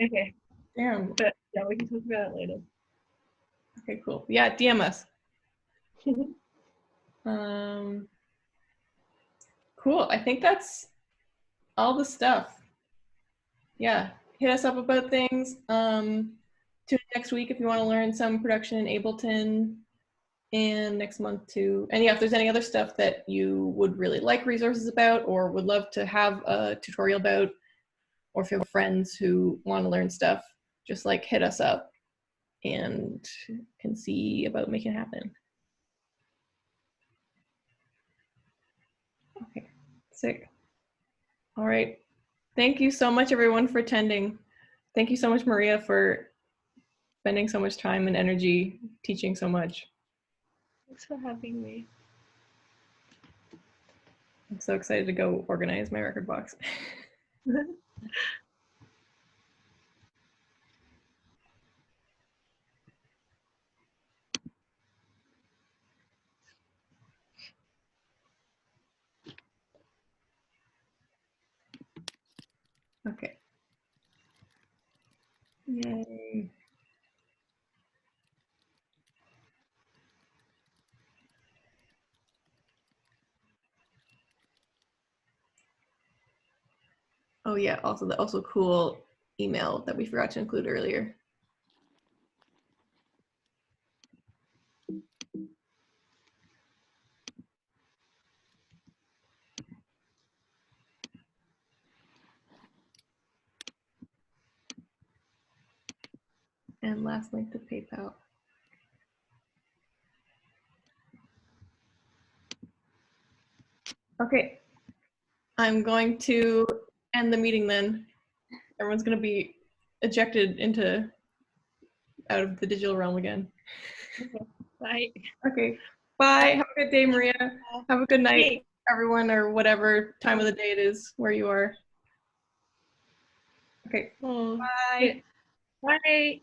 Okay. Damn. But yeah, we can talk about it later. Okay, cool. Yeah, DM us. Cool. I think that's all the stuff. Yeah, hit us up about things. Tune in next week if you want to learn some production in Ableton, and next month too. And yeah, if there's any other stuff that you would really like resources about or would love to have a tutorial about, or if you have friends who want to learn stuff, just like hit us up and can see about making it happen. Okay, sick. All right. Thank you so much, everyone, for attending. Thank you so much, Maria, for spending so much time and energy teaching so much. Thanks for having me. I'm so excited to go organize my Rekordbox. Okay. Yay. Oh yeah, also the also cool email that we forgot to include earlier. And last link to PayPal. Okay, I'm going to end the meeting then. Everyone's going to be ejected out of the digital realm again. Okay. Bye. Okay, bye. Have a good day, Maria. Have a good night, everyone, or whatever time of the day it is where you are. Okay, bye. Bye.